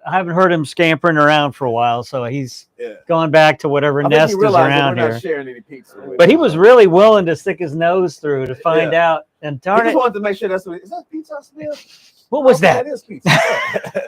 Speaker 4: I haven't heard him scampering around for a while, so he's
Speaker 1: Yeah.
Speaker 4: gone back to whatever
Speaker 1: I think
Speaker 4: nest
Speaker 1: he
Speaker 4: is
Speaker 1: realized that
Speaker 4: around
Speaker 1: we're
Speaker 4: here.
Speaker 1: not sharing any pizza. with
Speaker 4: But he
Speaker 1: him.
Speaker 4: was really willing to stick his nose through to find out. And
Speaker 1: He
Speaker 4: darn
Speaker 1: just
Speaker 4: it,
Speaker 1: wanted to make sure is that pizza I smell?
Speaker 4: what was
Speaker 1: Okay,
Speaker 4: that?
Speaker 1: That is pizza.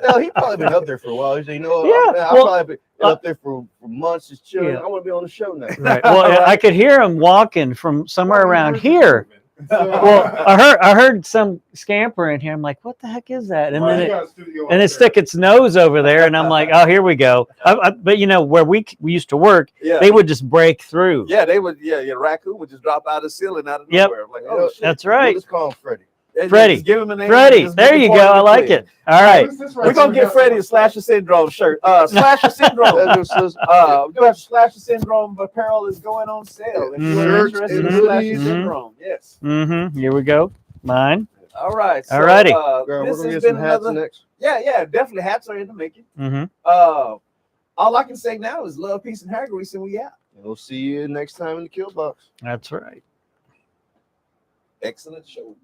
Speaker 3: No, he probably been up there for a while. He said,
Speaker 4: Yeah,
Speaker 3: I've
Speaker 4: well,
Speaker 3: probably been up there for months just chilling.
Speaker 4: Yeah.
Speaker 3: I want to be on the show now.
Speaker 4: Right. Well, I could hear him walking from somewhere around here. Well,
Speaker 5: Well,
Speaker 4: I heard some scamper in here. I'm like, what the heck is that? And then it stick its nose over there, and I'm like, oh, here we go. But where we used to work,
Speaker 1: Yeah.
Speaker 4: they would just break through.
Speaker 1: Yeah, they would. Yeah, raccoon would just drop out of the ceiling out of
Speaker 4: Yep.
Speaker 1: nowhere. Like, oh shit.
Speaker 4: That's
Speaker 3: We'll
Speaker 4: right.
Speaker 3: just call him Freddie.
Speaker 1: Yeah,
Speaker 4: Freddie.
Speaker 1: just give him a name.
Speaker 4: Freddie,
Speaker 1: Just
Speaker 4: there
Speaker 1: make
Speaker 4: you
Speaker 1: it
Speaker 4: go.
Speaker 1: part
Speaker 4: I
Speaker 1: of the
Speaker 4: like
Speaker 1: play.
Speaker 4: it. All right.
Speaker 1: We're gonna get Freddie a Slasher Syndrome shirt. Slasher Syndrome. We do have Slasher Syndrome apparel is going on sale. If you are
Speaker 3: Shirts
Speaker 1: interested in
Speaker 3: and
Speaker 1: Slasher
Speaker 3: hoodies.
Speaker 1: Syndrome, yes.
Speaker 4: Mm-hmm. Here we go. Mine.
Speaker 1: All right. So,
Speaker 4: Alrighty.
Speaker 3: Girl,
Speaker 1: this
Speaker 3: we're gonna
Speaker 1: has
Speaker 3: get some
Speaker 1: been
Speaker 3: hats
Speaker 1: another.
Speaker 3: next.
Speaker 1: Yeah, definitely hats are in the making.
Speaker 4: Mm-hmm.
Speaker 1: All I can say now is love, peace, and hair grease, and we out.
Speaker 3: And we'll see you next time in the kill box.
Speaker 4: That's right.
Speaker 1: Excellent show.